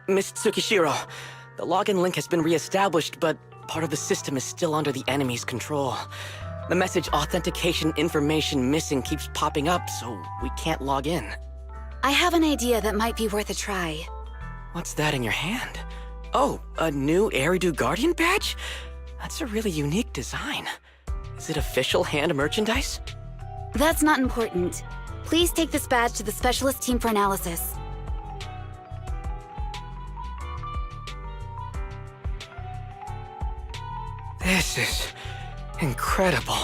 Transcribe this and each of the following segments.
Miss Tsukishiro, the login link has been re-established, but part of the system is still under the enemy's control. The message authentication information missing keeps popping up, so we can't log in. I have an idea that might be worth a try. What's that in your hand? Oh, a new Eridu Guardian badge? That's a really unique design. Is it official hand merchandise? That's not important. Please take this badge to the specialist team for analysis. This is incredible.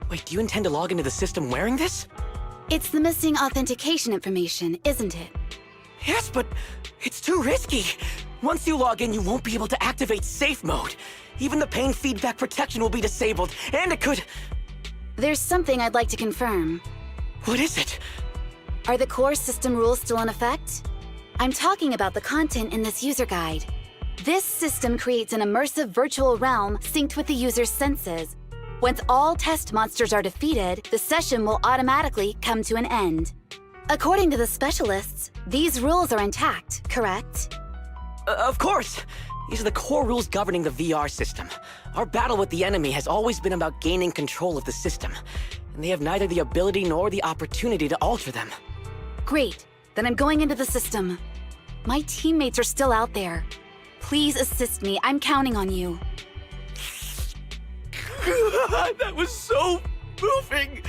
Wait, do you intend to log into the system wearing this? It's the missing authentication information, isn't it? Yes, but it's too risky. Once you log in, you won't be able to activate safe mode. Even the pain feedback protection will be disabled, and it could... There's something I'd like to confirm. What is it? Are the core system rules still in effect? I'm talking about the content in this user guide. This system creates an immersive virtual realm synced with the user's senses. Once all test monsters are defeated, the session will automatically come to an end. According to the specialists, these rules are intact, correct? Of course! These are the core rules governing the VR system. Our battle with the enemy has always been about gaining control of the system, and they have neither the ability nor the opportunity to alter them. Great. Then I'm going into the system. My teammates are still out there. Please assist me. I'm counting on you. That was so moving!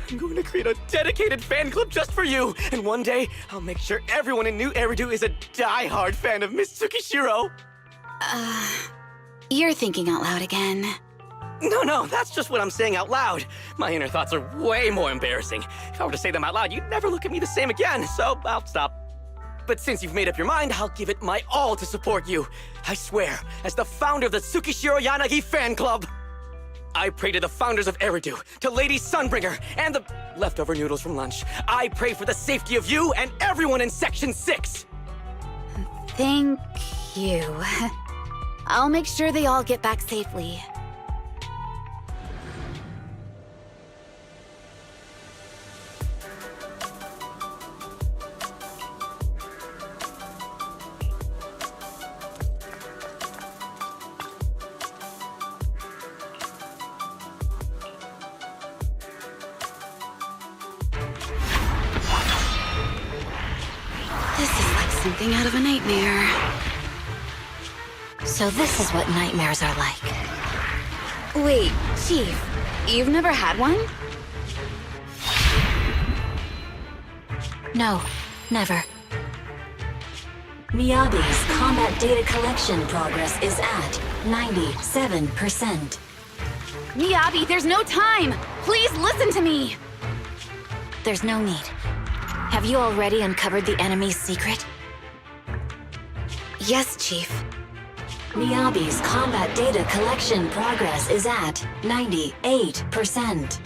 I'm going to create a dedicated fan club just for you, and one day, I'll make sure everyone in New Eridu is a die-hard fan of Miss Tsukishiro. You're thinking out loud again. No, that's just what I'm saying out loud. My inner thoughts are way more embarrassing. If I were to say them out loud, you'd never look at me the same again, so I'll stop. But since you've made up your mind, I'll give it my all to support you. I swear, as the founder of the Tsukishiro Yanagi fan club. I pray to the founders of Eridu, to Lady Sunbringer, and the leftover noodles from lunch. I pray for the safety of you and everyone in Section 6! Thank you. I'll make sure they all get back safely. Something out of a nightmare. So this is what nightmares are like. Wait, Chief, you've never had one? No, never. Miyabi's combat data collection progress is at 97%. Miyabi, there's no time! Please listen to me! There's no need. Have you already uncovered the enemy's secret? Yes, Chief. Miyabi's combat data collection progress is at 98%.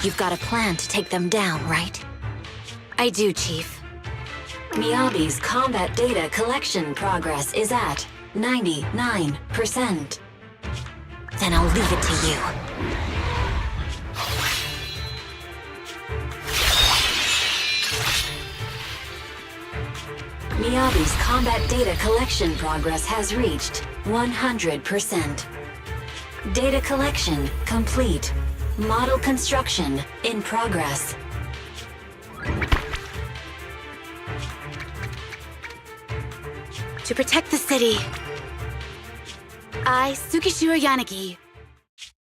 You've got a plan to take them down, right? I do, Chief. Miyabi's combat data collection progress is at 99%. Then I'll leave it to you. Miyabi's combat data collection progress has reached 100%. Data collection complete. Model construction in progress. To protect the city, I, Tsukishiro Yanagi,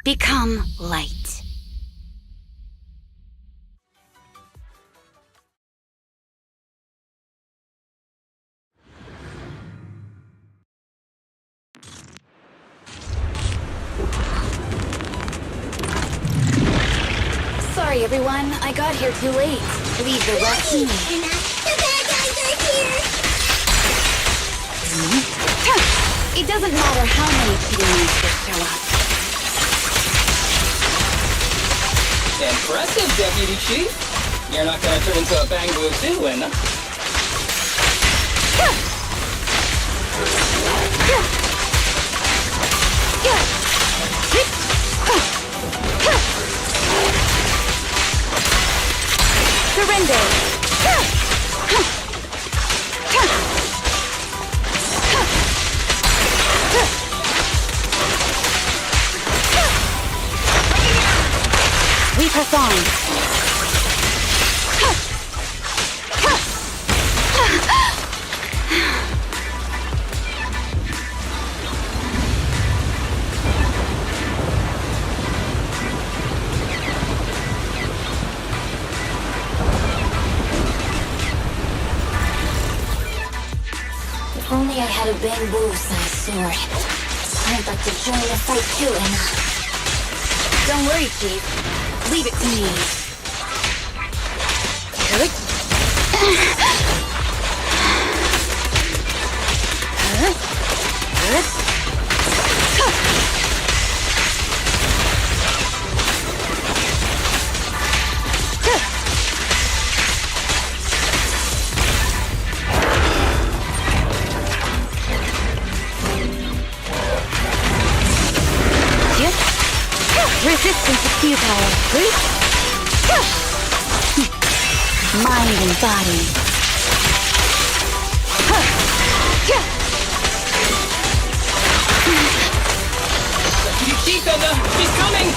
become light. Sorry, everyone. I got here too late. Leave the rest to me. The bad guys are here! It doesn't matter how many cheating monsters show up. Impressive, Deputy Chief. You're not gonna turn into a Bangoo too, Lena. Surrender! Enemy press on. If only I had a bamboo-sized sword. I'd like to join the fight too, Anna. Don't worry, Chief. Leave it to me. Resistance is futile. Mind and body. Keep Hilda! She's coming!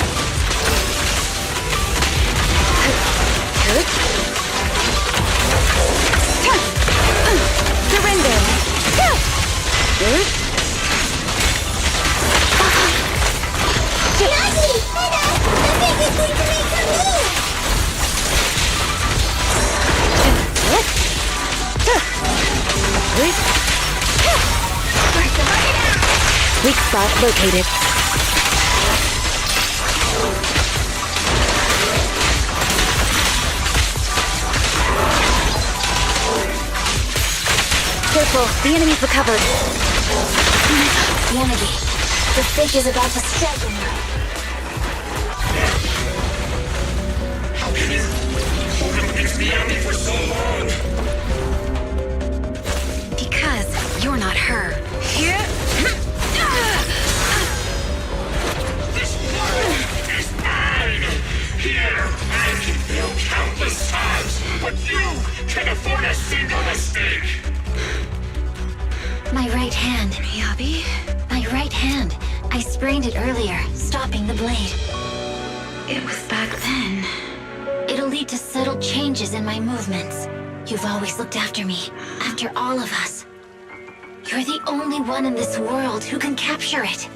Surrender. Nagi! Anna! The big is going to make her move! Weak spot located. Careful, the enemy's recovered. Yanagi, the fake is about to strike me. How can you hold him against the enemy for so long? Because you're not her. This world is mine! Here, I can fail countless times, but you can afford a single mistake! My right hand. Miyabi? My right hand. I sprained it earlier, stopping the blade. It was back then. It'll lead to subtle changes in my movements. You've always looked after me, after all of us. You're the only one in this world who can capture it.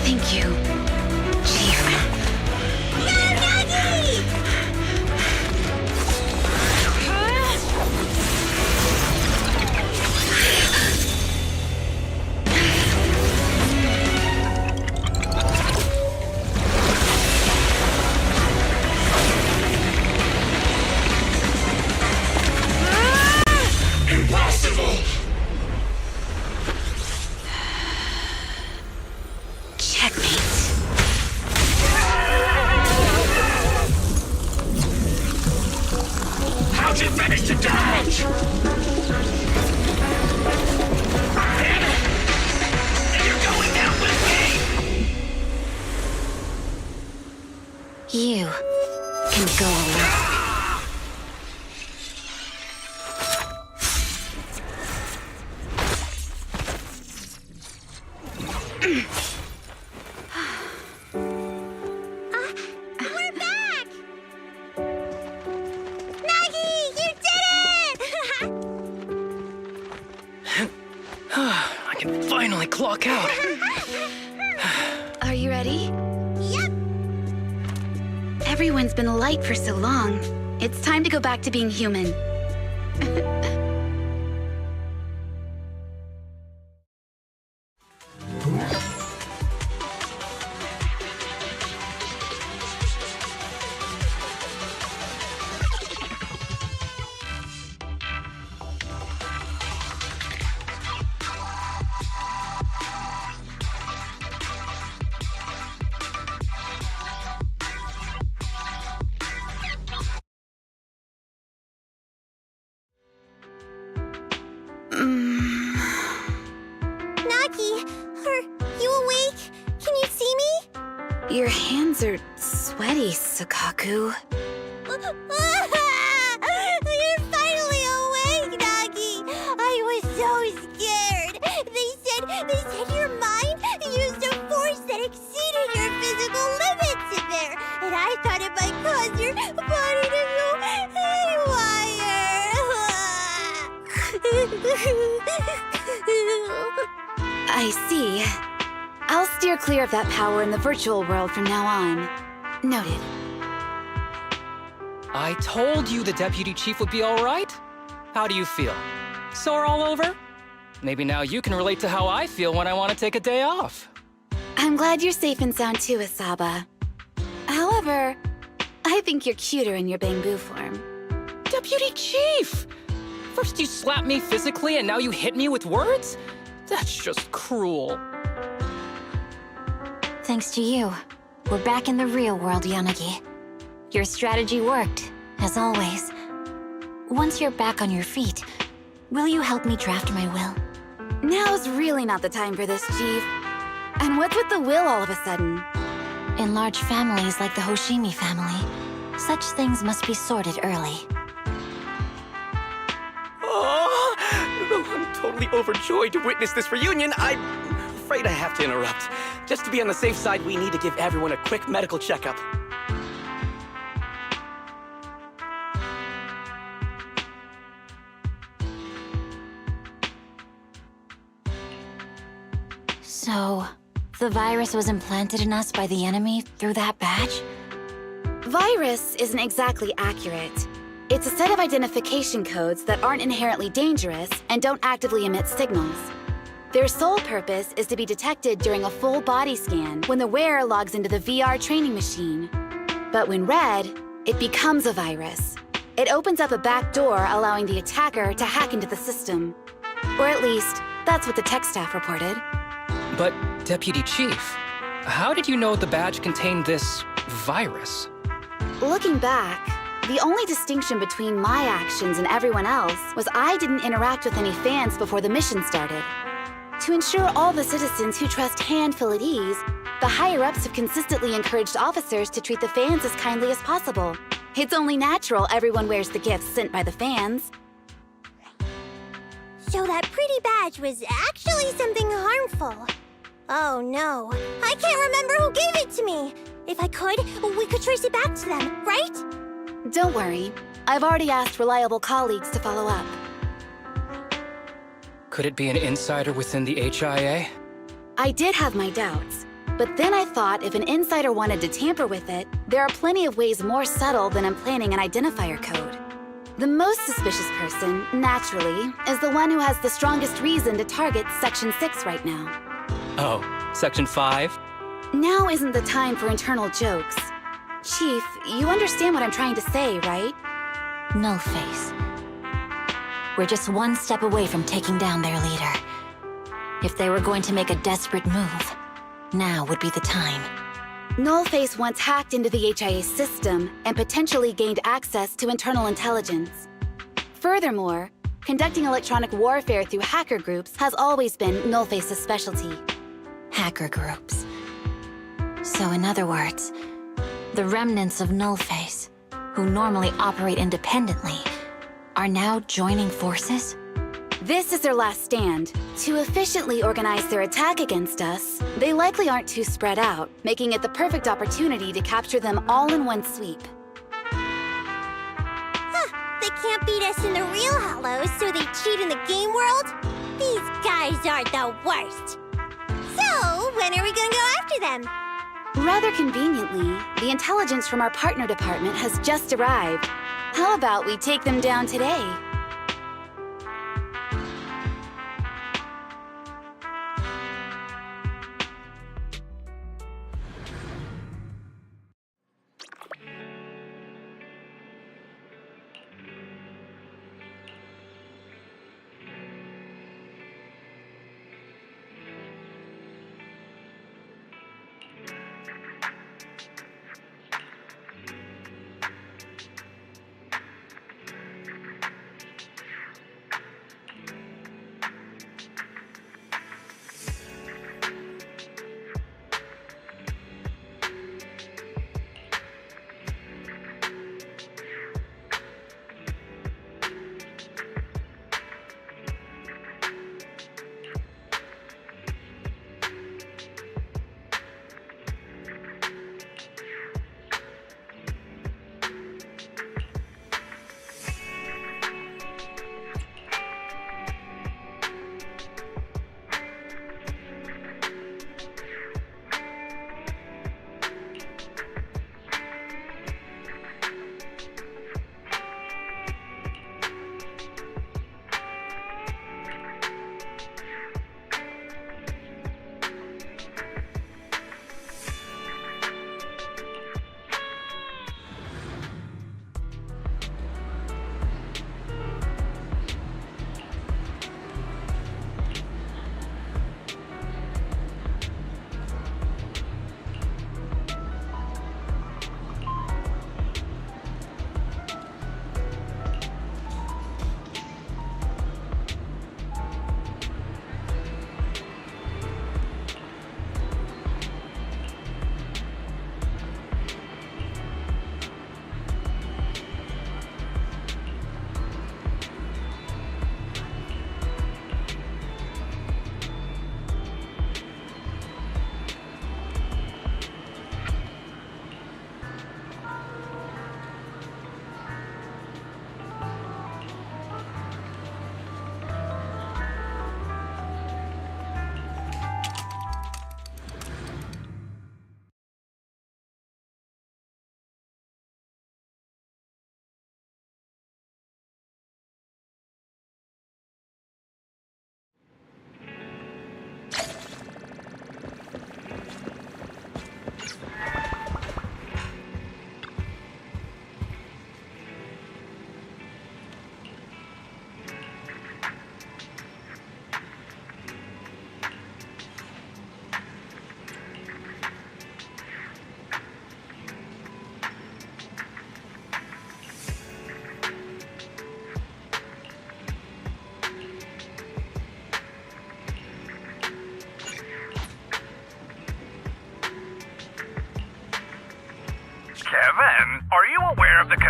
Thank you, Chief. Impossible! Checkmate. How'd you manage to dodge? Anna! You're going down with me! You can go alone. We're back! Nagi, you did it! I can finally clock out. Are you ready? Yep. Everyone's been light for so long. It's time to go back to being human. Nagi, are you awake? Can you see me? Your hands are sweaty, Sukaku. You're finally awake! I see. I'll steer clear of that power in the virtual world from now on. Noted. I told you the deputy chief would be all right. How do you feel? Sore all over? Maybe now you can relate to how I feel when I want to take a day off. I'm glad you're safe and sound too, Asaba. However, I think you're cuter in your bamboo form. Deputy chief! First you slap me physically and now you hit me with words? That's just cruel. Thanks to you, we're back in the real world, Yanagi. Your strategy worked, as always. Once you're back on your feet, will you help me draft my will? Now's really not the time for this, Chief. And what's with the will all of a sudden? In large families like the Hoshimi family, such things must be sorted early. Oh, though I'm totally overjoyed to witness this reunion, I'm afraid I have to interrupt. Just to be on the safe side, we need to give everyone a quick medical checkup. So, the virus was implanted in us by the enemy through that badge? Virus isn't exactly accurate. It's a set of identification codes that aren't inherently dangerous and don't actively emit signals. Their sole purpose is to be detected during a full body scan when the wearer logs into the VR training machine. But when read, it becomes a virus. It opens up a back door allowing the attacker to hack into the system. Or at least, that's what the tech staff reported. But, Deputy Chief, how did you know the badge contained this virus? Looking back, the only distinction between my actions and everyone else was I didn't interact with any fans before the mission started. To ensure all the citizens who trust Han feel at ease, the higher-ups have consistently encouraged officers to treat the fans as kindly as possible. It's only natural everyone wears the gifts sent by the fans. So that pretty badge was actually something harmful. Oh no, I can't remember who gave it to me. If I could, we could trace it back to them, right? Don't worry. I've already asked reliable colleagues to follow up. Could it be an insider within the HIA? I did have my doubts, but then I thought if an insider wanted to tamper with it, there are plenty of ways more subtle than implanting an identifier code. The most suspicious person, naturally, is the one who has the strongest reason to target Section 6 right now. Oh, Section 5? Now isn't the time for internal jokes. Chief, you understand what I'm trying to say, right? Nullface. We're just one step away from taking down their leader. If they were going to make a desperate move, now would be the time. Nullface once hacked into the HIA system and potentially gained access to internal intelligence. Furthermore, conducting electronic warfare through hacker groups has always been Nullface's specialty. Hacker groups. So in other words, the remnants of Nullface, who normally operate independently, are now joining forces? This is their last stand. To efficiently organize their attack against us, they likely aren't too spread out, making it the perfect opportunity to capture them all in one sweep. Huh, they can't beat us in the real Hollows, so they cheat in the game world? These guys are the worst. So, when are we gonna go after them? Rather conveniently, the intelligence from our partner department has just arrived. How about we take them down today?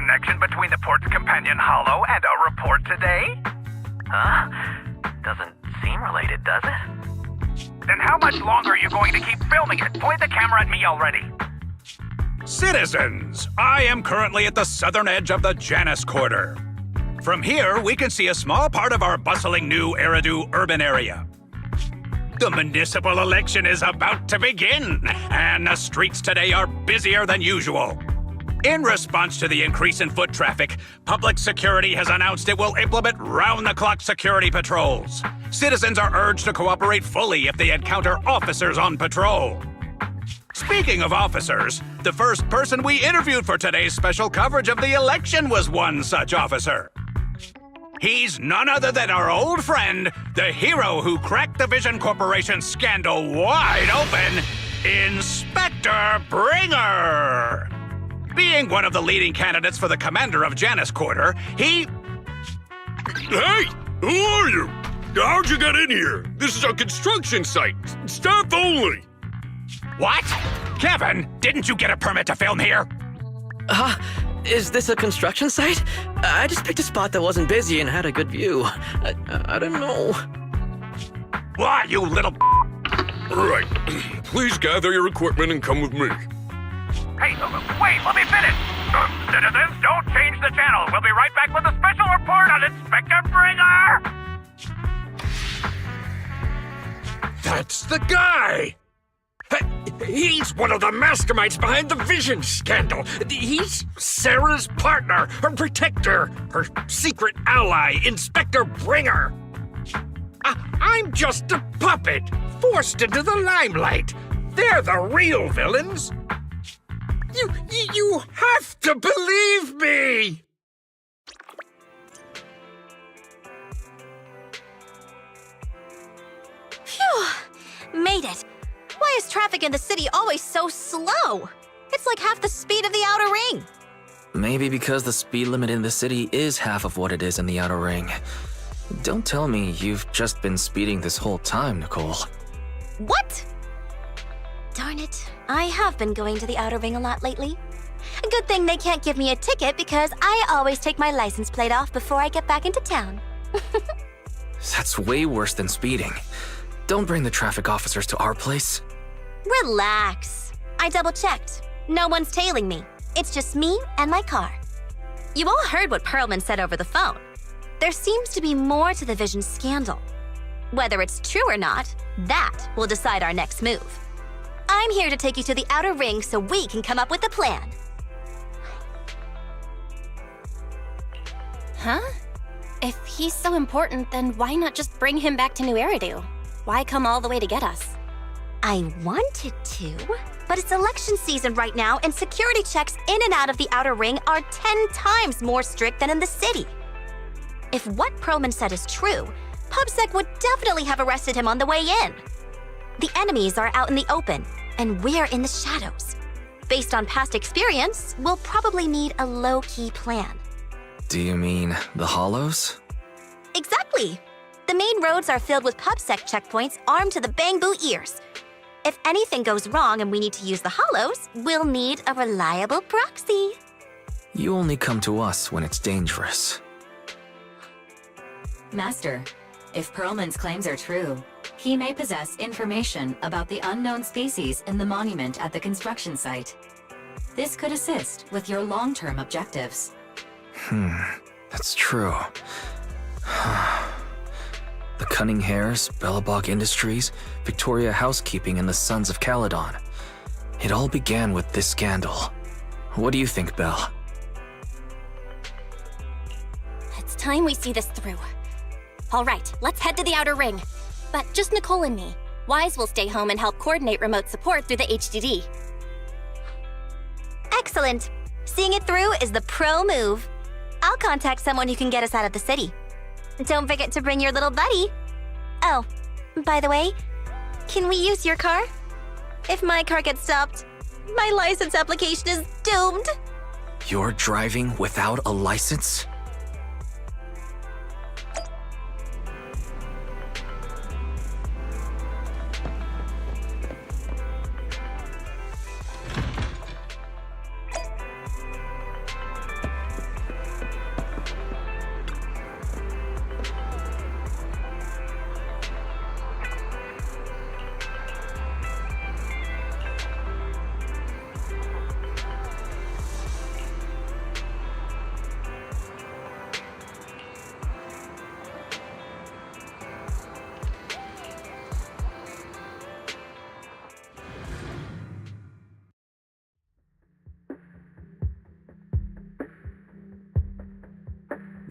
connection between the port's companion hollow and our report today? Huh? Doesn't seem related, does it? Then how much longer are you going to keep filming it? Point the camera at me already. Citizens, I am currently at the southern edge of the Janus Quarter. From here, we can see a small part of our bustling new Eridu urban area. The municipal election is about to begin, and the streets today are busier than usual. In response to the increase in foot traffic, public security has announced it will implement round-the-clock security patrols. Citizens are urged to cooperate fully if they encounter officers on patrol. Speaking of officers, the first person we interviewed for today's special coverage of the election was one such officer. He's none other than our old friend, the hero who cracked the Vision Corporation scandal wide open, Inspector Bringer. Being one of the leading candidates for the commander of Janus Quarter, he... Hey! Who are you? How'd you get in here? This is a construction site. Staff only. What? Kevin, didn't you get a permit to film here? Is this a construction site? I just picked a spot that wasn't busy and had a good view. I don't know. Why, you little... Right. Please gather your equipment and come with me. Hey, wait, let me finish. Citizens, don't change the channel. We'll be right back with a special report on Inspector Bringer. That's the guy! He's one of the masterminds behind the Vision scandal. He's Sarah's partner, her protector, her secret ally, Inspector Bringer. I'm just a puppet, forced into the limelight. They're the real villains. You have to believe me! Phew! Made it. Why is traffic in the city always so slow? It's like half the speed of the outer ring. Maybe because the speed limit in the city is half of what it is in the outer ring. Don't tell me you've just been speeding this whole time, Nicole. What? Darn it. I have been going to the outer ring a lot lately. A good thing they can't give me a ticket because I always take my license plate off before I get back into town. That's way worse than speeding. Don't bring the traffic officers to our place. Relax. I double-checked. No one's tailing me. It's just me and my car. You all heard what Perlman said over the phone. There seems to be more to the Vision scandal. Whether it's true or not, that will decide our next move. I'm here to take you to the outer ring so we can come up with a plan. Huh? If he's so important, then why not just bring him back to New Eridu? Why come all the way to get us? I wanted to, but it's election season right now and security checks in and out of the outer ring are 10 times more strict than in the city. If what Perlman said is true, PubSec would definitely have arrested him on the way in. The enemies are out in the open, and we're in the shadows. Based on past experience, we'll probably need a low-key plan. Do you mean the hollows? Exactly! The main roads are filled with PubSec checkpoints armed to the bamboo ears. If anything goes wrong and we need to use the hollows, we'll need a reliable proxy. You only come to us when it's dangerous. Master, if Perlman's claims are true, he may possess information about the unknown species in the monument at the construction site. This could assist with your long-term objectives. That's true. The Cunning Hares, Bellabog Industries, Victoria Housekeeping, and the Sons of Caledon. It all began with this scandal. What do you think, Belle? It's time we see this through. All right, let's head to the outer ring. But just Nicole and me. Wise will stay home and help coordinate remote support through the HDD. Excellent. Seeing it through is the pro move. I'll contact someone who can get us out of the city. Don't forget to bring your little buddy. Oh, by the way, can we use your car? If my car gets stopped, my license application is doomed. You're driving without a license?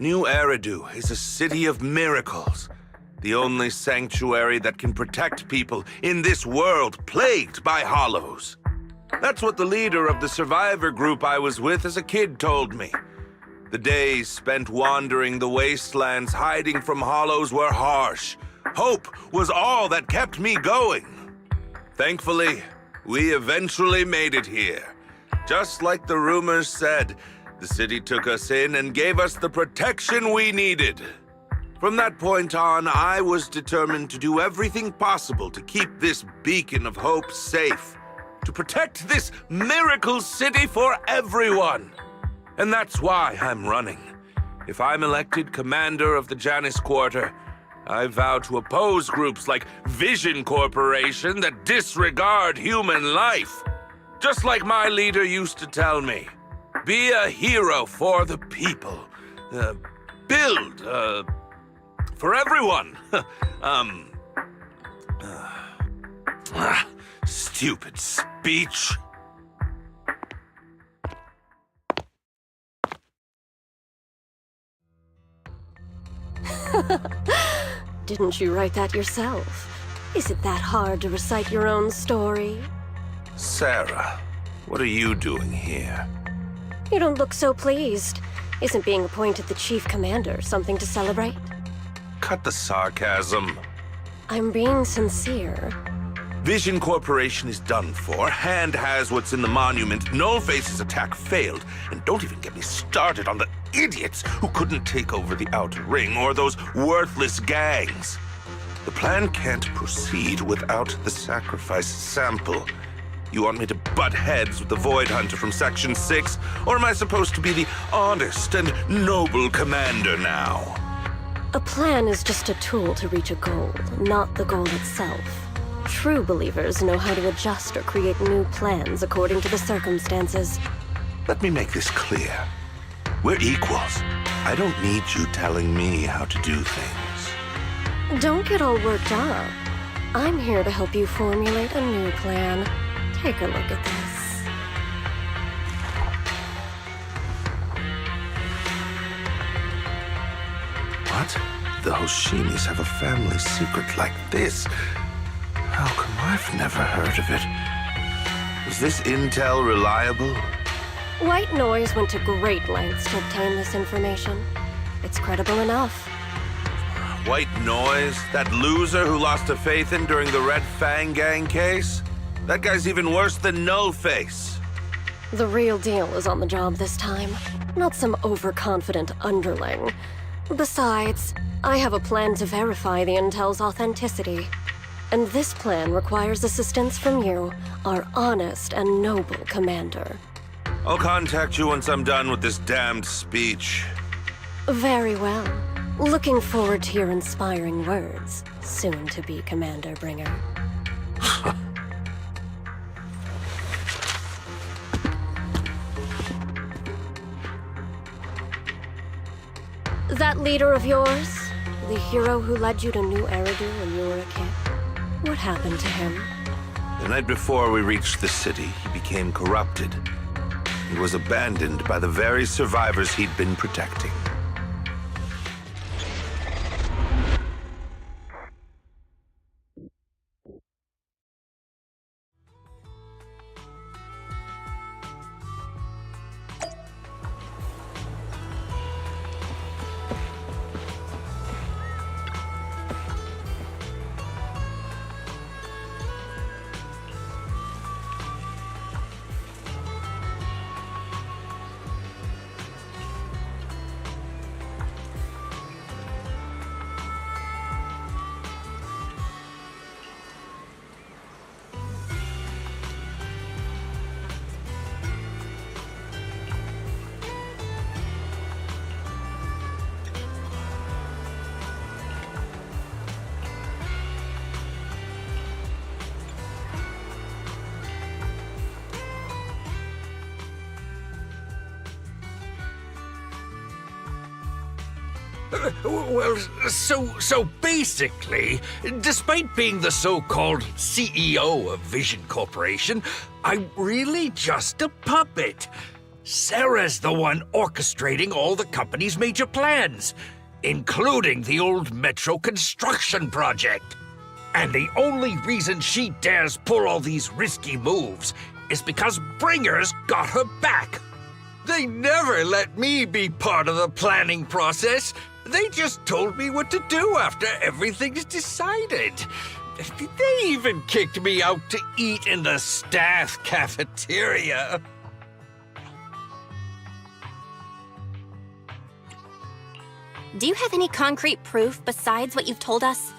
New Eridu is a city of miracles. The only sanctuary that can protect people in this world plagued by hollows. That's what the leader of the survivor group I was with as a kid told me. The days spent wandering the wastelands hiding from hollows were harsh. Hope was all that kept me going. Thankfully, we eventually made it here. Just like the rumors said, the city took us in and gave us the protection we needed. From that point on, I was determined to do everything possible to keep this beacon of hope safe, to protect this miracle city for everyone. And that's why I'm running. If I'm elected commander of the Janus Quarter, I vow to oppose groups like Vision Corporation that disregard human life. Just like my leader used to tell me, be a hero for the people. Build, for everyone. Stupid speech. Didn't you write that yourself? Is it that hard to recite your own story? Sarah, what are you doing here? You don't look so pleased. Isn't being appointed the chief commander something to celebrate? Cut the sarcasm. I'm being sincere. Vision Corporation is done for. Hand has what's in the monument. Nullface's attack failed. And don't even get me started on the idiots who couldn't take over the Outer Ring or those worthless gangs. The plan can't proceed without the sacrifice sample. You want me to butt heads with the Void Hunter from Section 6? Or am I supposed to be the honest and noble commander now? A plan is just a tool to reach a goal, not the goal itself. True believers know how to adjust or create new plans according to the circumstances. Let me make this clear. We're equals. I don't need you telling me how to do things. Don't get all worked up. I'm here to help you formulate a new plan. Take a look at this. What? The Hoshimis have a family secret like this? How come I've never heard of it? Is this intel reliable? White Noise went to great lengths to obtain this information. It's credible enough. White Noise? That loser who lost a faith in during the Red Fang Gang case? That guy's even worse than Nullface. The real deal is on the job this time, not some overconfident underling. Besides, I have a plan to verify the intel's authenticity. And this plan requires assistance from you, our honest and noble commander. I'll contact you once I'm done with this damned speech. Very well. Looking forward to your inspiring words, soon-to-be Commander Bringer. That leader of yours, the hero who led you to New Eridu when you were a kid, what happened to him? The night before we reached the city, he became corrupted. He was abandoned by the very survivors he'd been protecting. Well, so basically, despite being the so-called CEO of Vision Corporation, I'm really just a puppet. Sarah's the one orchestrating all the company's major plans, including the old metro construction project. And the only reason she dares pull all these risky moves is because Bringer's got her back. They never let me be part of the planning process. They just told me what to do after everything's decided. They even kicked me out to eat in the staff cafeteria. Do you have any concrete proof besides what you've told us?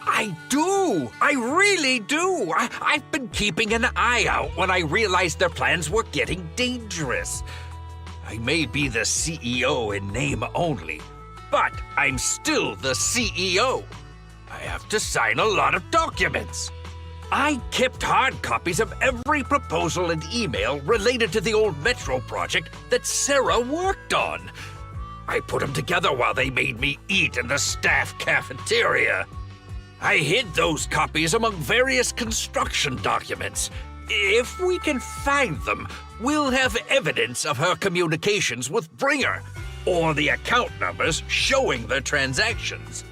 I do! I really do! I've been keeping an eye out when I realized their plans were getting dangerous. I may be the CEO in name only, but I'm still the CEO. I have to sign a lot of documents. I kept hard copies of every proposal and email related to the old Metro project that Sarah worked on. I put them together while they made me eat in the staff cafeteria. I hid those copies among various construction documents. If we can find them, we'll have evidence of her communications with Bringer, or the account numbers showing the transactions.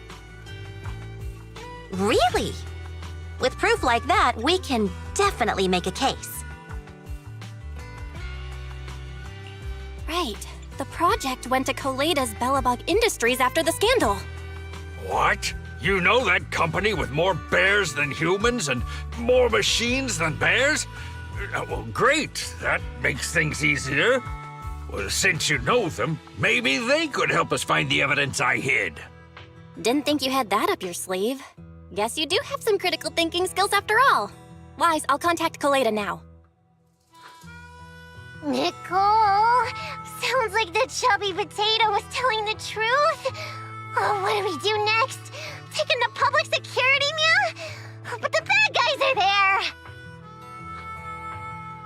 Really? With proof like that, we can definitely make a case. Right. The project went to Koleda's Bellabog Industries after the scandal. What? You know that company with more bears than humans and more machines than bears? Well, great. That makes things easier. Well, since you know them, maybe they could help us find the evidence I hid. Didn't think you had that up your sleeve. Guess you do have some critical thinking skills after all. Wise, I'll contact Koleda now. Nicole! Sounds like the chubby potato was telling the truth. Oh, what do we do next? Take him to public security, Mia? But the bad guys are there!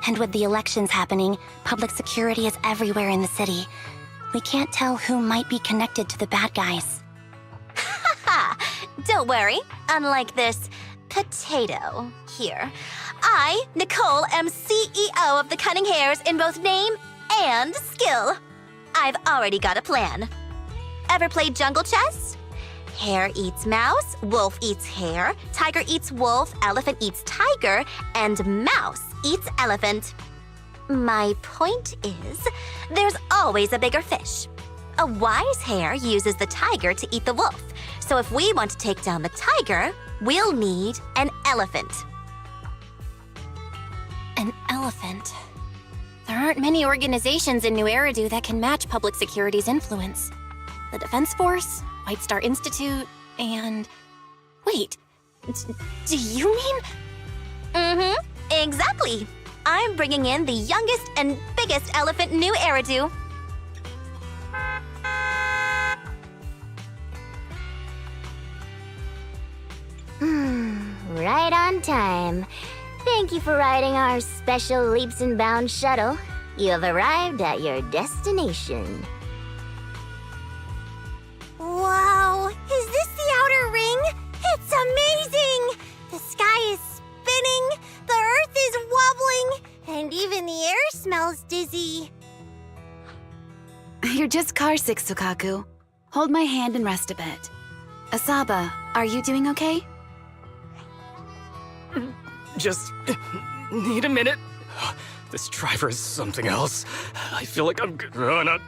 And with the elections happening, public security is everywhere in the city. We can't tell who might be connected to the bad guys. Haha! Don't worry. Unlike this potato here, I, Nicole, am CEO of the Cunning Hares in both name and skill. I've already got a plan. Ever played jungle chess? Hare eats mouse, wolf eats hare, tiger eats wolf, elephant eats tiger, and mouse eats elephant. My point is, there's always a bigger fish. A wise hare uses the tiger to eat the wolf. So if we want to take down the tiger, we'll need an elephant. An elephant. There aren't many organizations in New Eridu that can match public security's influence. The Defense Force, White Star Institute, and... Wait, do you mean... Mm-hmm, exactly. I'm bringing in the youngest and biggest elephant in New Eridu. Right on time. Thank you for riding our special leaps and bounds shuttle. You have arrived at your destination. Wow, is this the outer ring? It's amazing! The sky is spinning, the earth is wobbling, and even the air smells dizzy. You're just carsick, Sukaku. Hold my hand and rest a bit. Asaba, are you doing okay? Just need a minute. This driver is something else. I feel like I'm gonna...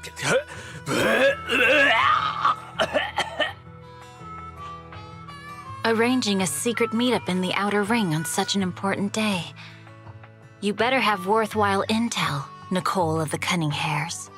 Arranging a secret meetup in the Outer Ring on such an important day. You better have worthwhile intel, Nicole of the Cunning Hares.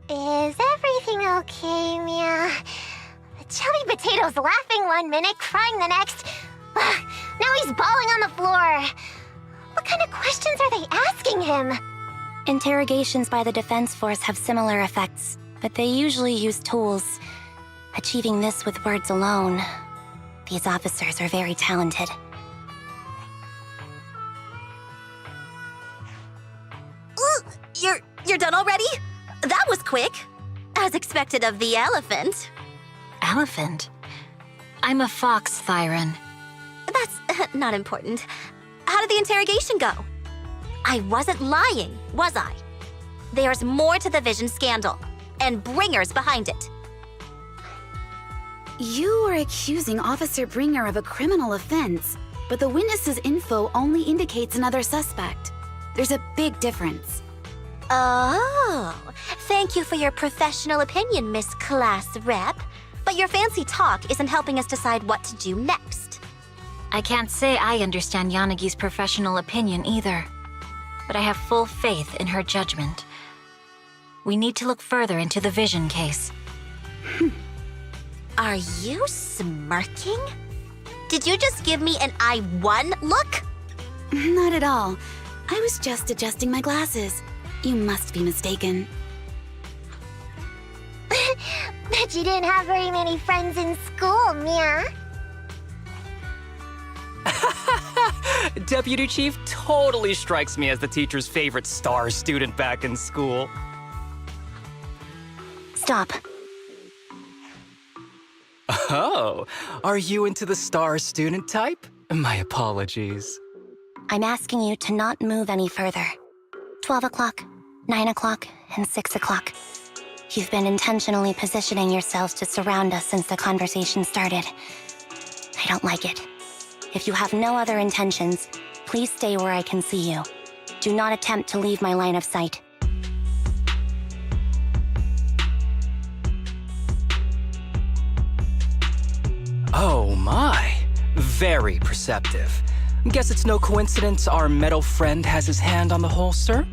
Is everything okay, Mia? Chubby Potato's laughing one minute, crying the next. Now he's bawling on the floor. What kind of questions are they asking him? Interrogations by the Defense Force have similar effects, but they usually use tools. Achieving this with words alone. These officers are very talented. You're done already? That was quick. As expected of the elephant. Elephant? I'm a fox, Thyron. That's not important. How did the interrogation go? I wasn't lying, was I? There's more to the Vision scandal, and bringers behind it. You are accusing Officer Bringer of a criminal offense, but the witness's info only indicates another suspect. There's a big difference. Oh, thank you for your professional opinion, Miss Class Rep. But your fancy talk isn't helping us decide what to do next. I can't say I understand Yanagi's professional opinion either, but I have full faith in her judgment. We need to look further into the Vision case. Are you smirking? Did you just give me an I won look? Not at all. I was just adjusting my glasses. You must be mistaken. Bet you didn't have very many friends in school, Mia. Deputy Chief totally strikes me as the teacher's favorite star student back in school. Stop. Oh, are you into the star student type? My apologies. I'm asking you to not move any further. 12 o'clock, 9 o'clock, and 6 o'clock. You've been intentionally positioning yourselves to surround us since the conversation started. I don't like it. If you have no other intentions, please stay where I can see you. Do not attempt to leave my line of sight. Oh my, very perceptive. Guess it's no coincidence our metal friend has his hand on the holster?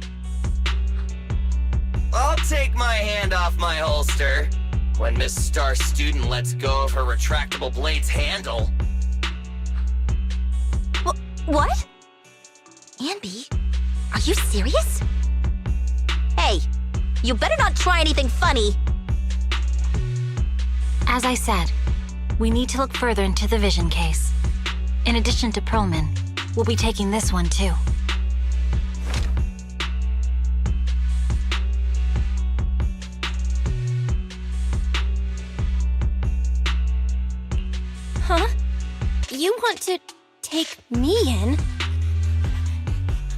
I'll take my hand off my holster when Miss Star Student lets go of her retractable blade's handle. What? Anby, are you serious? Hey, you better not try anything funny. As I said, we need to look further into the Vision case. In addition to Perlman, we'll be taking this one too. Huh? You want to take me in?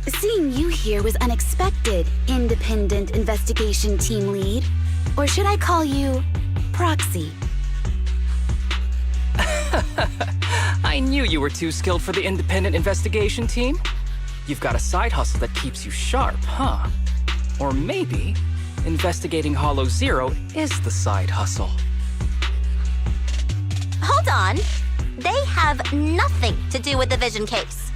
Seeing you here was unexpected, Independent Investigation Team Lead. Or should I call you Proxy? I knew you were too skilled for the independent investigation team. You've got a side hustle that keeps you sharp, huh? Or maybe investigating Hollow Zero is the side hustle. Hold on. They have nothing to do with the Vision case.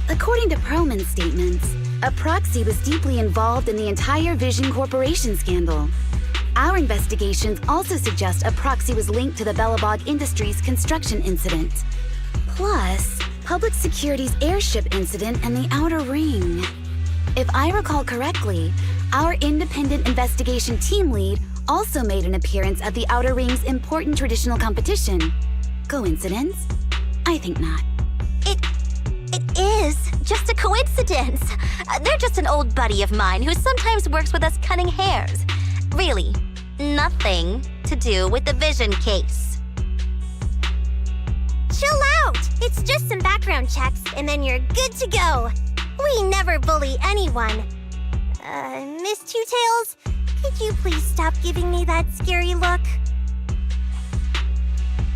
According to Perlman's statements, a proxy was deeply involved in the entire Vision Corporation scandal. Our investigations also suggest a proxy was linked to the Belobog Industries construction incident. Plus, Public Security's airship incident and the Outer Ring. If I recall correctly, our independent investigation team lead also made an appearance at the Outer Ring's important traditional competition. Coincidence? I think not. It is just a coincidence. They're just an old buddy of mine who sometimes works with us cutting hairs. Really, nothing to do with the Vision case. Chill out! It's just some background checks, and then you're good to go. We never bully anyone. Miss Two Tails, could you please stop giving me that scary look?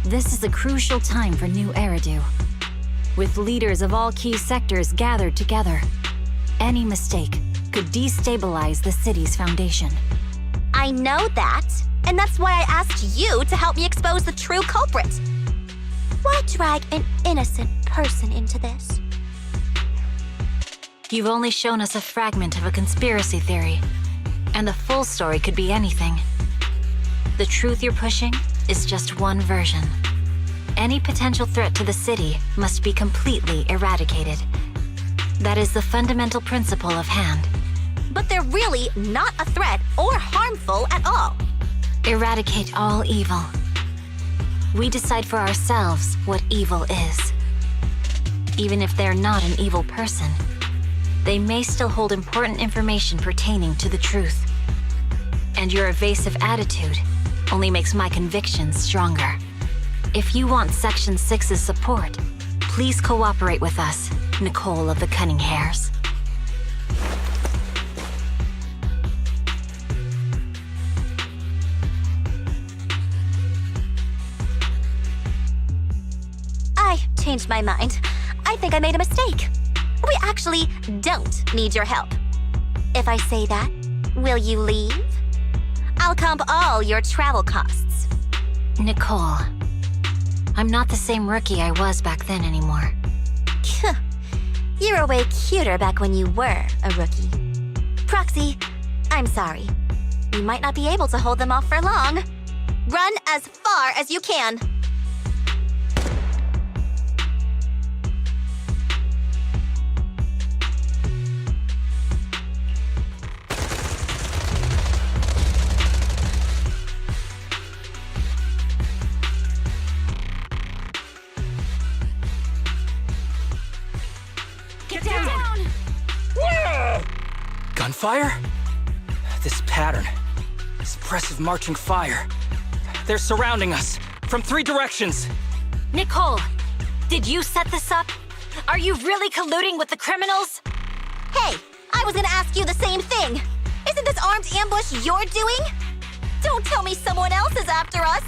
This is a crucial time for New Eridu. With leaders of all key sectors gathered together, any mistake could destabilize the city's foundation. I know that, and that's why I asked you to help me expose the true culprit. Why drag an innocent person into this? You've only shown us a fragment of a conspiracy theory, And the full story could be anything. The truth you're pushing is just one version. Any potential threat to the city must be completely eradicated. That is the fundamental principle of Hand. But they're really not a threat or harmful at all. Eradicate all evil. We decide for ourselves what evil is. Even if they're not an evil person, they may still hold important information pertaining to the truth. And your evasive attitude only makes my convictions stronger. If you want Section 6's support, please cooperate with us, Nicole of the Cunning Hairs. I changed my mind. I think I made a mistake. We actually don't need your help. If I say that, will you leave? I'll comp all your travel costs. Nicole, I'm not the same rookie I was back then anymore. You were way cuter back when you were a rookie. Proxy, I'm sorry. We might not be able to hold them off for long. Run as far as you can. Get down! Gunfire? This pattern. Suppressive marching fire. They're surrounding us from 3 directions. Nicole, did you set this up? Are you really colluding with the criminals? Hey, I was gonna ask you the same thing. Isn't this armed ambush you're doing? Don't tell me someone else is after us.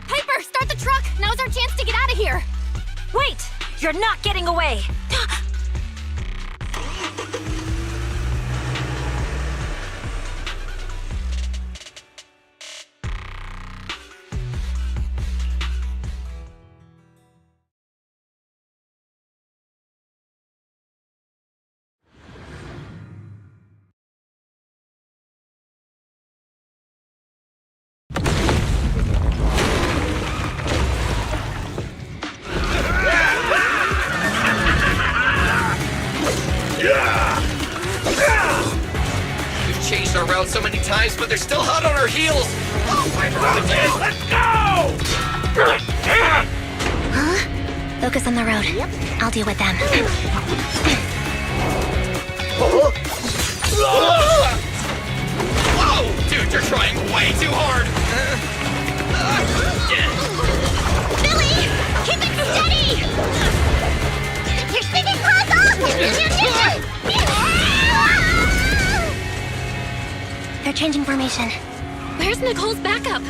Piper, start the truck! Now's our chance to get out of here! Wait! You're not getting away! We've changed our route so many times, but they're still hot on our heels. Oh my God! Let's go! Huh? Focus on the road. Yep. I'll deal with them. Whoa! Dude, you're trying way too hard! Billy! Keep it steady! You're spinning claws off! They're changing formation. Where's Nicole's backup?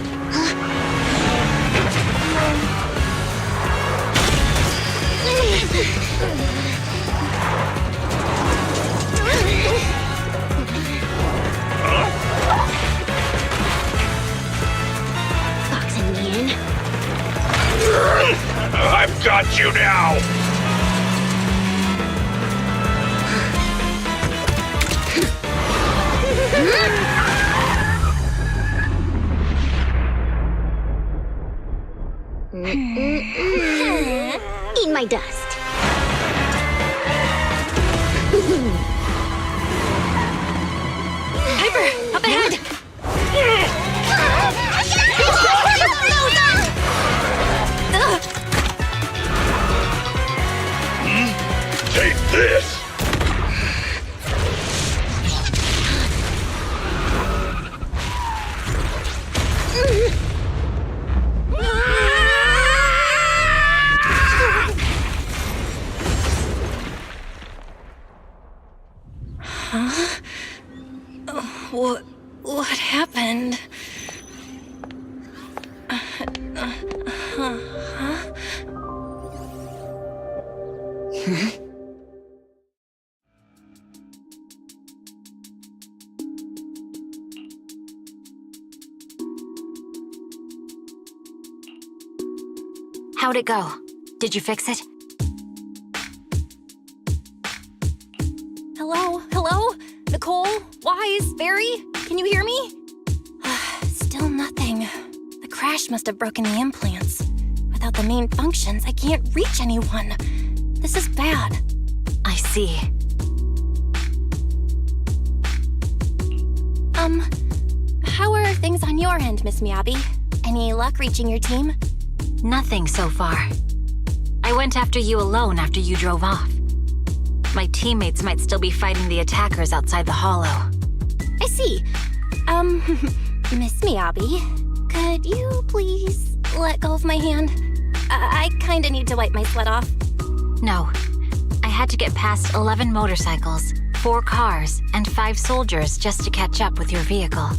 Boxing me in. I've got you now! Eat my dust. Piper, up ahead! Take this! Huh? What happened? How'd it go? Did you fix it? Wise, Fairy? Can you hear me? Still nothing. The crash must have broken the implants. Without the main functions, I can't reach anyone. This is bad. I see. How are things on your end, Miss Miyabi? Any luck reaching your team? Nothing so far. I went after you alone after you drove off. My teammates might still be fighting the attackers outside the hollow. I see. Miss Miyabi, could you please let go of my hand? I kinda need to wipe my sweat off. No. I had to get past 11 motorcycles, 4 cars, and 5 soldiers just to catch up with your vehicle.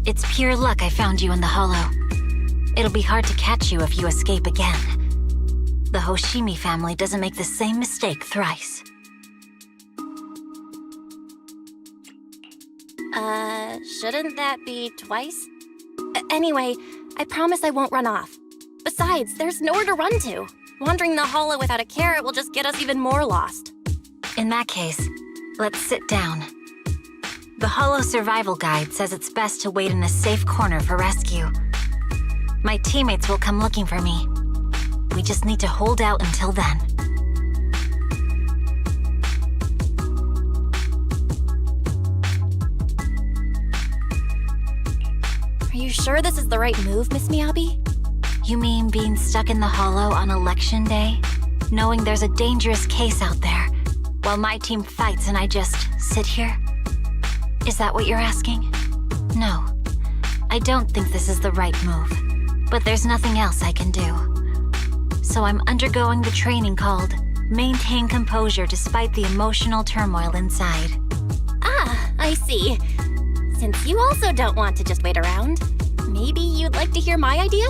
It's pure luck I found you in the hollow. It'll be hard to catch you if you escape again. The Hoshimi family doesn't make the same mistake thrice. Shouldn't that be twice? Anyway, I promise I won't run off. Besides, there's nowhere to run to. Wandering the hollow without a carrot will just get us even more lost. In that case, let's sit down. The Hollow Survival Guide says it's best to wait in a safe corner for rescue. My teammates will come looking for me. We just need to hold out until then. Are you sure this is the right move, Miss Miyabi? You mean being stuck in the hollow on election day? Knowing there's a dangerous case out there, while my team fights and I just sit here? Is that what you're asking? No. I don't think this is the right move. But there's nothing else I can do. So I'm undergoing the training called Maintain Composure Despite the Emotional Turmoil Inside. Ah, I see. Since you also don't want to just wait around, maybe you'd like to hear my idea?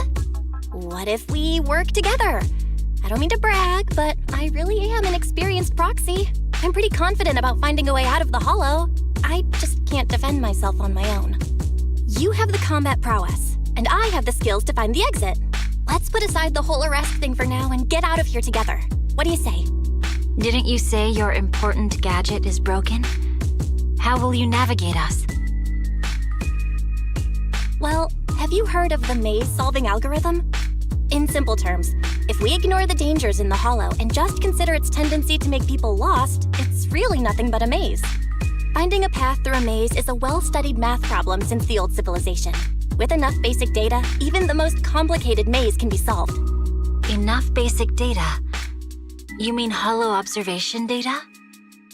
What if we work together? I don't mean to brag, but I really am an experienced proxy. I'm pretty confident about finding a way out of the hollow. I just can't defend myself on my own. You have the combat prowess, and I have the skills to find the exit. Let's put aside the whole arrest thing for now and get out of here together. What do you say? Didn't you say your important gadget is broken? How will you navigate us? Well, have you heard of the maze-solving algorithm? In simple terms, if we ignore the dangers in the hollow and just consider its tendency to make people lost, it's really nothing but a maze. Finding a path through a maze is a well-studied math problem since the old civilization. With enough basic data, even the most complicated maze can be solved. Enough basic data? You mean hollow observation data?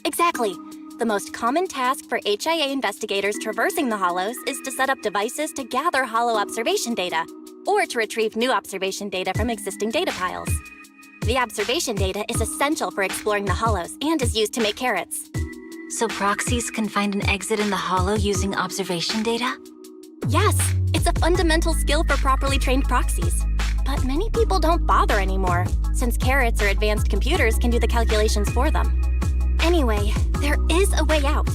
Exactly. The most common task for HIA investigators traversing the hollows is to set up devices to gather hollow observation data, or to retrieve new observation data from existing data piles. The observation data is essential for exploring the hollows and is used to make carrots. So proxies can find an exit in the hollow using observation data? Yes, it's a fundamental skill for properly trained proxies. But many people don't bother anymore, since carrots or advanced computers can do the calculations for them. Anyway, there is a way out.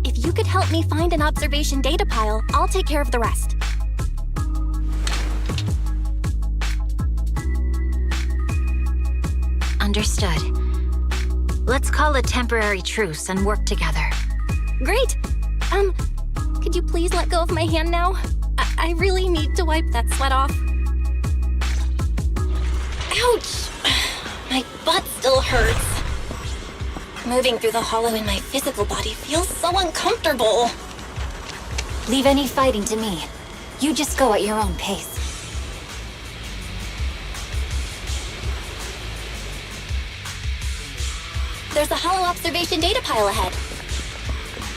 If you could help me find an observation data pile, I'll take care of the rest. Understood. Let's call a temporary truce and work together. Great! Could you please let go of my hand now? I really need to wipe that sweat off. Ouch! My butt still hurts. Moving through the hollow in my physical body feels so uncomfortable. Leave any fighting to me. You just go at your own pace. There's a hollow observation data pile ahead.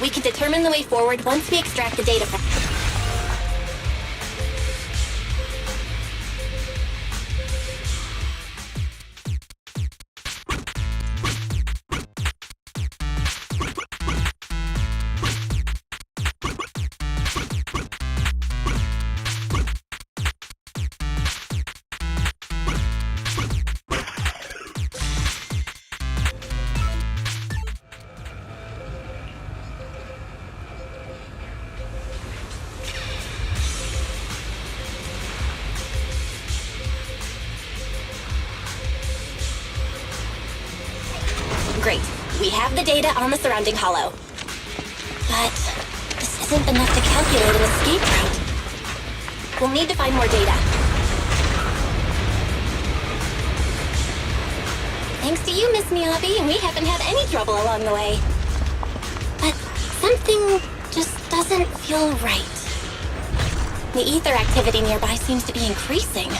We can determine the way forward once we extract the data from. Great. We have the data on the surrounding hollow. But isn't enough to calculate an escape route. We'll need to find more data. Thanks to you, Miss Miyabi, we haven't had any trouble along the way. But something just doesn't feel right. The ether activity nearby seems to be increasing.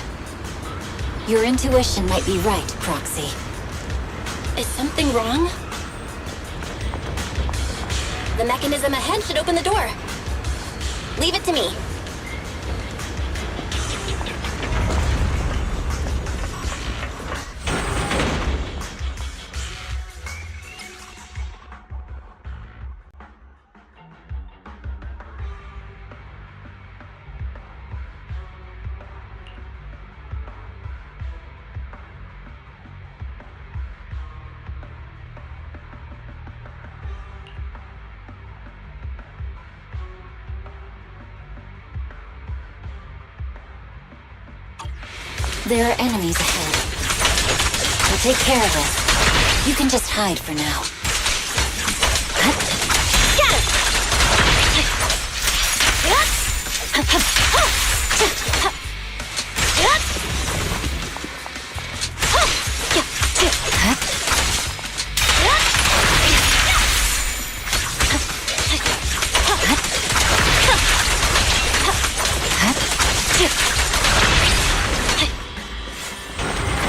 Your intuition might be right, Proxy. Is something wrong? The mechanism ahead should open the door. Leave it to me. There are enemies ahead. We'll take care of this. You can just hide for now.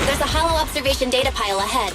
There's a hollow observation data pile ahead.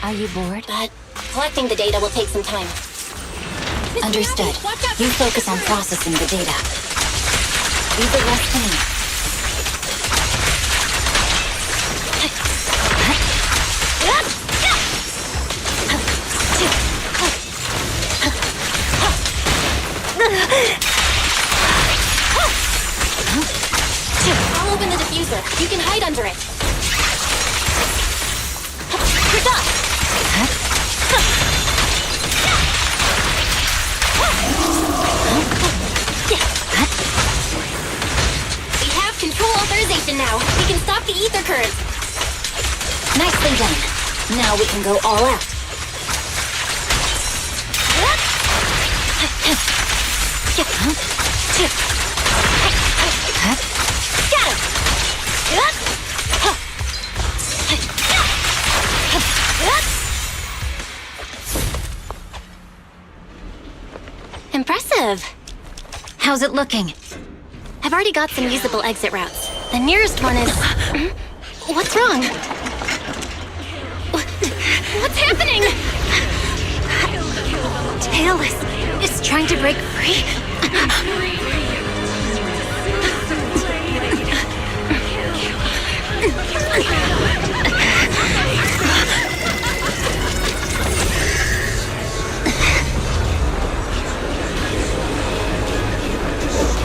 Are you bored? But collecting the data will take some time. Understood. You focus on processing the data. Leave the rest to me. I'll open the diffuser. You can hide under it. You're done. We have control authorization now. We can stop the ether currents. Nicely done. Now we can go all out. Got him. Impressive. How's it looking? I've already got some usable exit routes. The nearest one is... What's wrong? What's happening? Tailless is trying to break free.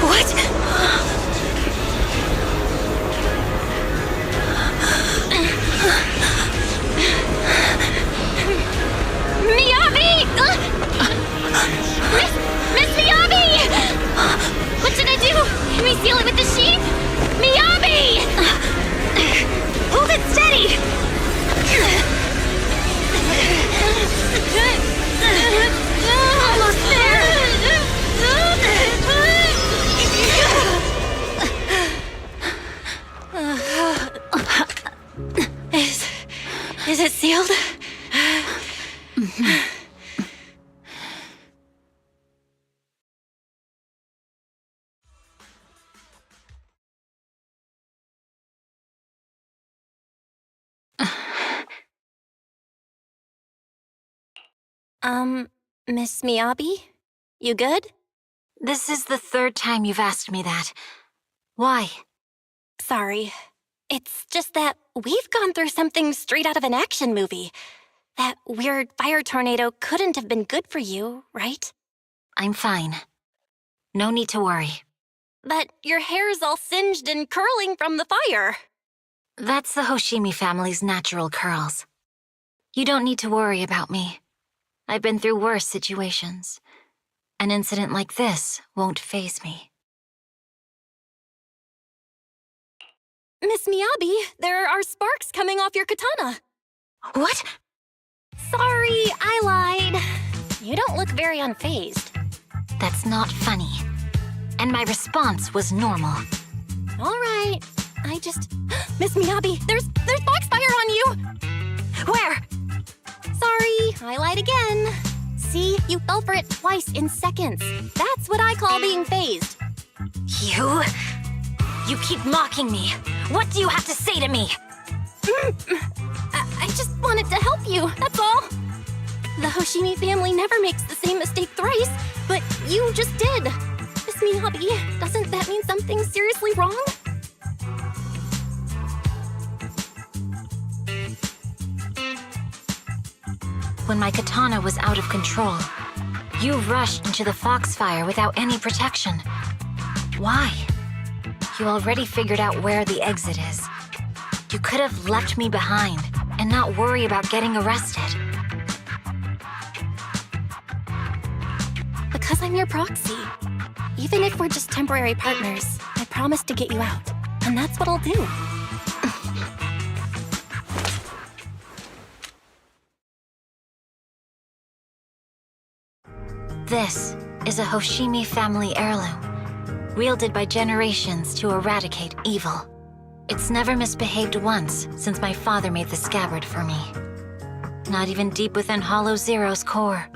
What? Miyabi! Miss Miyabi! What should I do? Can we seal it with the sheath? Miyabi! Hold it steady! Almost there! Is it sealed? Miss Miyabi? You good? This is the third time you've asked me that. Why? Sorry. It's just that we've gone through something straight out of an action movie. That weird fire tornado couldn't have been good for you, right? I'm fine. No need to worry. But your hair's all singed and curling from the fire. That's the Hoshimi family's natural curls. You don't need to worry about me. I've been through worse situations. An incident like this won't faze me. Miss Miyabi, there are sparks coming off your katana. What? Sorry, I lied. You don't look very unfazed. That's not funny. And my response was normal. All right, I just... Miss Miyabi, there's foxfire on you! Where? Sorry, I lied again. See, you fell for it twice in seconds. That's what I call being phased. You keep mocking me. What do you have to say to me? I just wanted to help you, that's all. The Hoshimi family never makes the same mistake thrice, but you just did. Miss Miyabi, doesn't that mean something's seriously wrong? When my katana was out of control, you rushed into the foxfire without any protection. Why? You already figured out where the exit is. You could have left me behind and not worry about getting arrested. Because I'm your proxy. Even if we're just temporary partners, I promise to get you out. And that's what I'll do. This is a Hoshimi family heirloom, wielded by generations to eradicate evil. It's never misbehaved once since my father made the scabbard for me. Not even deep within Hollow Zero's core.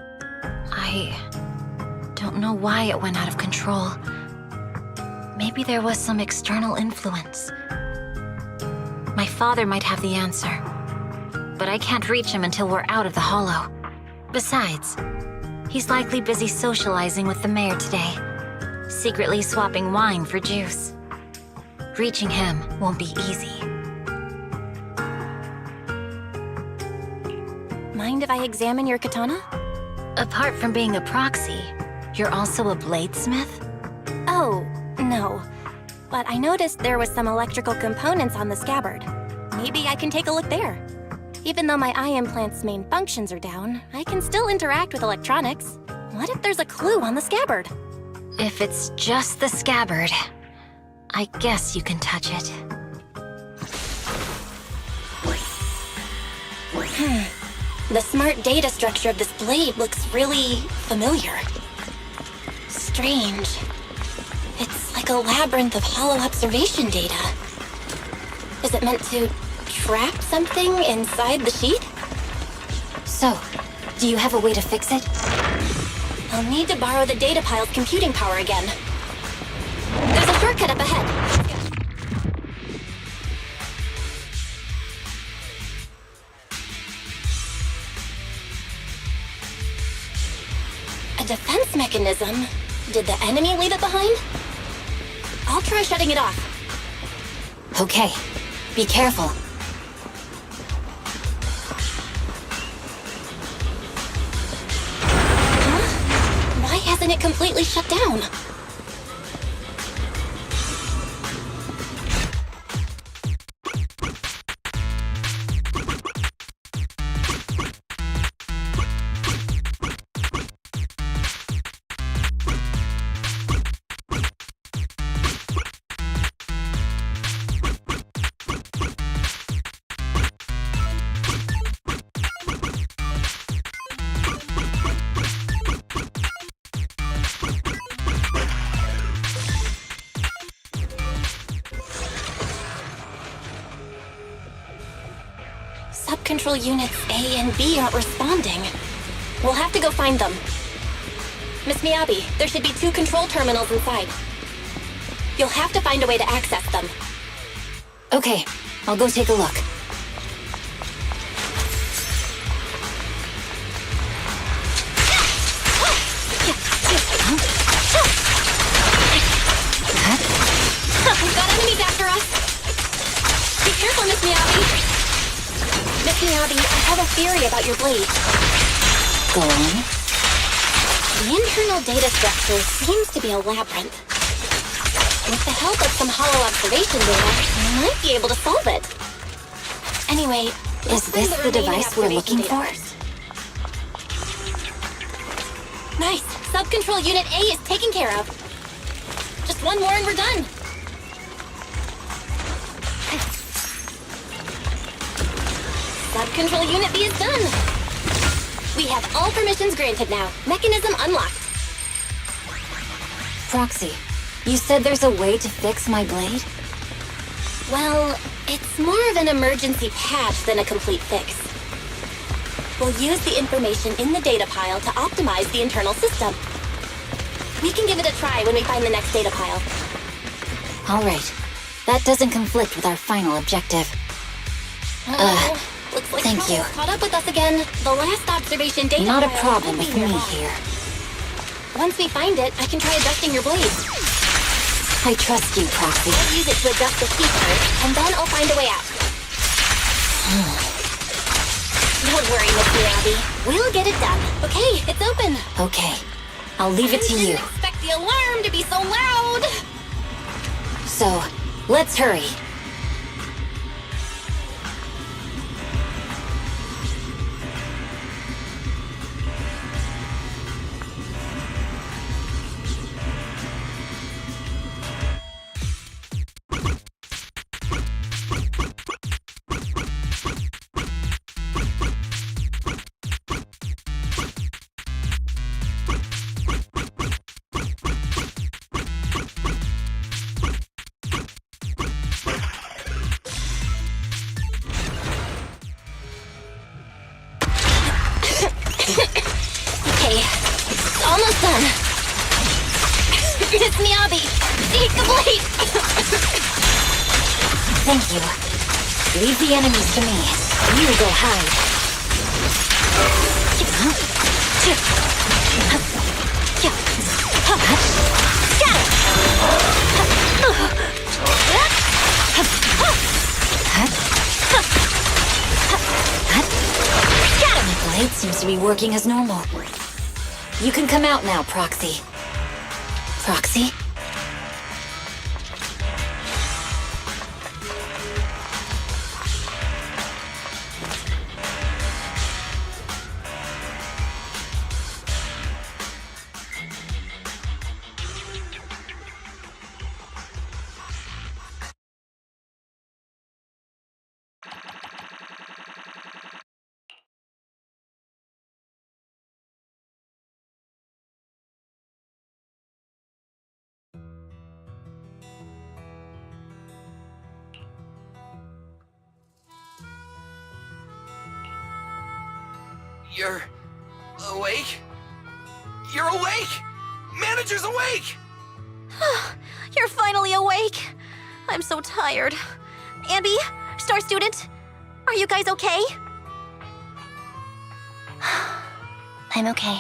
I don't know why it went out of control. Maybe there was some external influence. My father might have the answer, but I can't reach him until we're out of the Hollow. Besides, he's likely busy socializing with the mayor today, secretly swapping wine for juice. Reaching him won't be easy. Mind if I examine your katana? Apart from being a proxy, you're also a bladesmith? Oh, no. But I noticed there was some electrical components on the scabbard. Maybe I can take a look there. Even though my eye implant's main functions are down, I can still interact with electronics. What if there's a clue on the scabbard? If it's just the scabbard, I guess you can touch it. The smart data structure of this blade looks really familiar. Strange. It's like a labyrinth of hollow observation data. Is it meant to trap something inside the sheath? So, do you have a way to fix it? I'll need to borrow the data pile's computing power again. There's a shortcut up ahead. A defense mechanism? Did the enemy leave it behind? I'll try shutting it off. Okay, be careful. Why hasn't it completely shut down? Control units A and B aren't responding. We'll have to go find them. Miss Miyabi, there should be 2 control terminals inside. You'll have to find a way to access them. Okay, I'll go take a look. We've got enemies after us! Be Miyabi, I have a theory about your blade. Go on. The internal data structure seems to be a labyrinth. With the help of some hollow observation data, I might be able to solve it. Anyway, Is this the device we're looking for? Nice! Sub-control unit A is taken care of. Just one more and we're done. Sub-control unit B is done. We have all permissions granted now. Mechanism unlocked. Proxy, you said there's a way to fix my blade? Well, it's more of an emergency patch than a complete fix. We'll use the information in the data pile to optimize the internal system. We can give it a try when we find the next data pile. All right. That doesn't conflict with our final objective. Looks like thank you. Caught up with us again. The last observation data Not a pile problem could with be me nearby. here. Once we find it, I can try adjusting your blade. I trust you, Proxy. I'll use it to adjust the heat first, and then I'll find a way out. Don't worry, Miss Miyabi. We'll get it done. Okay, it's open. Okay. I'll leave it to I you. didn't expect the alarm to be so loud. So, let's hurry. Okay, it's almost done. Miss Miyabi, take the blade. Thank you. Leave the enemies to me. You go hide. My blade seems to be working as normal. You can come out now, Proxy. Proxy? You're awake? You're awake! Manager's awake! You're finally awake. I'm so tired. Ambi, Star Student, are you guys okay? I'm okay.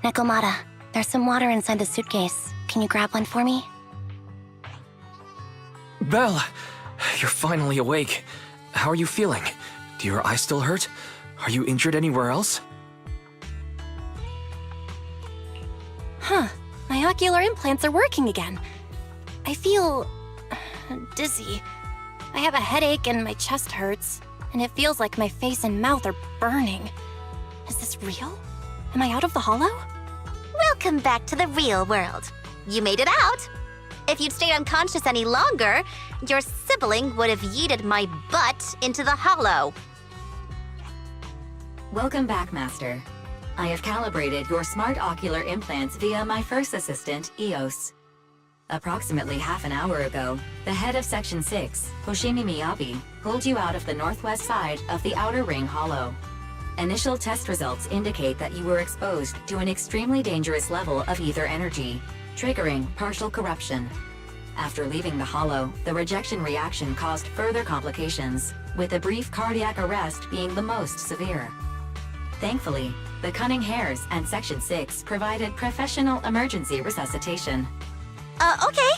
Nekomata, there's some water inside the suitcase. Can you grab one for me? Belle, you're finally awake. How are you feeling? Do your eyes still hurt? Are you injured anywhere else? Huh. My ocular implants are working again. I feel dizzy. I have a headache and my chest hurts, and it feels like my face and mouth are burning. Is this real? Am I out of the hollow? Welcome back to the real world. You made it out. If you'd stayed unconscious any longer, your sibling would have yeeted my butt into the hollow. Welcome back, Master. I have calibrated your smart ocular implants via my first assistant, EOS. Approximately half an hour ago, the head of Section 6, Hoshimi Miyabi, pulled you out of the northwest side of the Outer Ring Hollow. Initial test results indicate that you were exposed to an extremely dangerous level of ether energy, triggering partial corruption. After leaving the hollow, the rejection reaction caused further complications, with a brief cardiac arrest being the most severe. Thankfully, the Cunning Hares and Section 6 provided professional emergency resuscitation. Okay.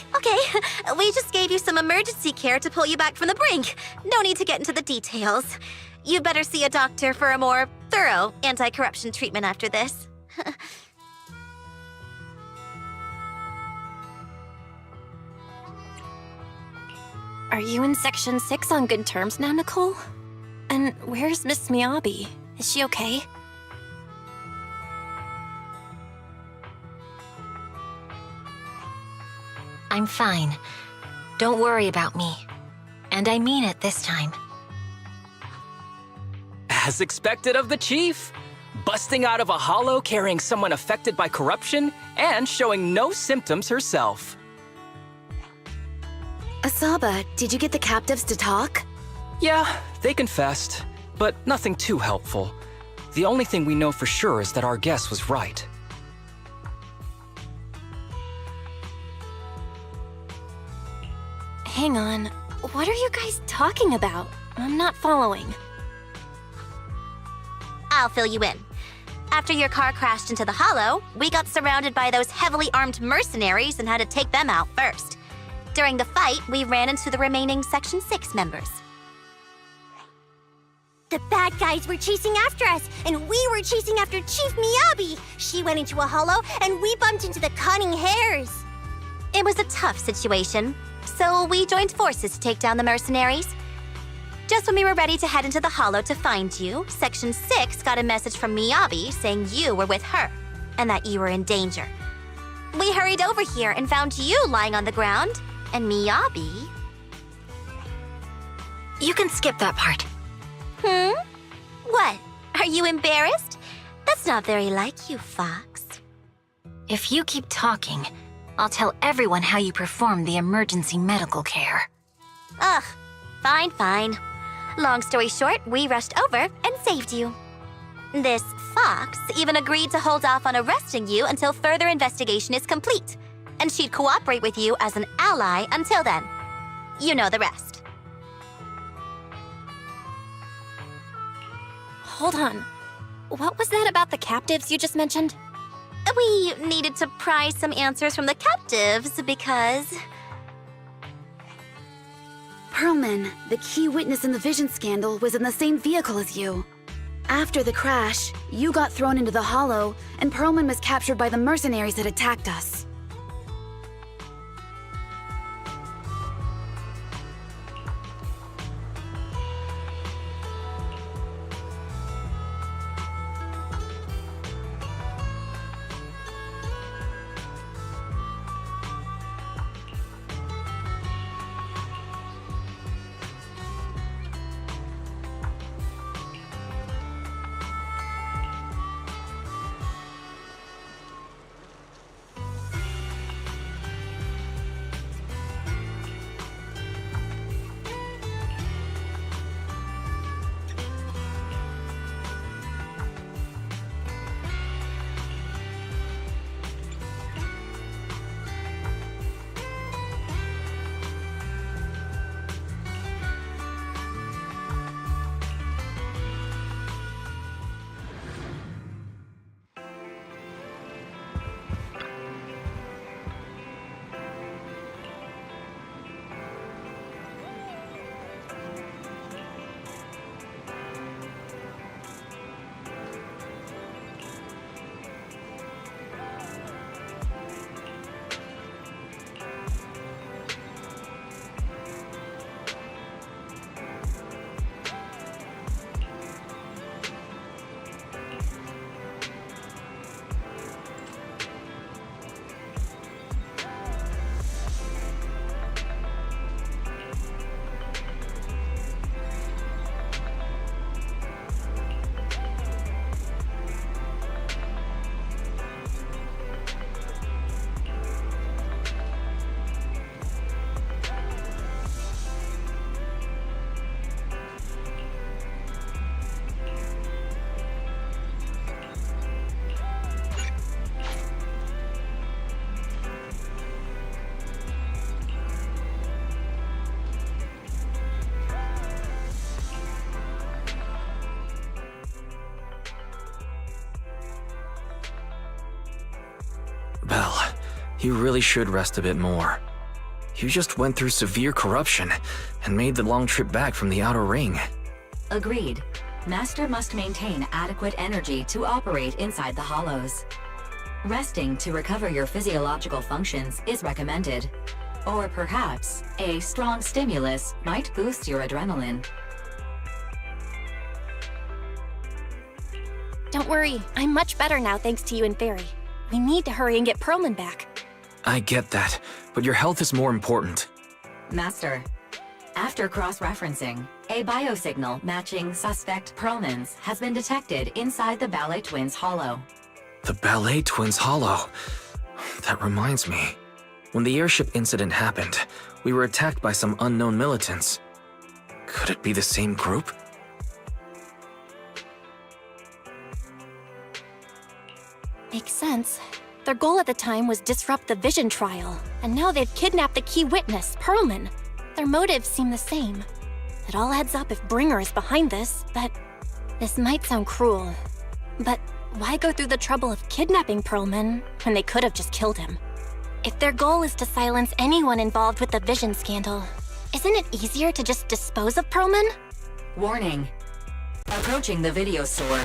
We just gave you some emergency care to pull you back from the brink. No need to get into the details. You better see a doctor for a more thorough anti-corruption treatment after this. Are you in Section 6 on good terms now, Nicole? And where's Miss Miyabi? Is she okay? I'm fine. Don't worry about me. And I mean it this time. As expected of the chief, busting out of a hollow carrying someone affected by corruption and showing no symptoms herself. Asaba, did you get the captives to talk? Yeah, they confessed, but nothing too helpful. The only thing we know for sure is that our guess was right. Hang on. What are you guys talking about? I'm not following. I'll fill you in. After your car crashed into the hollow, we got surrounded by those heavily armed mercenaries and had to take them out first. During the fight, we ran into the remaining Section 6 members. The bad guys were chasing after us, and we were chasing after Chief Miyabi. She went into a hollow, and we bumped into the cunning hares. It was a tough situation, so we joined forces to take down the mercenaries. Just when we were ready to head into the hollow to find you, Section 6 got a message from Miyabi saying you were with her, and that you were in danger. We hurried over here and found you lying on the ground, and Miyabi... You can skip that part. What? Are you embarrassed? That's not very like you, Fox. If you keep talking, I'll tell everyone how you performed the emergency medical care. Ugh, fine. Long story short, we rushed over and saved you. This Fox even agreed to hold off on arresting you until further investigation is complete, and she'd cooperate with you as an ally until then. You know the rest. Hold on. What was that about the captives you just mentioned? We needed to pry some answers from the captives because... Perlman, the key witness in the Vision scandal, was in the same vehicle as you. After the crash, you got thrown into the hollow, and Perlman was captured by the mercenaries that attacked us. Belle, you really should rest a bit more. You just went through severe corruption and made the long trip back from the outer ring. Agreed. Master must maintain adequate energy to operate inside the hollows. Resting to recover your physiological functions is recommended. Or perhaps, a strong stimulus might boost your adrenaline. Don't worry, I'm much better now thanks to you and Fairy. We need to hurry and get Perlman back. I get that, but your health is more important. Master, after cross-referencing, a biosignal matching suspect Perlman's has been detected inside the Ballet Twins hollow. The Ballet Twins hollow. That reminds me. When the airship incident happened, we were attacked by some unknown militants. Could it be the same group? Makes sense. Their goal at the time was disrupt the Vision trial, and now they've kidnapped the key witness, Perlman. Their motives seem the same. It all adds up if Bringer is behind this, but this might sound cruel. But why go through the trouble of kidnapping Perlman when they could have just killed him? If their goal is to silence anyone involved with the Vision scandal, isn't it easier to just dispose of Perlman? Warning. Approaching the video store.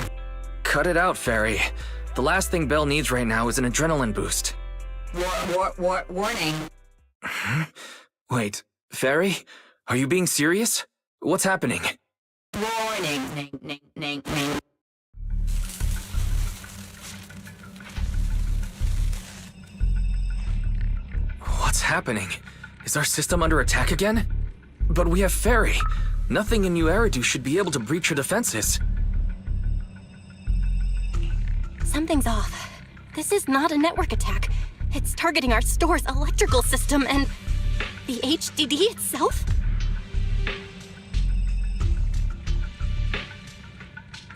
Cut it out, Fairy. The last thing Belle needs right now is an adrenaline boost. Warning. Wait, Fairy? Are you being serious? What's happening? Warning. What's happening? Is our system under attack again? But we have Fairy. Nothing in New Eridu should be able to breach her defenses. Something's off. This is not a network attack. It's targeting our store's electrical system and the HDD itself?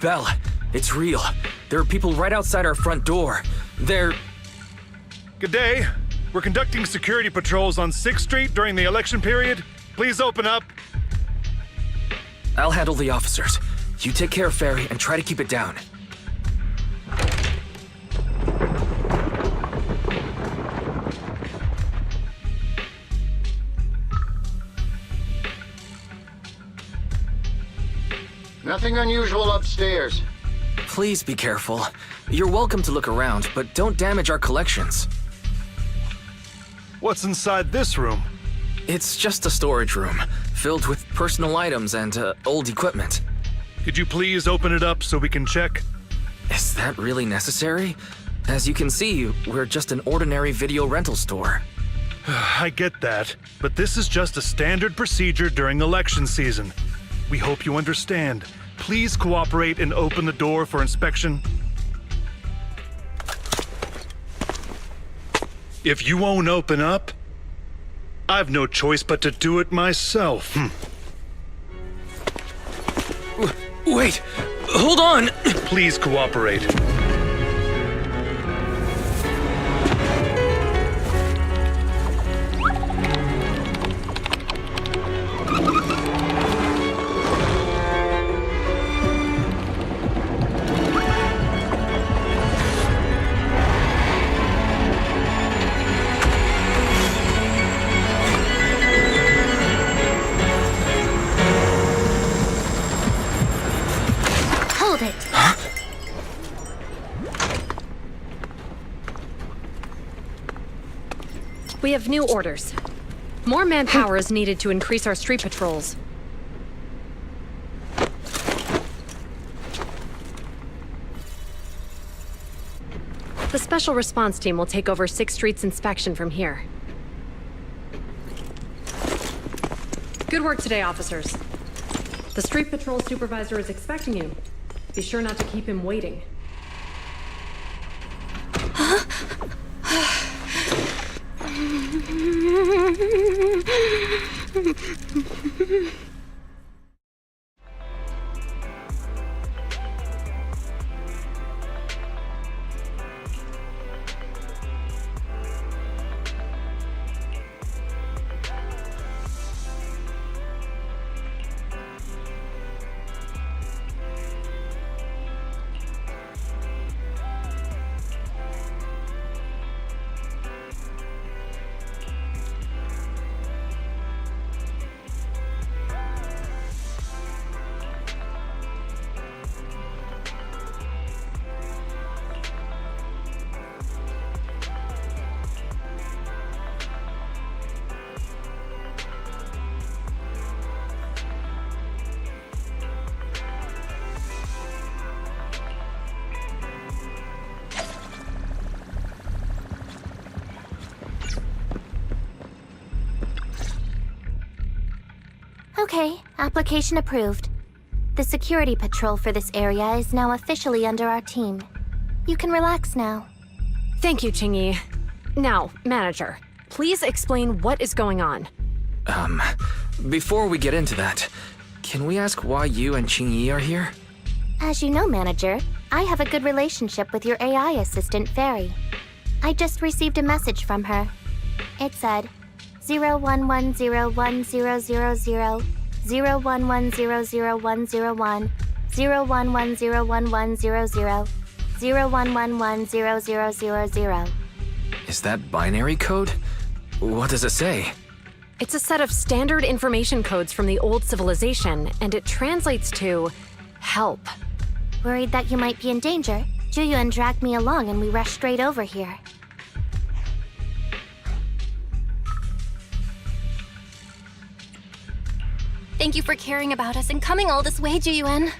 Belle, it's real. There are people right outside our front door. They're... Good day. We're conducting security patrols on 6th Street during the election period. Please open up. I'll handle the officers. You take care of Fairy and try to keep it down. Nothing unusual upstairs. Please be careful. You're welcome to look around, but don't damage our collections. What's inside this room? It's just a storage room, filled with personal items and old equipment. Could you please open it up so we can check? Is that really necessary? As you can see, we're just an ordinary video rental store. I get that, but this is just a standard procedure during election season. We hope you understand. Please cooperate and open the door for inspection. If you won't open up, I've no choice but to do it myself. Wait! Hold on! Please cooperate. Hold it! We have new orders. More manpower is needed to increase our street patrols. The Special Response Team will take over 6th Street's inspection from here. Good work today, officers. The Street Patrol Supervisor is expecting you. Be sure not to keep him waiting. Okay, application approved. The security patrol for this area is now officially under our team. You can relax now. Thank you, Qingyi. Now, manager, please explain what is going on. Before we get into that, can we ask why you and Qingyi are here? As you know, manager, I have a good relationship with your AI assistant, Fairy. I just received a message from her. It said, 01101000, 01100101, 01101100, 01110000. Is that binary code? What does it say? It's a set of standard information codes from the old civilization, and it translates to help. Worried that you might be in danger, Juyuan dragged me along and we rushed straight over here. Thank you for caring about us and coming all this way, Juyuan.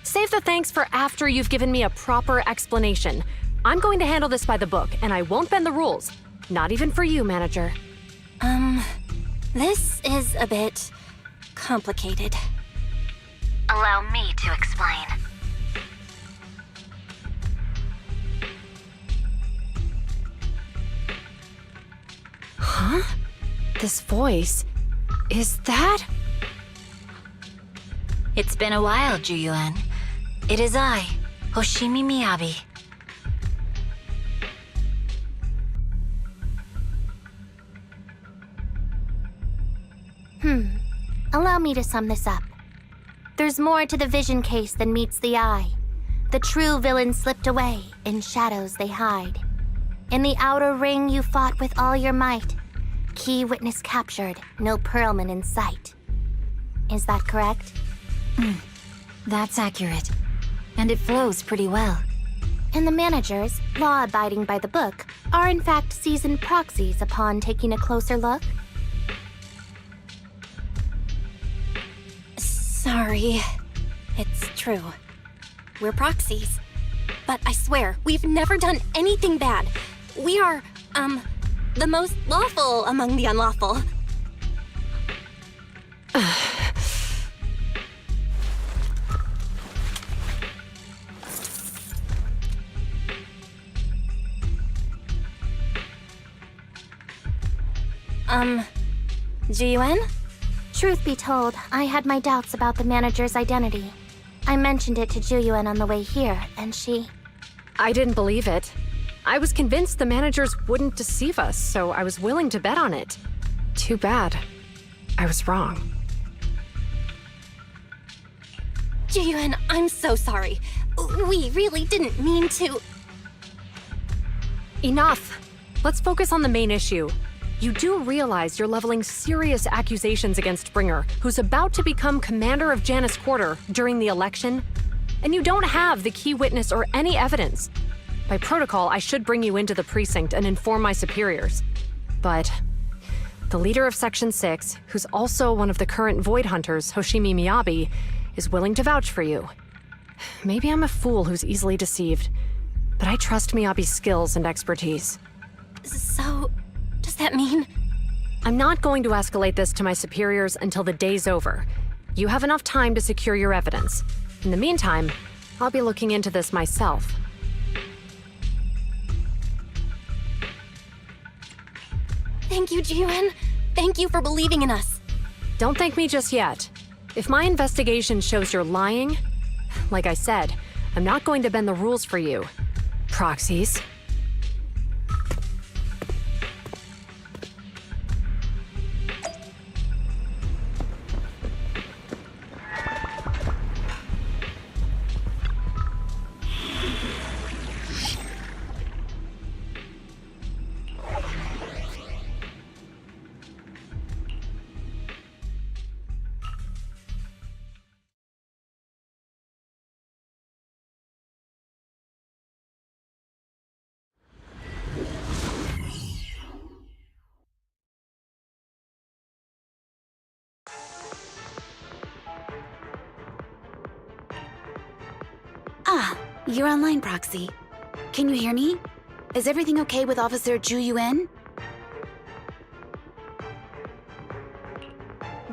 Save the thanks for after you've given me a proper explanation. I'm going to handle this by the book, and I won't bend the rules. Not even for you, manager. This is a bit complicated. Allow me to explain. Huh? This voice... is that... It's been a while, Juyuan. It is I, Hoshimi Miyabi. Allow me to sum this up. There's more to the vision case than meets the eye. The true villain slipped away, in shadows they hide. In the outer ring you fought with all your might. Key witness captured, no Pearlman in sight. Is that correct? That's accurate. And it flows pretty well. And the managers, law-abiding by the book, are in fact seasoned proxies upon taking a closer look? Sorry. It's true. We're proxies. But I swear, we've never done anything bad. We are, the most lawful among the unlawful. Jiyuan? Truth be told, I had my doubts about the manager's identity. I mentioned it to Juyuan on the way here, and she... I didn't believe it. I was convinced the managers wouldn't deceive us, so I was willing to bet on it. Too bad. I was wrong. Jiyuan, I'm so sorry. We really didn't mean to... Enough! Let's focus on the main issue. You do realize you're leveling serious accusations against Bringer, who's about to become commander of Janus Quarter during the election? And you don't have the key witness or any evidence. By protocol, I should bring you into the precinct and inform my superiors. But the leader of Section 6, who's also one of the current Void Hunters, Hoshimi Miyabi, is willing to vouch for you. Maybe I'm a fool who's easily deceived, but I trust Miyabi's skills and expertise. So... does that mean? I'm not going to escalate this to my superiors until the day's over. You have enough time to secure your evidence. In the meantime, I'll be looking into this myself. Thank you, Jiyuan. Thank you for believing in us. Don't thank me just yet. If my investigation shows you're lying, like I said, I'm not going to bend the rules for you. Proxies. Ah, you're online, Proxy. Can you hear me? Is everything okay with Officer Juyuan?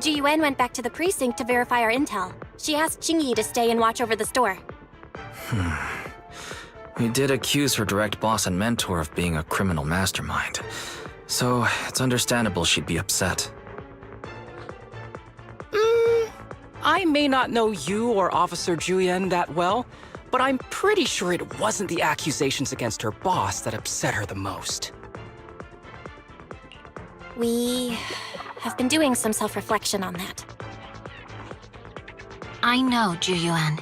Ji-Yuan went back to the precinct to verify our intel. She asked Qingyi to stay and watch over the store. We did accuse her direct boss and mentor of being a criminal mastermind. So, it's understandable she'd be upset. I may not know you or Officer Juyen that well, but I'm pretty sure it wasn't the accusations against her boss that upset her the most. We have been doing some self-reflection on that. I know Ju-Yuan.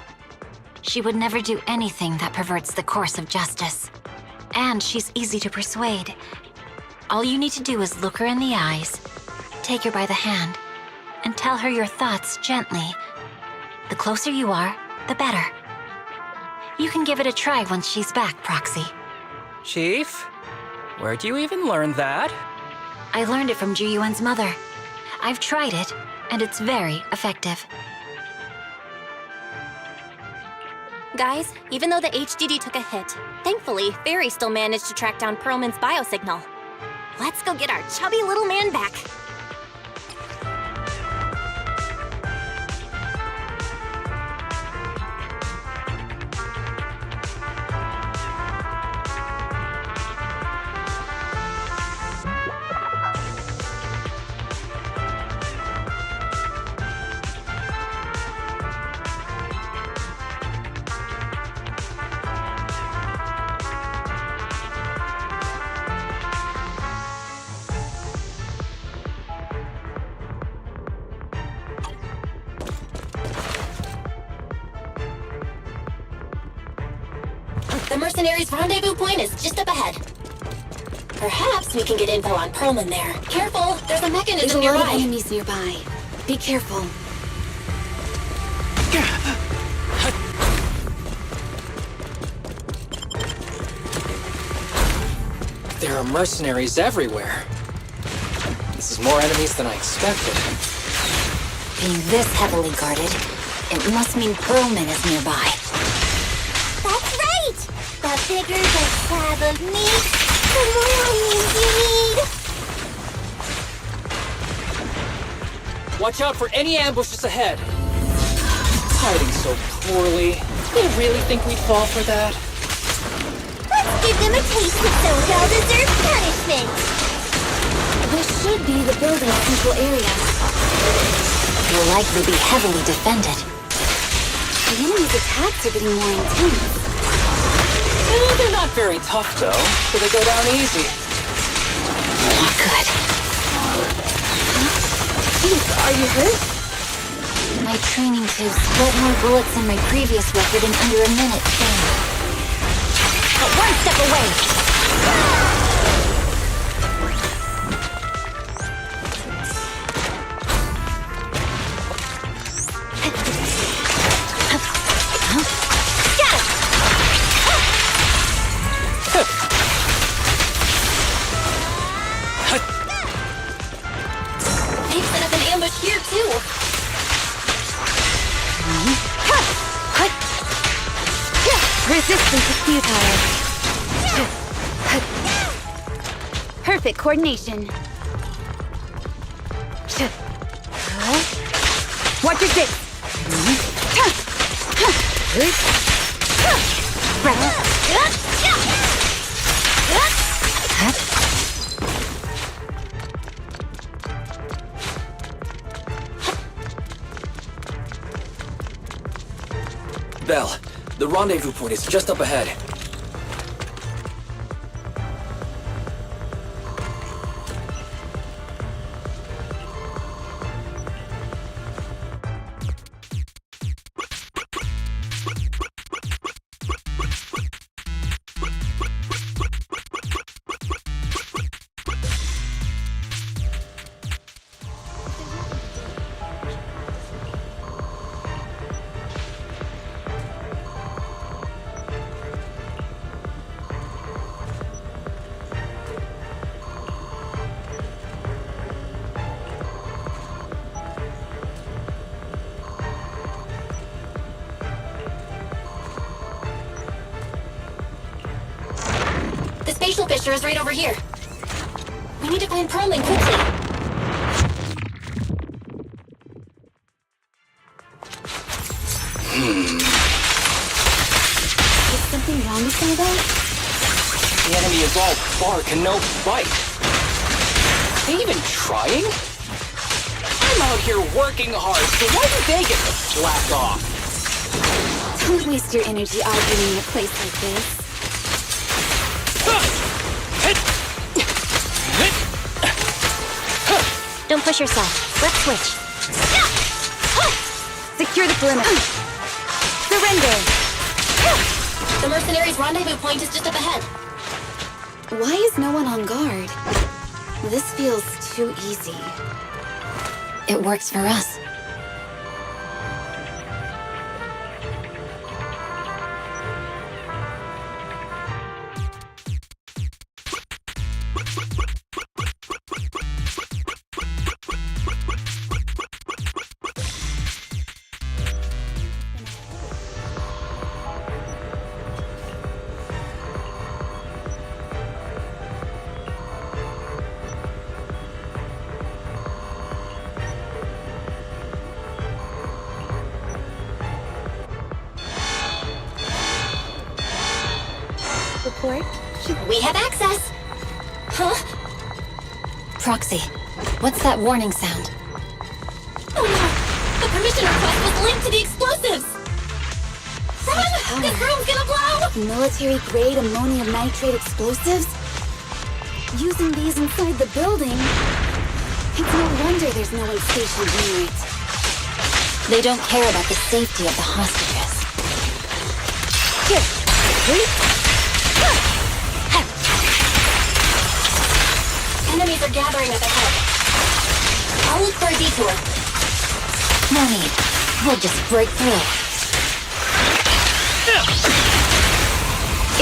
She would never do anything that perverts the course of justice. And she's easy to persuade. All you need to do is look her in the eyes, take her by the hand, and tell her your thoughts gently. The closer you are, the better. You can give it a try once she's back, Proxy. Chief? Where'd you even learn that? I learned it from Ji-Yuan's mother. I've tried it, and it's very effective. Guys, even though the HDD took a hit, thankfully, Fairy still managed to track down Perlman's biosignal. Let's go get our chubby little man back. The mercenaries' rendezvous point is just up ahead. Perhaps we can get info on Perlman there. Careful, there's a There's mechanism a lot of nearby. enemies nearby. Be careful. There are mercenaries everywhere. This is more enemies than I expected. Being this heavily guarded, it must mean Perlman is nearby. That's right! The bigger the slab of meat, the more onions you need! Watch out for any ambushes ahead. Hiding so poorly. They really think we'd fall for that? Let's give them a taste of some well-deserved punishment! This should be the building's central area. It will likely be heavily defended. The enemy's attacks are getting more intense. They're not very tough, though, so they go down easy. Not good. Jeez, are you hurt? My training to spread more bullets than my previous record in under a minute failed. But one step away! They've set up an ambush here, too. Resistance is futile. Perfect coordination. Watch your six. Belle, the rendezvous point is just up ahead. The spatial fissure is right over here. We need to find Perlman quickly. Is something wrong with my dog? The enemy is all bark and no bite. Are they even trying? I'm out here working hard, so why do they get to slack off? Don't waste your energy arguing in a place like this. Don't push yourself. Let's switch. Secure the perimeter. Surrender! The mercenaries' rendezvous point is just up ahead. Why is no one on guard? This feels too easy. It works for us. Report? We have access! Huh? Proxy, what's that warning sound? Oh no! The permission request was linked to the explosives! Run! This room's gonna blow! Military-grade ammonium nitrate explosives? Using these inside the building? It's no wonder there's no one stationed near it. They don't care about the safety of the hostages. Here, wait. Enemies are gathering up ahead. I'll look for a detour. No need. We'll just break through.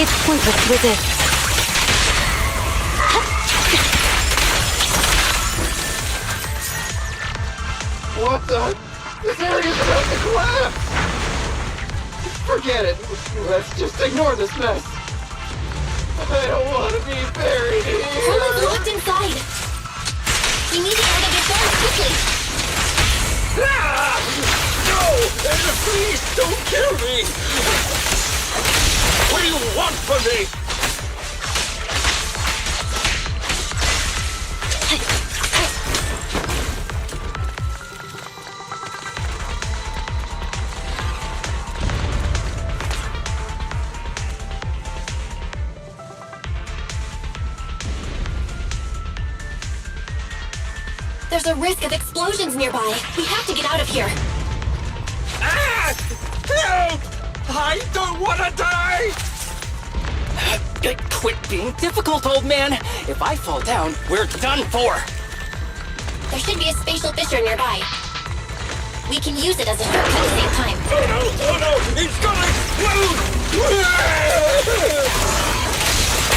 It's pointless to resist. What the? This area's about to collapse! Forget it. Let's just ignore this mess. I don't want to be buried here. Someone's locked inside. We need to get out of this door quickly. Ah! No! Please don't kill me! What do you want from me? There's a risk of explosions nearby. We have to get out of here. Ah! Help! I don't want to die! Quit being difficult, old man. If I fall down, we're done for. There should be a spatial fissure nearby. We can use it as a shortcut to save time. Oh no! Oh no! It's gonna explode!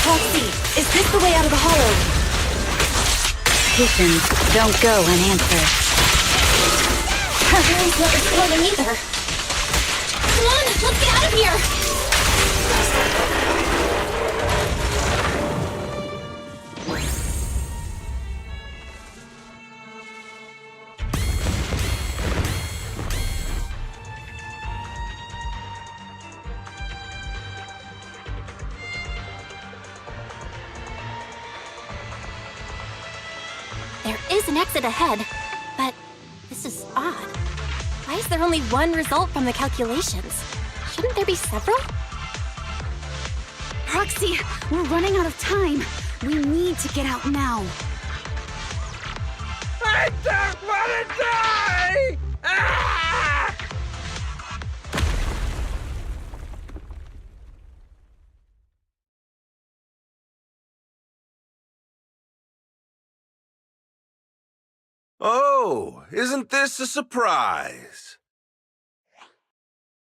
Proxy, is this the way out of the hollow? Patience, don't go unanswered. Our room's not exploding either. Come on, let's get out of here! There is an exit ahead, but this is odd. Why is there only one result from the calculations? Shouldn't there be several? Proxy, we're running out of time. We need to get out now. I don't want to die! Ah! Oh, isn't this a surprise?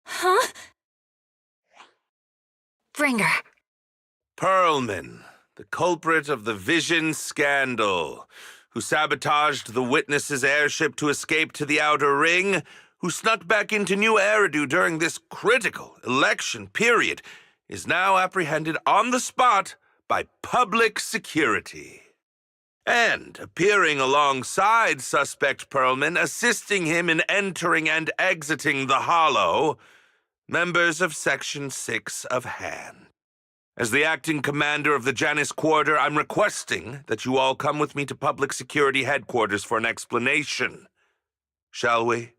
Huh? Bringer. Perlman, the culprit of the Vision scandal, who sabotaged the Witness's airship to escape to the Outer Ring, who snuck back into New Eridu during this critical election period, is now apprehended on the spot by public security. And appearing alongside suspect Perlman, assisting him in entering and exiting the Hollow, Members of Section 6 of Han. As the acting commander of the Janus Quarter, I'm requesting that you all come with me to Public Security Headquarters for an explanation. Shall we?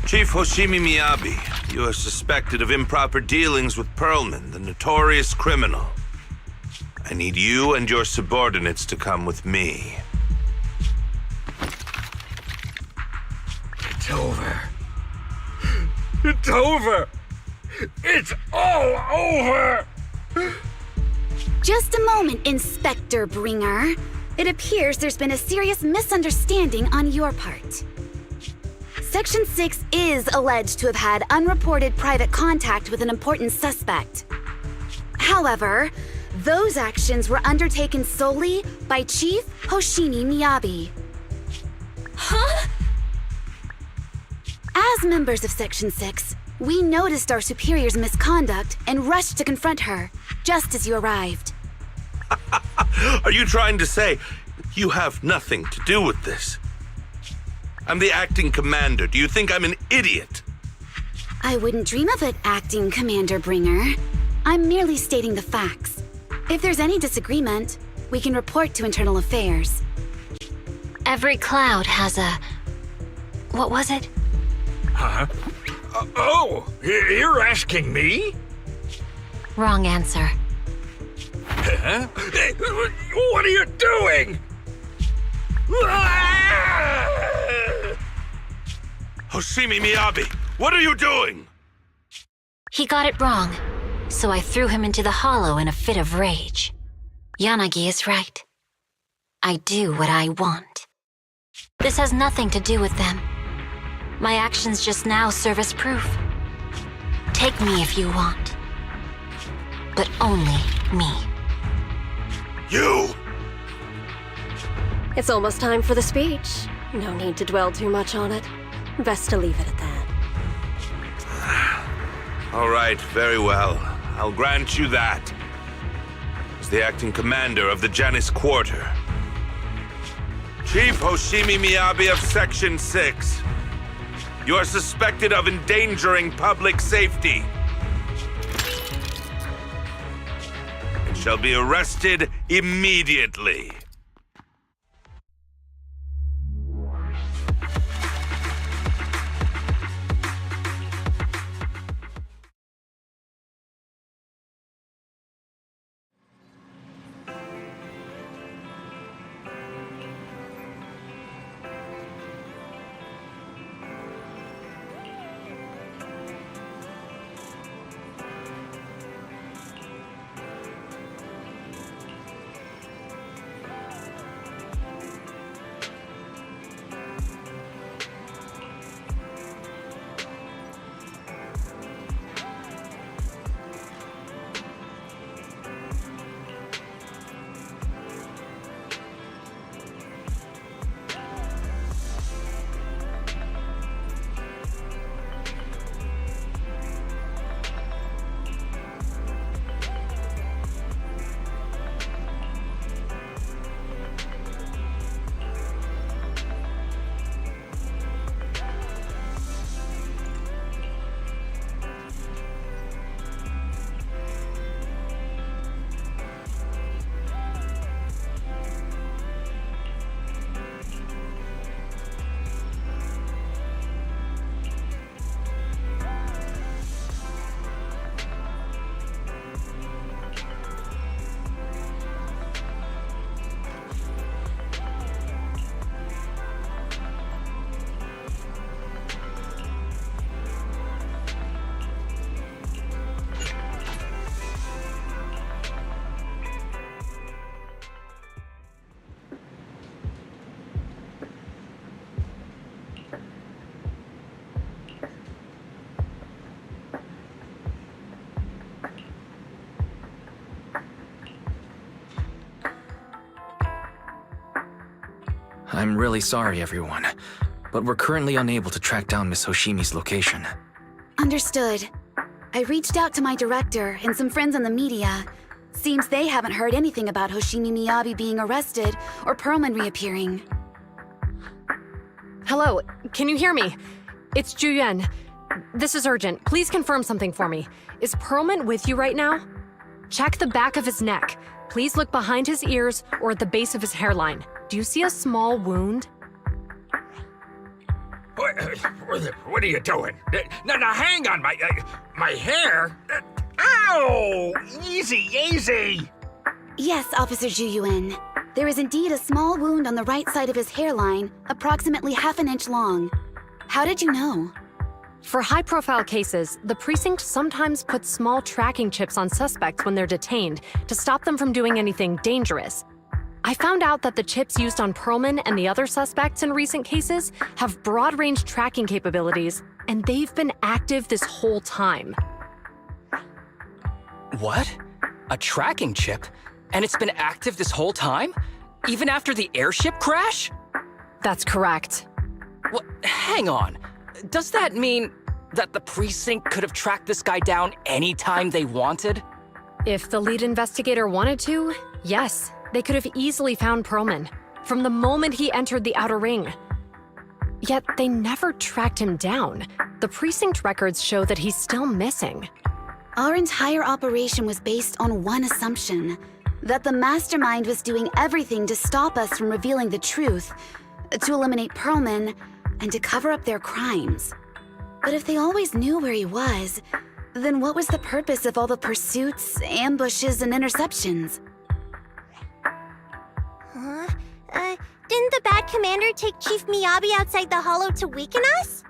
Chief Hoshimi Miyabi, you are suspected of improper dealings with Perlman, the notorious criminal. I need you and your subordinates to come with me. It's over. It's over! It's all over! Just a moment, Inspector Bringer. It appears there's been a serious misunderstanding on your part. Section 6 is alleged to have had unreported private contact with an important suspect. However, those actions were undertaken solely by Chief Hoshimi Miyabi. Huh? As members of Section 6, we noticed our superior's misconduct and rushed to confront her, just as you arrived. Are you trying to say you have nothing to do with this? I'm the acting commander. Do you think I'm an idiot? I wouldn't dream of it, Acting Commander Bringer. I'm merely stating the facts. If there's any disagreement, we can report to Internal Affairs. Every cloud has a... what was it? Huh? You're asking me? Wrong answer. Huh? What are you doing? Hoshimi Miyabi, what are you doing? He got it wrong, so I threw him into the hollow in a fit of rage. Yanagi is right. I do what I want. This has nothing to do with them. My actions just now serve as proof. Take me if you want. But only me. You! It's almost time for the speech. No need to dwell too much on it. Best to leave it at that. All right, very well. I'll grant you that. As the acting commander of the Janus Quarter, Chief Hoshimi Miyabi of Section 6, you are suspected of endangering public safety and shall be arrested immediately. I'm really sorry, everyone, but we're currently unable to track down Miss Hoshimi's location. Understood. I reached out to my director and some friends in the media. Seems they haven't heard anything about Hoshimi Miyabi being arrested or Perlman reappearing. Hello, can you hear me? It's Juyen. this is urgent. Please confirm something for me. Is Perlman with you right now? Check the back of his neck. Please look behind his ears or at the base of his hairline. Do you see a small wound? What are you doing? Now, hang on, my hair? Ow! Easy, easy! Yes, Officer Zhu. There is indeed a small wound on the right side of his hairline, approximately half an inch long. How did you know? For high-profile cases, the precinct sometimes puts small tracking chips on suspects when they're detained to stop them from doing anything dangerous. I found out that the chips used on Perlman and the other suspects in recent cases have broad-range tracking capabilities, and they've been active this whole time. What? A tracking chip? And it's been active this whole time? Even after the airship crash? That's correct. What? Hang on. Does that mean that the precinct could have tracked this guy down anytime they wanted? If the lead investigator wanted to, yes. They could have easily found Perlman from the moment he entered the outer ring. Yet they never tracked him down. The precinct records show that he's still missing. Our entire operation was based on one assumption, that the mastermind was doing everything to stop us from revealing the truth, to eliminate Perlman, and to cover up their crimes. But if they always knew where he was, then what was the purpose of all the pursuits, ambushes, and interceptions? Didn't the bad commander take Chief Miyabi outside the hollow to weaken us?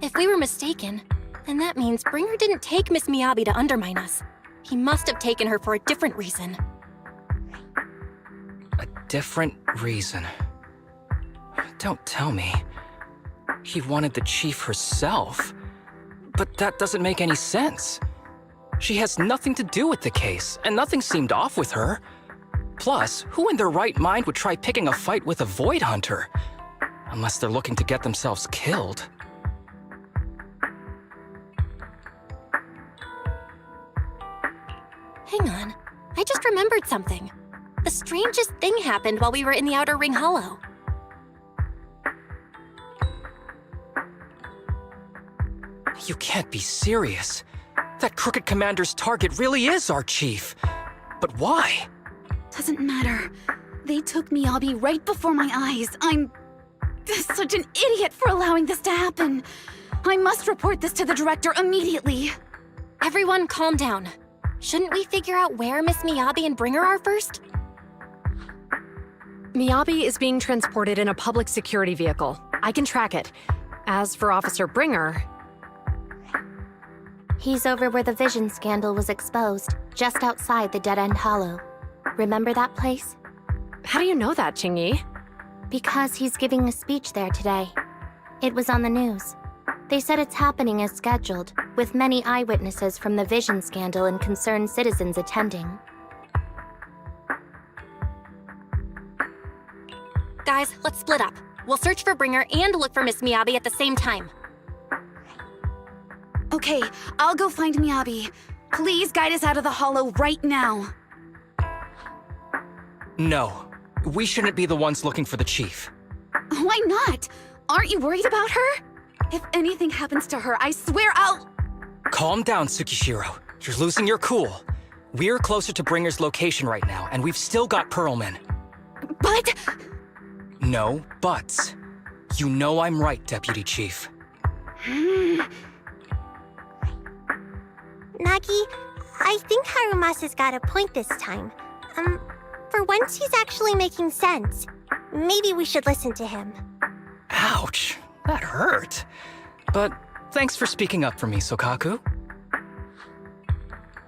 If we were mistaken, then that means Bringer didn't take Miss Miyabi to undermine us. He must have taken her for a different reason. A different reason? Don't tell me. He wanted the chief herself. But that doesn't make any sense. She has nothing to do with the case, and nothing seemed off with her. Plus, who in their right mind would try picking a fight with a Void Hunter? Unless they're looking to get themselves killed. Hang on, I just remembered something. The strangest thing happened while we were in the Outer Ring Hollow. You can't be serious. That crooked commander's target really is our chief. But why? Doesn't matter. They took Miyabi right before my eyes. I'm such an idiot for allowing this to happen. I must report this to the director immediately. Everyone calm down. Shouldn't we figure out where Miss Miyabi and Bringer are first? Miyabi is being transported in a public security vehicle. I can track it. As for Officer Bringer... He's over where the vision scandal was exposed, just outside the Dead-End Hollow. Remember that place? How do you know that, Qingyi? Because he's giving a speech there today. It was on the news. They said it's happening as scheduled, with many eyewitnesses from the vision scandal and concerned citizens attending. Guys, let's split up. We'll search for Bringer and look for Miss Miyabi at the same time. Okay, I'll go find Miyabi. Please guide us out of the hollow right now. No. We shouldn't be the ones looking for the chief. Why not? Aren't you worried about her? If anything happens to her, I swear I'll... Calm down, Tsukishiro. You're losing your cool. We're closer to Bringer's location right now, and we've still got Perlman. But... No buts. You know I'm right, Deputy Chief. Nagi, I think Harumasa's got a point this time. For once he's actually making sense. Maybe we should listen to him. Ouch, that hurt. But thanks for speaking up for me, Sokaku.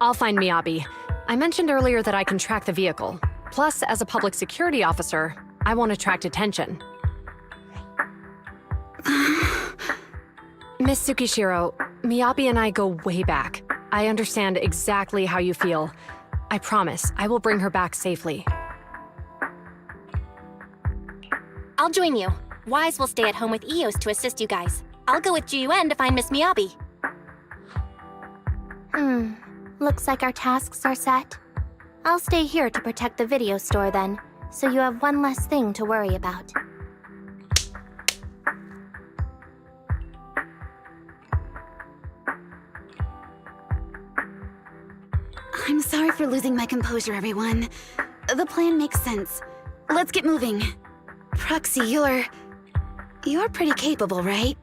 I'll find Miyabi. I mentioned earlier that I can track the vehicle. Plus, as a public security officer, I want to attract attention. Miss Tsukishiro, Miyabi and I go way back. I understand exactly how you feel. I promise, I will bring her back safely. I'll join you. Wise will stay at home with Eos to assist you guys. I'll go with GUN to find Miss Miyabi. Looks like our tasks are set. I'll stay here to protect the video store then, so you have one less thing to worry about. I'm sorry for losing my composure, everyone. The plan makes sense. Let's get moving. Proxy, you're pretty capable, right?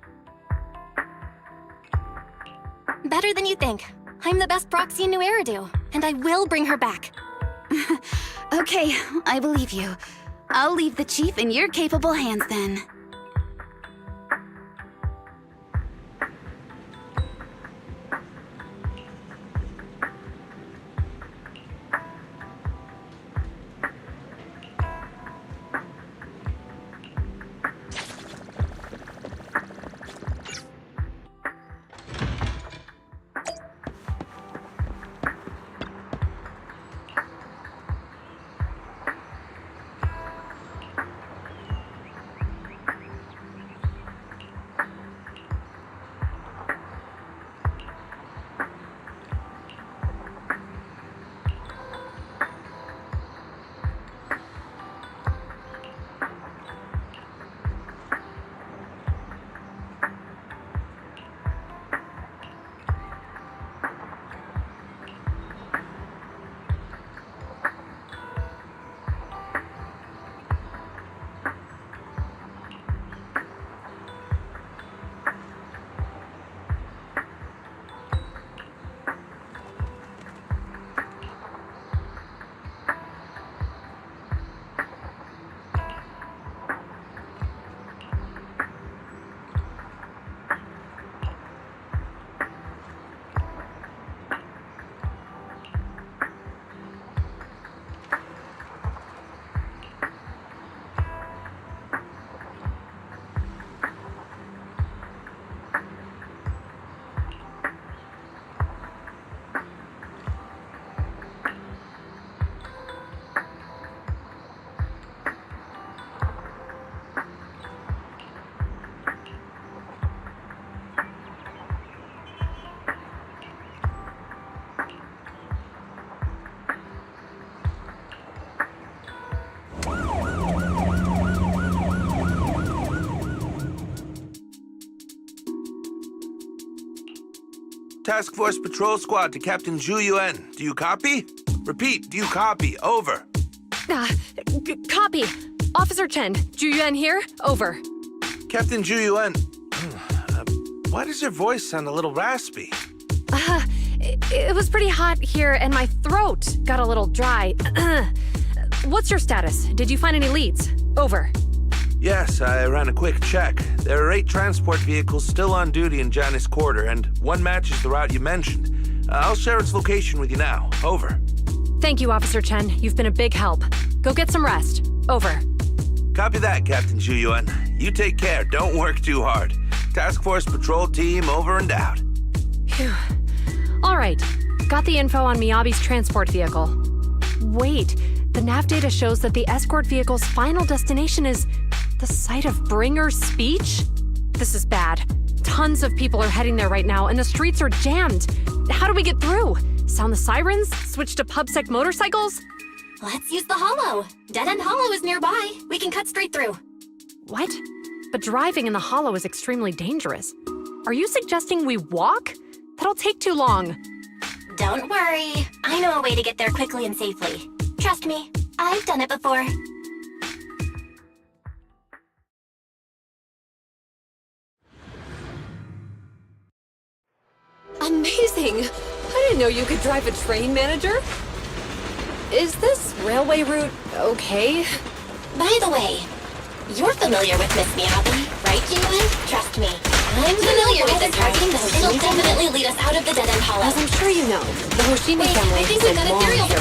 Better than you think. I'm the best proxy in New Eridu, and I will bring her back. Okay, I believe you. I'll leave the chief in your capable hands then. Task Force Patrol Squad to Captain Zhu Yuan. Do you copy? Repeat, do you copy? Over. Copy. Officer Chen, Zhu Yuan here. Over. Captain Zhu Yuan, why does your voice sound a little raspy? It was pretty hot here, and my throat got a little dry. What's your status? Did you find any leads? Over. Yes, I ran a quick check. There are 8 transport vehicles still on duty in Janus Quarter, and one matches the route you mentioned. I'll share its location with you now. Over. Thank you, Officer Chen. You've been a big help. Go get some rest. Over. Copy that, Captain Zhu Yuan. You take care. Don't work too hard. Task Force Patrol Team over and out. Phew. All right. Got the info on Miyabi's transport vehicle. Wait. The nav data shows that the escort vehicle's final destination is the site of Bringer's speech? This is bad. Tons of people are heading there right now, and the streets are jammed. How do we get through? Sound the sirens? Switch to PubSec motorcycles? Let's use the Hollow. Dead End Hollow is nearby. We can cut straight through. What? But driving in the Hollow is extremely dangerous. Are you suggesting we walk? That'll take too long. Don't worry. I know a way to get there quickly and safely. Trust me, I've done it before. Amazing! I didn't know you could drive a train, manager. Is this railway route okay? By the way, you're familiar with Miss Miyabi, right, Jun? Trust me, I'm familiar with this route. It'll definitely lead us out of the Dead End Hollow. As I'm sure you know, the Hoshimi family I think we've got a theory over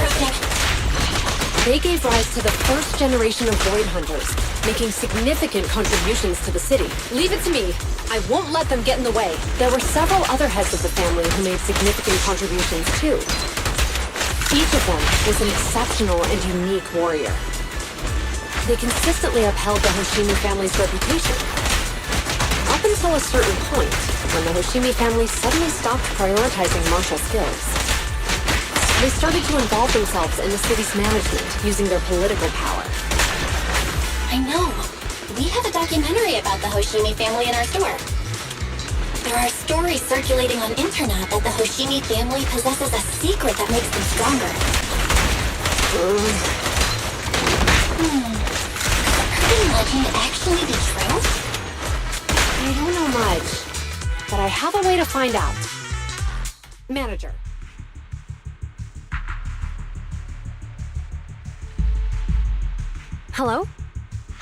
They gave rise to the first generation of Void Hunters, making significant contributions to the city. Leave it to me. I won't let them get in the way. There were several other heads of the family who made significant contributions too. Each of them was an exceptional and unique warrior. They consistently upheld the Hoshimi family's reputation. Up until a certain point, when the Hoshimi family suddenly stopped prioritizing martial skills. They started to involve themselves in the city's management using their political power. I know. We have a documentary about the Hoshimi family in our store. There are stories circulating on internet that the Hoshimi family possesses a secret that makes them stronger. Could the legend actually be true? I don't know much, but I have a way to find out. Manager. Hello?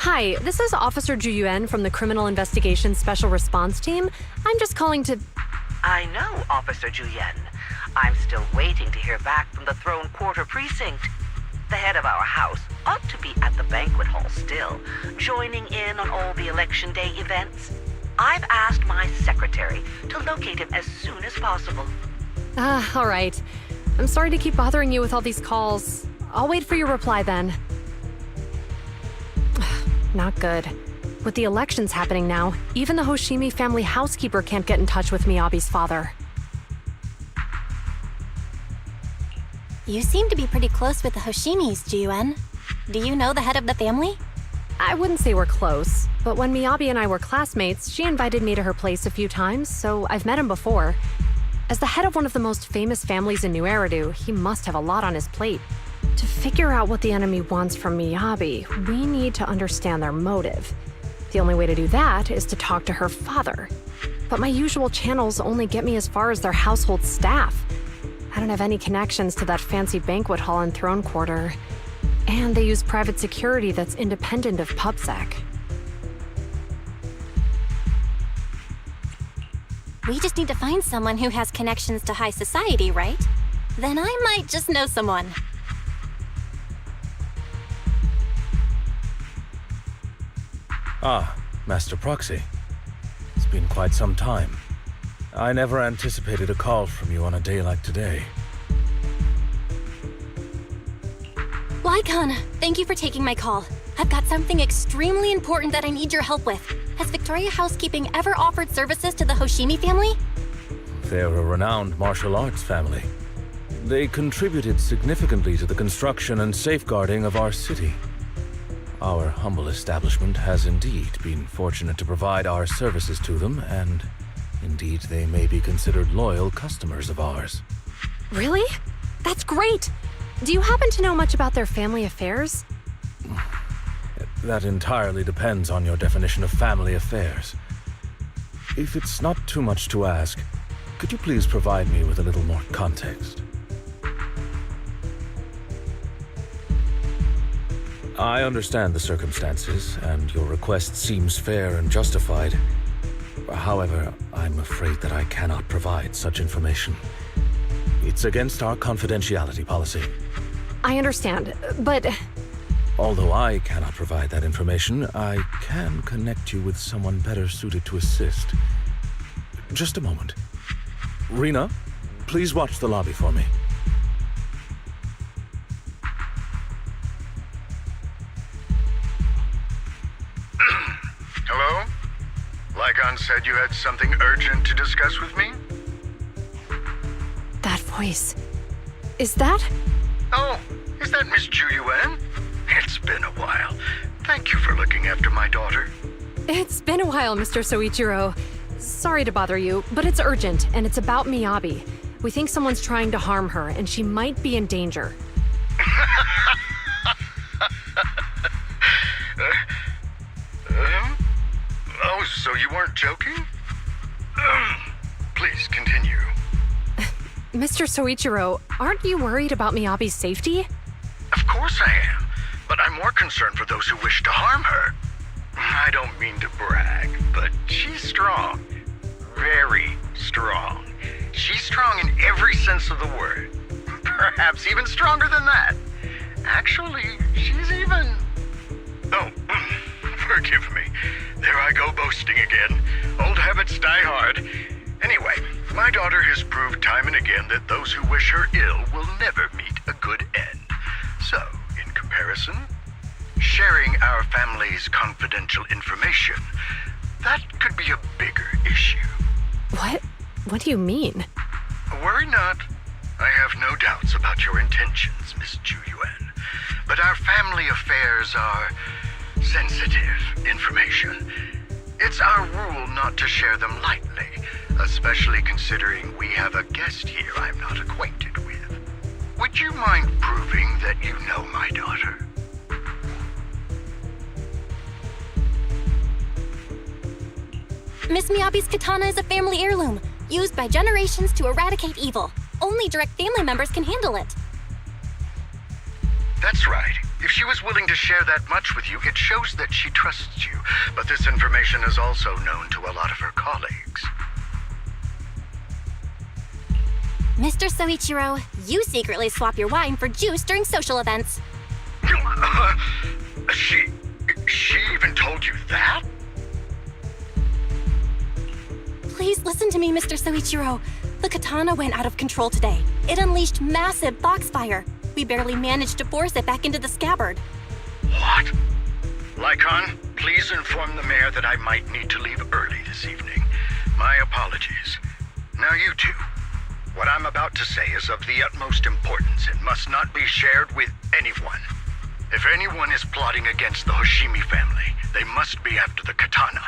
Hi, this is Officer Ju Yuan from the Criminal Investigation Special Response Team. I'm just calling to... I know, Officer Ju Yuan. I'm still waiting to hear back from the Throne Quarter Precinct. The head of our house ought to be at the banquet hall still, joining in on all the Election Day events. I've asked my secretary to locate him as soon as possible. All right. I'm sorry to keep bothering you with all these calls. I'll wait for your reply then. Not good. With the elections happening now, even the Hoshimi family housekeeper can't get in touch with Miyabi's father. You seem to be pretty close with the Hoshimis, Ji-Yuan. Do you know the head of the family? I wouldn't say we're close, but when Miyabi and I were classmates, she invited me to her place a few times, so I've met him before. As the head of one of the most famous families in New Eridu, he must have a lot on his plate. To figure out what the enemy wants from Miyabi, we need to understand their motive. The only way to do that is to talk to her father. But my usual channels only get me as far as their household staff. I don't have any connections to that fancy banquet hall in Throne Quarter. And they use private security that's independent of PubSec. We just need to find someone who has connections to high society, right? Then I might just know someone. Ah, Master Proxy. It's been quite some time. I never anticipated a call from you on a day like today. Lycon, thank you for taking my call. I've got something extremely important that I need your help with. Has Victoria Housekeeping ever offered services to the Hoshimi family? They're a renowned martial arts family. They contributed significantly to the construction and safeguarding of our city. Our humble establishment has indeed been fortunate to provide our services to them, and indeed they may be considered loyal customers of ours. Really? That's great! Do you happen to know much about their family affairs? That entirely depends on your definition of family affairs. If it's not too much to ask, could you please provide me with a little more context? I understand the circumstances, and your request seems fair and justified. However, I'm afraid that I cannot provide such information. It's against our confidentiality policy. I understand, but... Although I cannot provide that information, I can connect you with someone better suited to assist. Just a moment. Rena, please watch the lobby for me. Hello? Lycon said you had something urgent to discuss with me? That voice... Is that... Oh, is that Miss Ju Yuan? It's been a while. Thank you for looking after my daughter. It's been a while, Mr. Soichiro. Sorry to bother you, but it's urgent, and it's about Miyabi. We think someone's trying to harm her, and she might be in danger. Oh, so you weren't joking? Please, continue. Mr. Soichiro, aren't you worried about Miyabi's safety? Of course I am, but I'm more concerned for those who wish to harm her. I don't mean to brag, but she's strong. Very strong. She's strong in every sense of the word. Perhaps even stronger than that. Actually, she's even... Oh, forgive me. There I go boasting again. Old habits die hard. Anyway, my daughter has proved time and again that those who wish her ill will never meet a good end. So, in comparison, sharing our family's confidential information, that could be a bigger issue. What? What do you mean? Worry not. I have no doubts about your intentions, Miss Ju Yuan. But our family affairs are sensitive information. It's our rule not to share them lightly, especially considering we have a guest here I'm not acquainted with. Would you mind proving that you know my daughter? Miss Miyabi's katana is a family heirloom, used by generations to eradicate evil. Only direct family members can handle it. That's right. If she was willing to share that much with you, it shows that she trusts you. But this information is also known to a lot of her colleagues. Mr. Soichiro, you secretly swap your wine for juice during social events. She even told you that? Please listen to me, Mr. Soichiro. The katana went out of control today. It unleashed massive foxfire. We barely managed to force it back into the scabbard. What? Lycon, please inform the mayor that I might need to leave early this evening. My apologies. Now you two. What I'm about to say is of the utmost importance and must not be shared with anyone. If anyone is plotting against the Hoshimi family, they must be after the katana.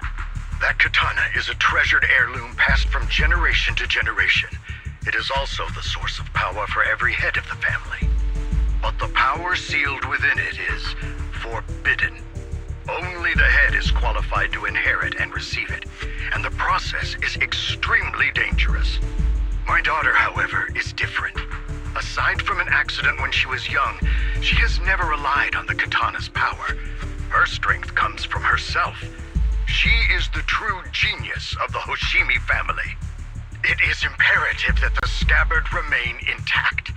That katana is a treasured heirloom passed from generation to generation. It is also the source of power for every head of the family. But the power sealed within it is forbidden. Only the head is qualified to inherit and receive it, and the process is extremely dangerous. My daughter, however, is different. Aside from an accident when she was young, she has never relied on the katana's power. Her strength comes from herself. She is the true genius of the Hoshimi family. It is imperative that the scabbard remain intact.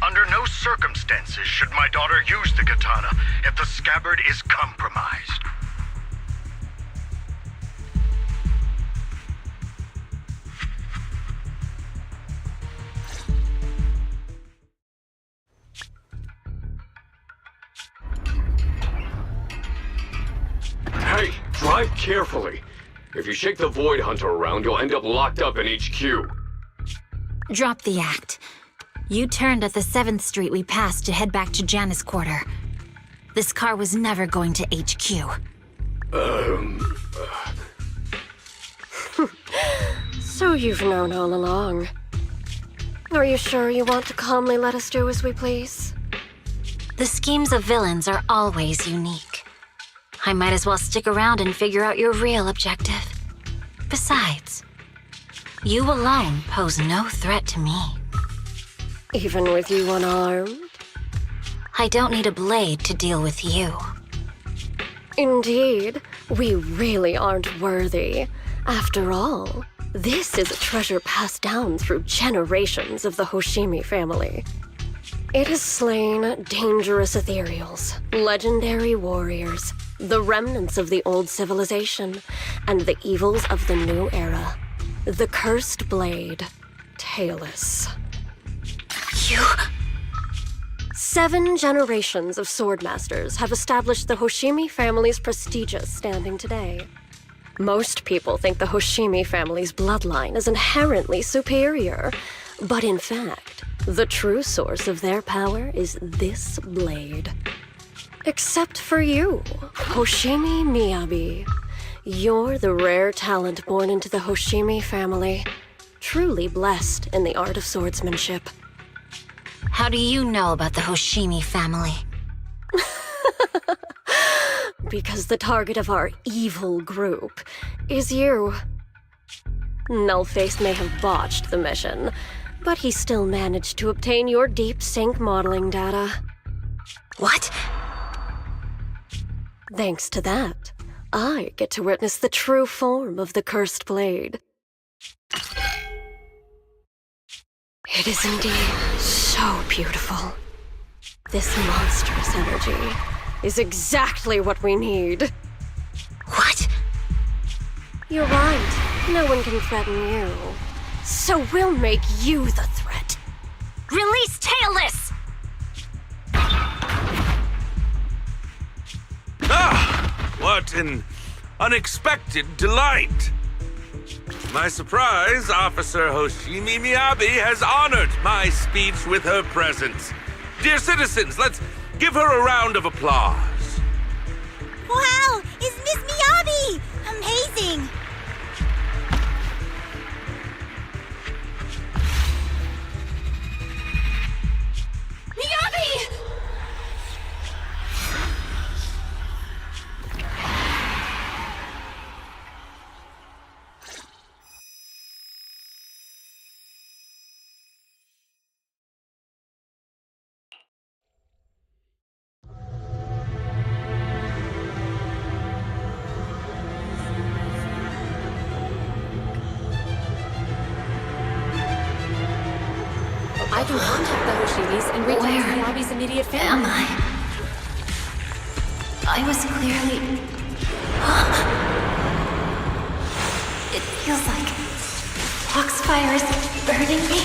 Under no circumstances should my daughter use the katana if the scabbard is compromised. Hey, drive carefully. If you shake the Void Hunter around, you'll end up locked up in HQ. Drop the act. You turned at the 7th Street we passed to head back to Janus Quarter. This car was never going to HQ. So you've known all along. Are you sure you want to calmly let us do as we please? The schemes of villains are always unique. I might as well stick around and figure out your real objective. Besides, you alone pose no threat to me. Even with you unarmed? I don't need a blade to deal with you. Indeed, we really aren't worthy. After all, this is a treasure passed down through generations of the Hoshimi family. It has slain dangerous ethereals, legendary warriors, the remnants of the old civilization, and the evils of the new era. The cursed blade, Tailless. You... 7 generations of swordmasters have established the Hoshimi family's prestigious standing today. Most people think the Hoshimi family's bloodline is inherently superior, but in fact, the true source of their power is this blade. Except for you, Hoshimi Miyabi. You're the rare talent born into the Hoshimi family, truly blessed in the art of swordsmanship. How do you know about the Hoshimi family? Because the target of our evil group is you. Nullface may have botched the mission, but he still managed to obtain your deep sync modeling data. What? Thanks to that, I get to witness the true form of the cursed blade. It is indeed so beautiful. This monstrous energy is exactly what we need. What? You're right. No one can threaten you. So we'll make you the threat. Release Tailless! Ah! What an unexpected delight! To my surprise, Officer Hoshimi Miyabi has honored my speech with her presence. Dear citizens, let's give her a round of applause. Wow! Is Miss Miyabi? Amazing! Miyabi! I can contact the Hoshibis and reach out to Miyabi's immediate family. Am I? I was clearly... It feels like Foxfire is burning me.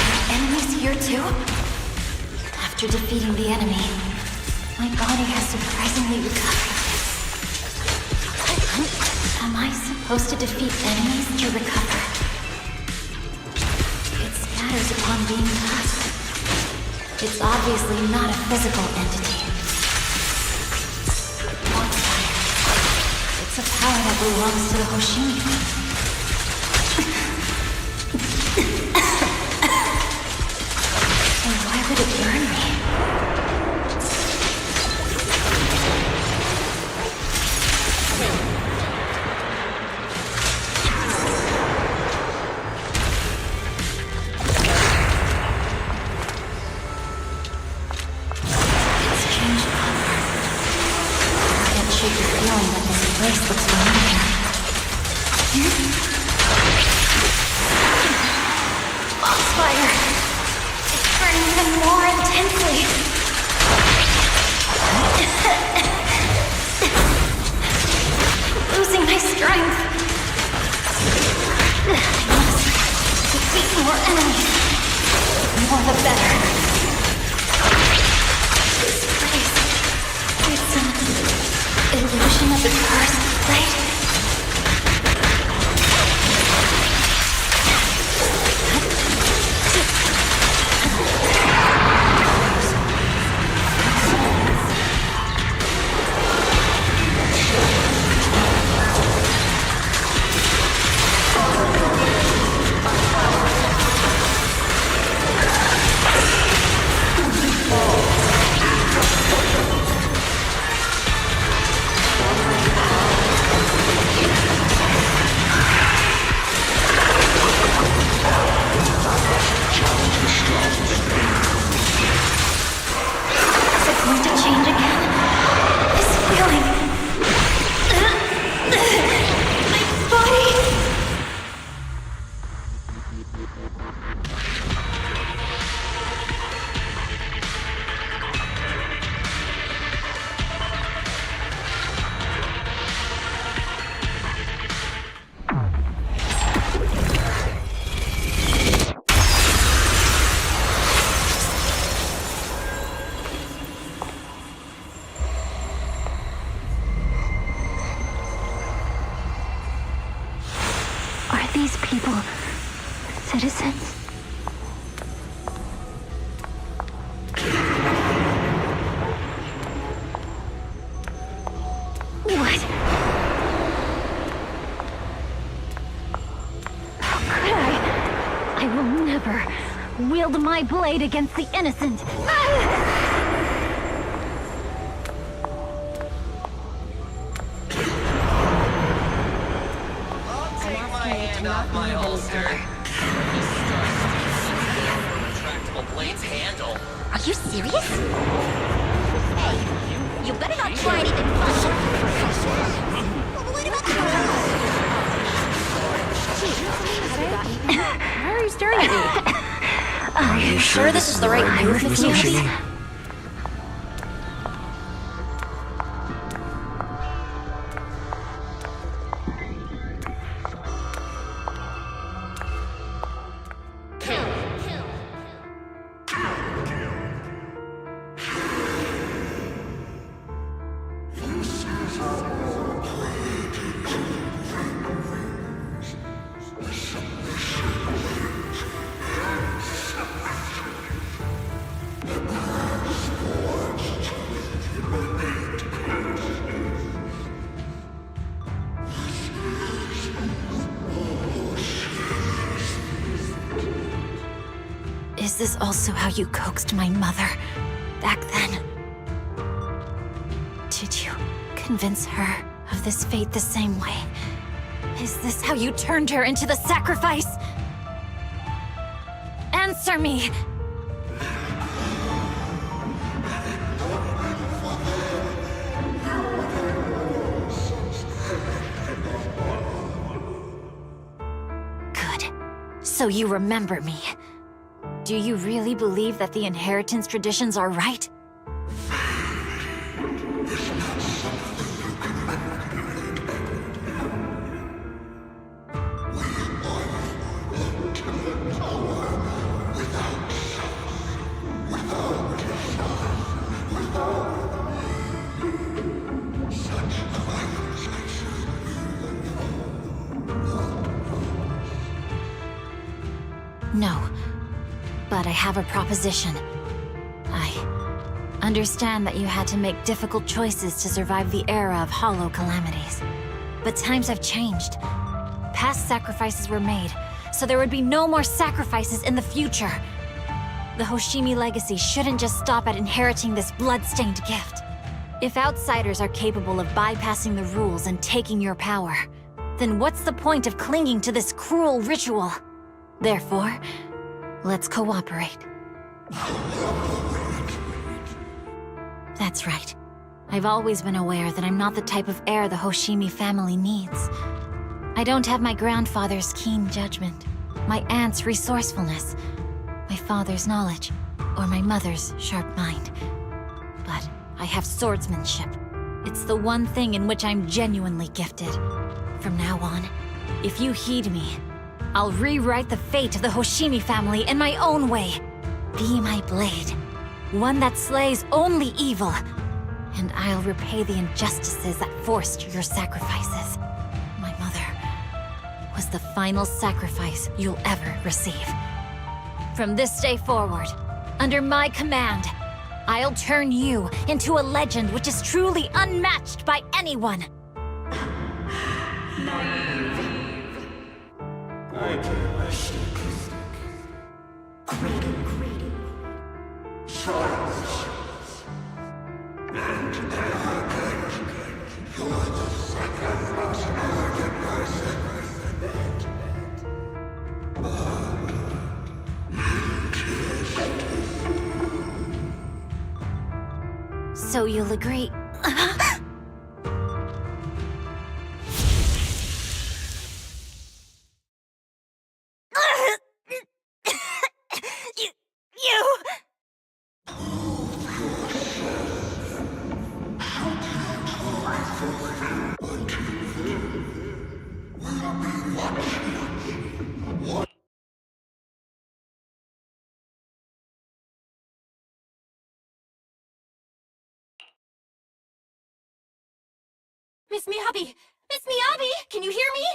Are enemies here too? After defeating the enemy, my body has surprisingly recovered. Am I supposed to defeat enemies to recover? It scatters upon being touched. It's obviously not a physical entity. Foxfire. It's a power that belongs to the Hoshimi. And why would it burn me? Place looks familiar. Foxfire! It's burning even more intensely. Losing my strength. I must defeat more enemies. The more the better. This place, it's an illusion of the first light. These people, citizens? What? How could I? I will never wield my blade against the innocent. Off my holster. Retractable blade's handle. Are you serious? Hey, you better not try anything fun. Why are you staring at me? Are you sure this is the right move, Miss Yoshi? Is this also how you coaxed my mother back then? Did you convince her of this fate the same way? Is this how you turned her into the sacrifice? Answer me! Good. So you remember me. Do you really believe that the inheritance traditions are right? No. But I have a proposition. I understand that you had to make difficult choices to survive the era of hollow calamities. But times have changed. Past sacrifices were made, so there would be no more sacrifices in the future. The Hoshimi legacy shouldn't just stop at inheriting this blood-stained gift. If outsiders are capable of bypassing the rules and taking your power, then what's the point of clinging to this cruel ritual? Therefore, let's cooperate. That's right. I've always been aware that I'm not the type of heir the Hoshimi family needs. I don't have my grandfather's keen judgment, my aunt's resourcefulness, my father's knowledge, or my mother's sharp mind. But I have swordsmanship. It's the one thing in which I'm genuinely gifted. From now on, if you heed me, I'll rewrite the fate of the Hoshimi family in my own way. Be my blade, one that slays only evil, and I'll repay the injustices that forced your sacrifices. My mother was the final sacrifice you'll ever receive. From this day forward, under my command, I'll turn you into a legend which is truly unmatched by anyone. So you'll agree. Miss Miyabi! Miss Miyabi! Can you hear me?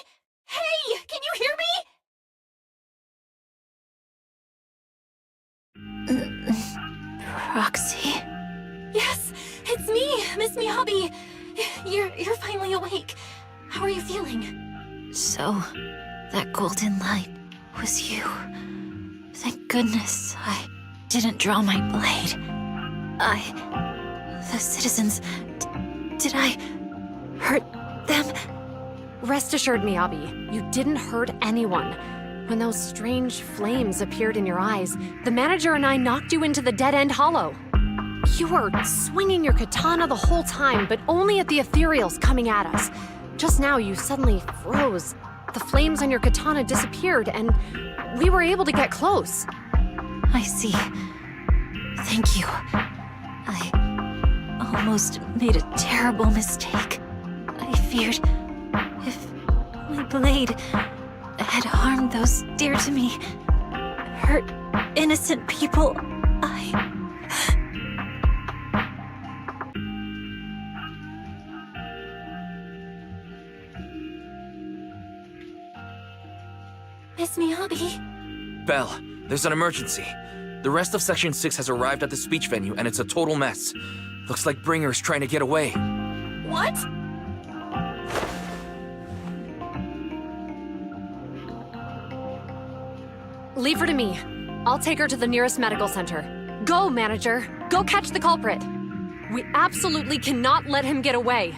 Hey! Can you hear me? Roxy? Yes, it's me, Miss Miyabi. You're finally awake. How are you feeling? So, that golden light was you. Thank goodness I didn't draw my blade. The citizens... did I hurt them? Rest assured, Miyabi, you didn't hurt anyone. When those strange flames appeared in your eyes, the manager and I knocked you into the dead-end hollow. You were swinging your katana the whole time, but only at the ethereals coming at us. Just now, you suddenly froze. The flames on your katana disappeared, and we were able to get close. I see. Thank you. I almost made a terrible mistake. I feared if my blade had harmed those dear to me, hurt innocent people, Miss Miyabi? Belle, there's an emergency. The rest of Section 6 has arrived at the speech venue, and it's a total mess. Looks like Bringer's trying to get away. What? Leave her to me. I'll take her to the nearest medical center. Go, manager. Go catch the culprit. We absolutely cannot let him get away.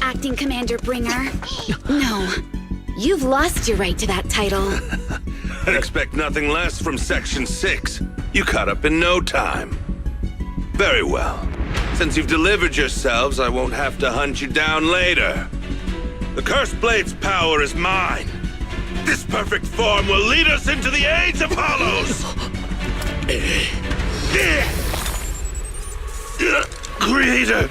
Acting Commander Bringer. No. You've lost your right to that title. I'd expect nothing less from Section 6. You caught up in no time. Very well. Since you've delivered yourselves, I won't have to hunt you down later. The Cursed Blade's power is mine. This perfect form will lead us into the age of hollows! Creator,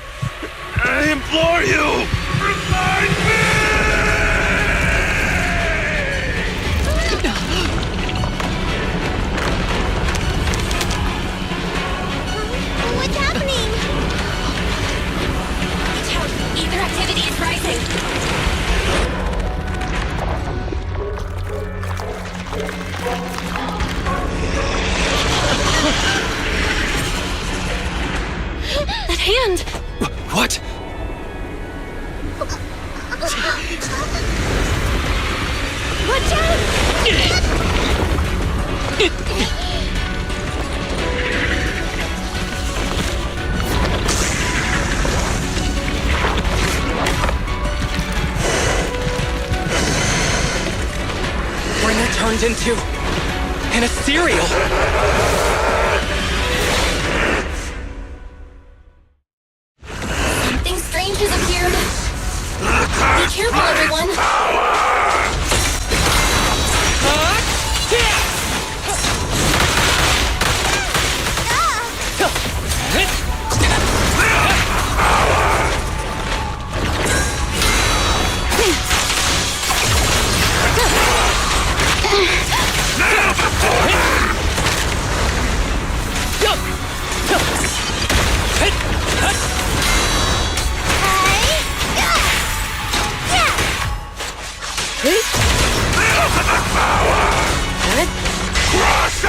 I implore you, revive me! What's happening? Ether activity is rising. That hand! What? Watch out! Bringer turned into an ethereal. Something strange has appeared. Be careful, everyone. Crush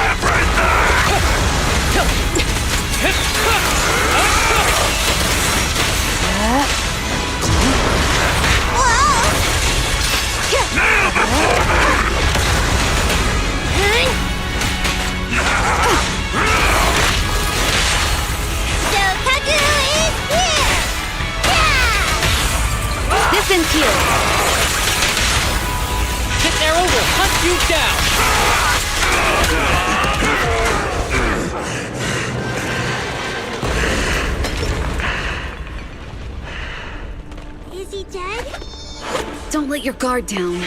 This ends here. This arrow will hunt you down. Is he dead? Don't let your guard down.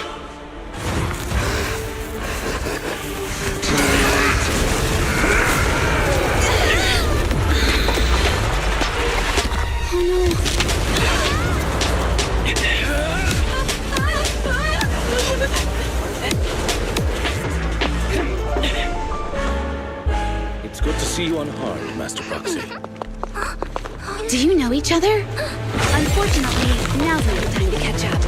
It's good to see you unharmed, Master Proxy. Do you know each other? Unfortunately, now's not the time to catch up.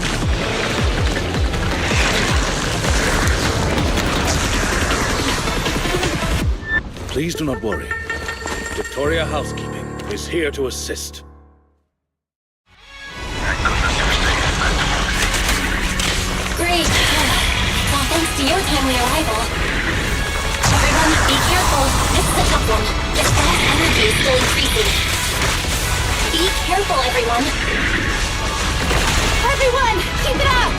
Please do not worry. Victoria Housekeeping is here to assist. Great. Well, thanks to your timely arrival. Everyone, be careful. This is a tough one. This gas energy is still increasing. Be careful, everyone. Everyone, keep it up!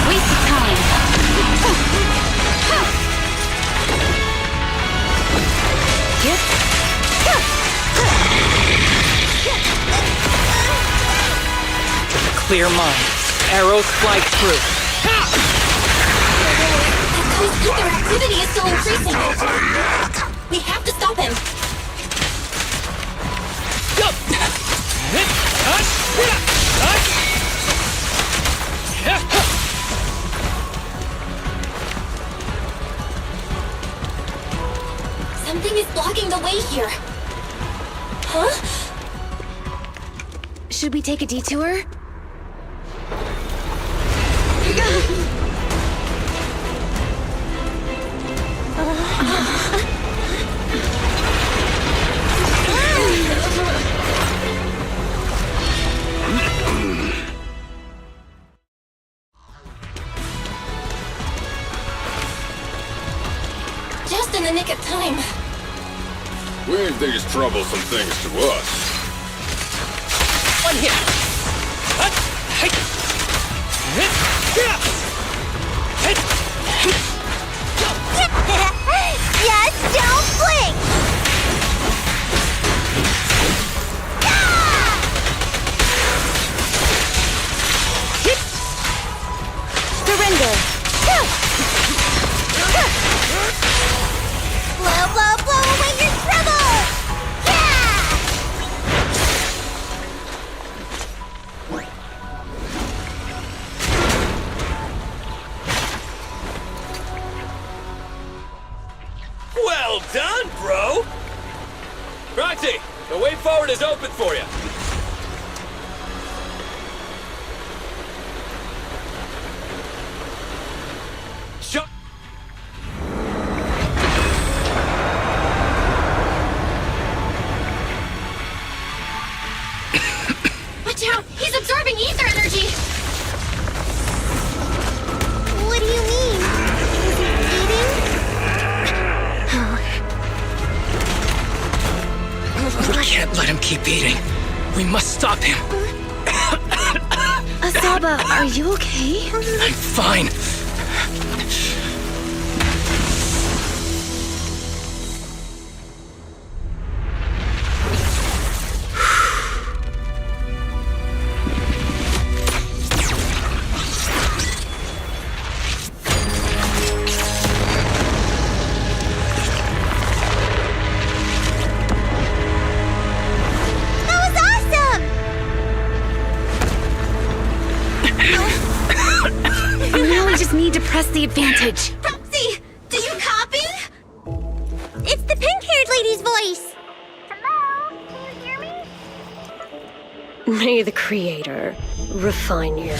Waste of time. Clear mind. Arrows fly through. His ether activity is still increasing. We have to stop him. Something is blocking the way here. Huh? Should we take a detour? Just in the nick of time. We ain't these troublesome things to us. One hit. Just don't blink! Surrender! Blow, blow, blow away your trouble! Well done, bro! Roxy, the way forward is open for you. Watch out! He's absorbing ether energy! What do you mean? Is he eating? We can't let him keep eating. We must stop him. Asaba, are you okay? I'm fine. Now we just need to press the advantage. Proxy, do you copy? It's the pink-haired lady's voice. Hello, can you hear me? May the Creator refine you.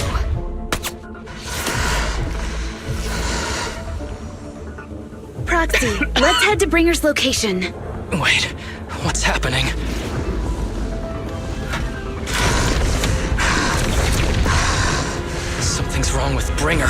Proxy, let's head to Bringer's location. Wait, what's happening? Something's wrong with Bringer.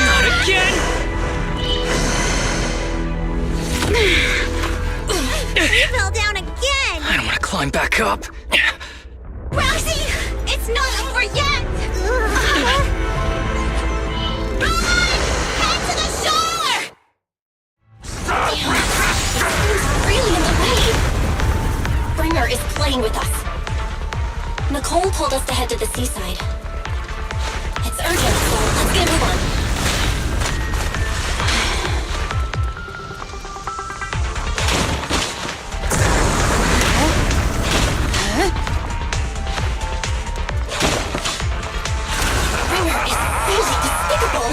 Not again! You fell down again! I don't want to climb back up. Roxy, it's not over yet! Run! Head to the shore! Damn, this thing's really in the way. Bringer is playing with us. Nicole told us to head to the seaside. It's urgent, so let's get a move on. Bringer is really despicable.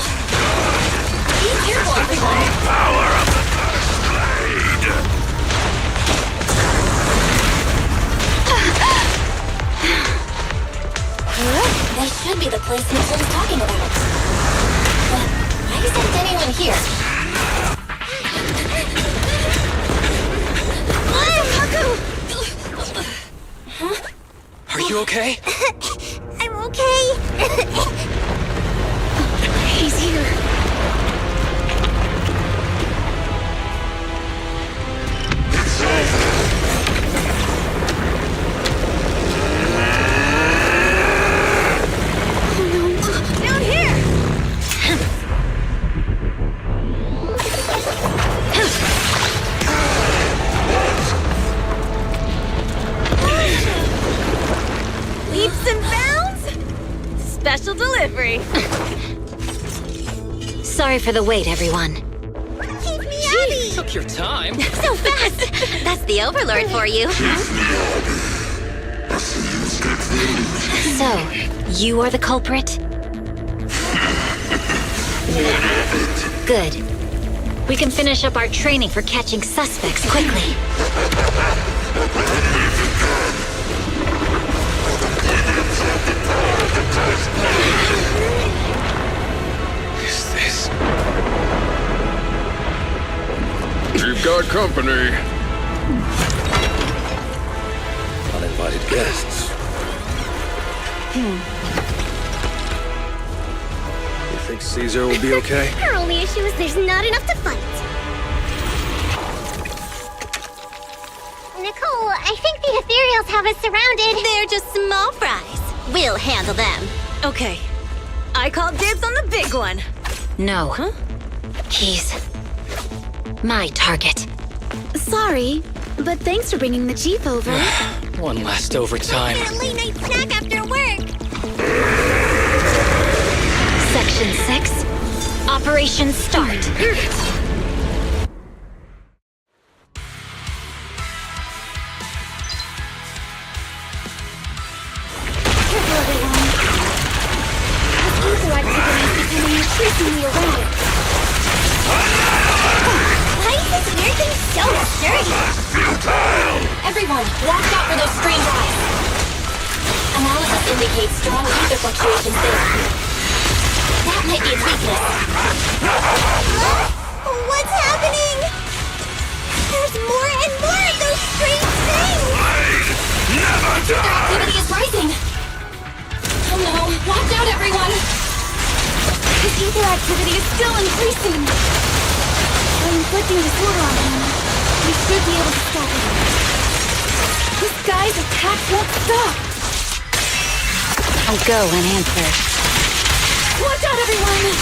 Be careful, everyone. Power of the first blade! This should be the place Nicole was talking about. But why isn't anyone here? Huh? Are you okay? I'm okay. He's here. Down here! Leaps and bounds? Special delivery. Sorry for the wait, everyone. Keep me happy! Took your time. So fast! That's the Overlord for you. So, you are the culprit? Good. We can finish up our training for catching suspects quickly. Is this? You've got company. Uninvited guests. You think Caesar will be okay? Our only issue is there's not enough to fight. Nicole, I think the ethereals have us surrounded. They're just small fries. We'll handle them. Okay. I call dibs on the big one. No. Huh? He's my target. Sorry, but thanks for bringing the Chief over. One last overtime. Get a late night snack after work. Section 6. Operation start. Increasingly erratic. Why is this weird thing so sturdy? Everyone, watch out for those strange eyes. Analysis indicates strong ether fluctuations there. That might be its weakness. What's happening? There's more and more of those strange things! Never die! Their activity is rising! Oh no, watch out everyone! His ether activity is still increasing. We're inflicting disorder on him. We should be able to stop it. This guy's attacks won't stop. I'll go and answer. Watch out, everyone!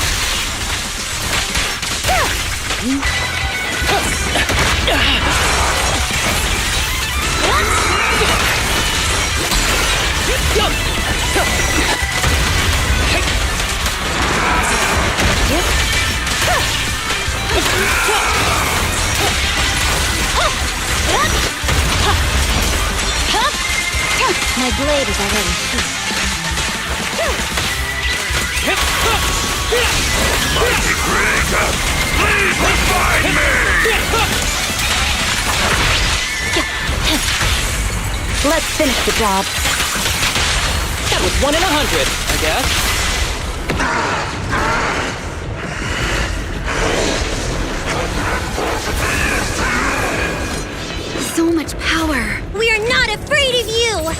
My blade is already sheathed. Mighty creator, please refine me! Let's finish the job. That was 1 in 100, I guess. So much power. We are not afraid of you!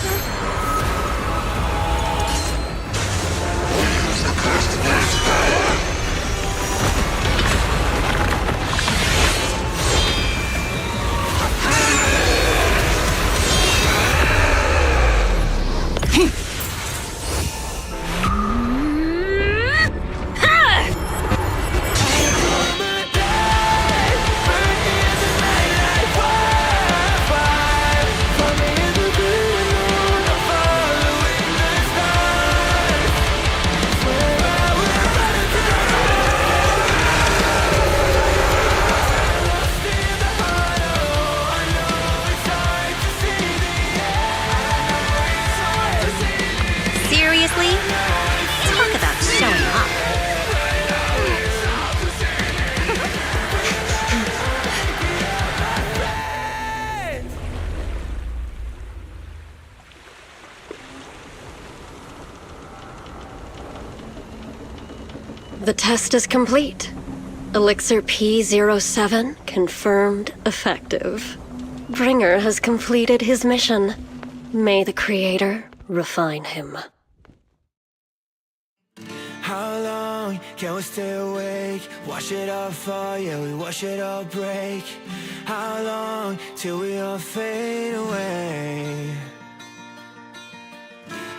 Seriously? Talk about showing up. The test is complete. Elixir P07 confirmed effective. Bringer has completed his mission. May the Creator refine him. How long can we stay awake? Wash it all fall, yeah, we wash it all break. How long till we all fade away?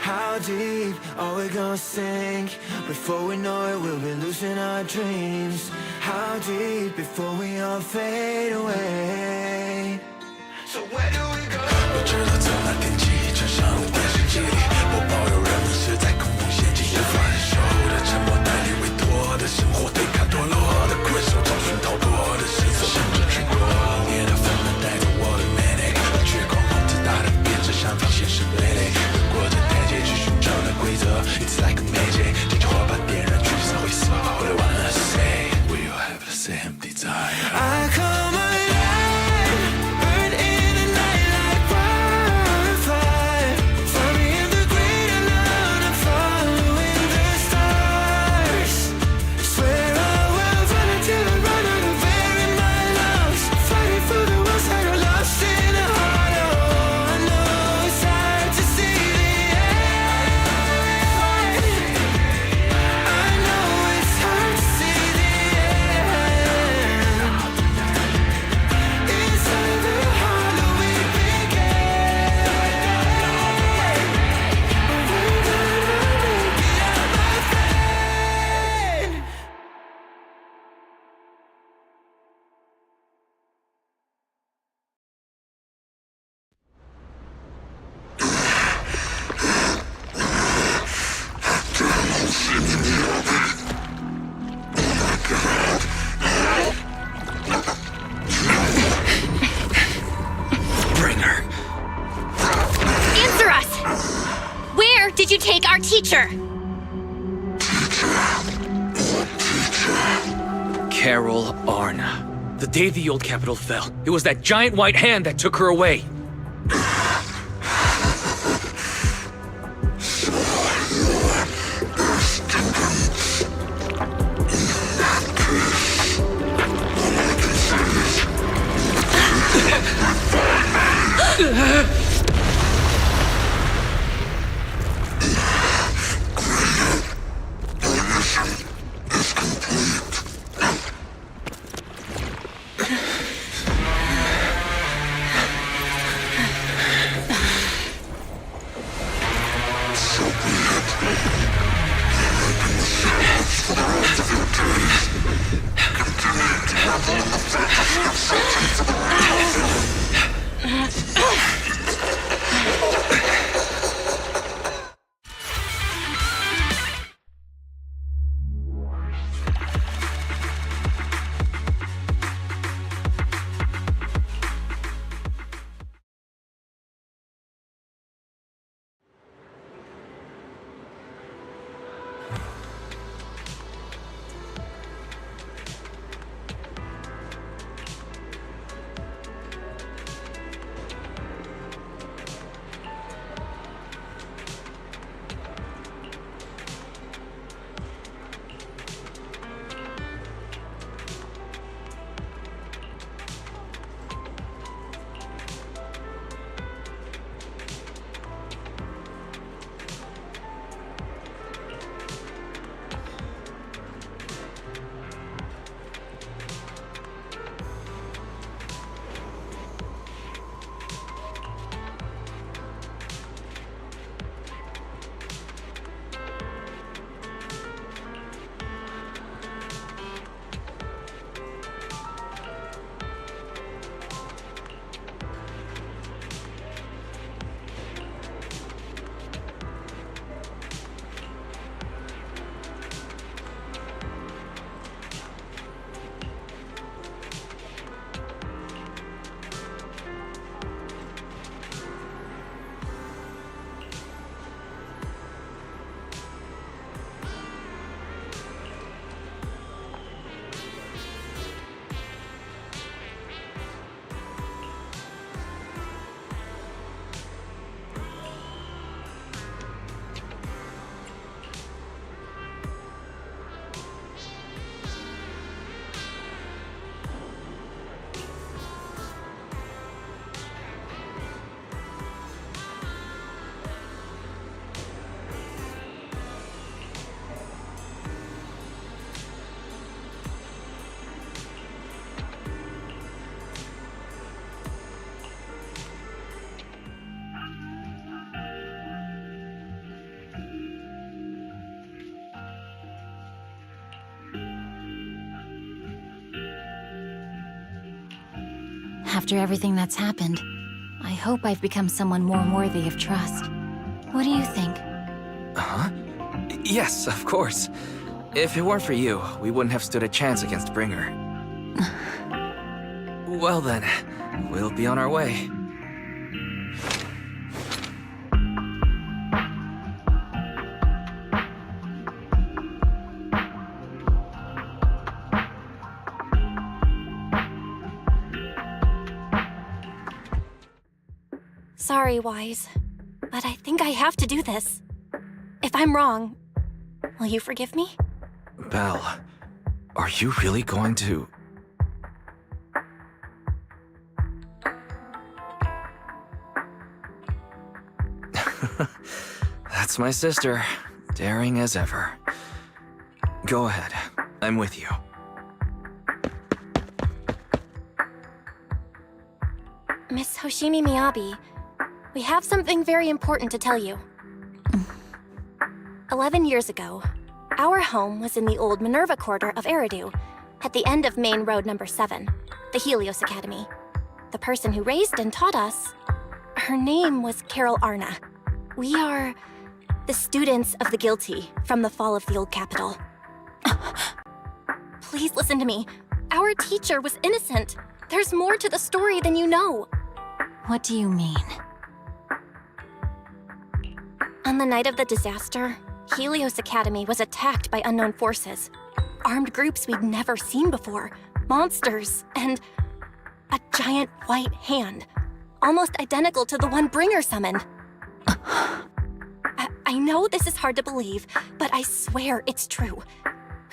How deep are we gonna sink? Before we know it, we'll be losing our dreams. How deep before we all fade away? So where do we go? 我知道从那天起，穿上了电视机里，我保有人们是在恐怖陷阱，无法忍受的沉默，代理委托的生活，对抗堕落的困兽，找寻逃脱的线索，甚至去过冷冽的愤懑，带着我的美丽，绝狂妄自大的变成上帝现实累累，越过这台阶去寻找的规则 ，It's like a magic， 这句话把点燃聚散灰色 ，All I wanna say, we all have the same desire. I come alive, burn in the night like wildfire. Find me in the great alone, I'm following the stars. Swear I will run until I run out of air in my lungs. Fighting for the ones that are lost in the hollow. I know it's hard to see the end. teacher? Carol Arna. The day the old capital fell, it was that giant white hand that took her away. After everything that's happened, I hope I've become someone more worthy of trust. What do you think? Huh? Yes, of course. If it weren't for you, we wouldn't have stood a chance against Bringer. Well then, we'll be on our way. Sorry, Wise, but I think I have to do this. If I'm wrong, will you forgive me? Belle, are you really going to... That's my sister, daring as ever. Go ahead, I'm with you. Miss Hoshimi Miyabi, we have something very important to tell you. 11 years ago, our home was in the old Minerva quarter of Eridu, at the end of Main Road number 7, the Helios Academy. The person who raised and taught us, her name was Carol Arna. We are the students of the guilty from the fall of the old capital. Please listen to me. Our teacher was innocent. There's more to the story than you know. What do you mean? On the night of the disaster, Helios Academy was attacked by unknown forces. Armed groups we'd never seen before. Monsters, and a giant white hand. Almost identical to the one Bringer summoned. I know this is hard to believe, but I swear it's true.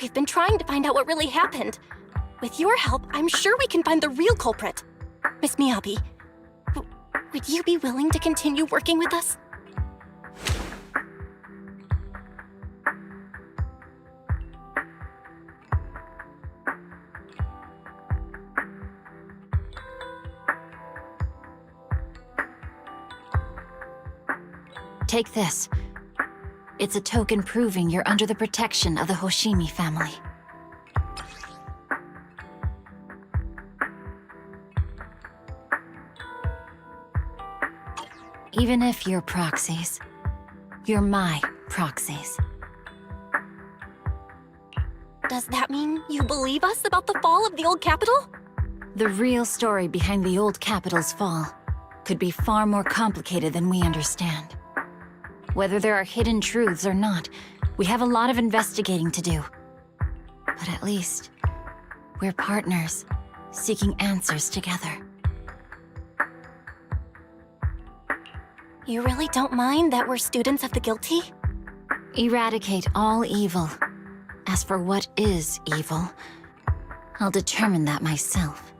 We've been trying to find out what really happened. With your help, I'm sure we can find the real culprit. Miss Miyabi, would you be willing to continue working with us? Take this. It's a token proving you're under the protection of the Hoshimi family. Even if you're proxies, you're my proxies. Does that mean you believe us about the fall of the old capital? The real story behind the old capital's fall could be far more complicated than we understand. Whether there are hidden truths or not, we have a lot of investigating to do. But at least, we're partners, seeking answers together. You really don't mind that we're students of the guilty? Eradicate all evil. As for what is evil, I'll determine that myself.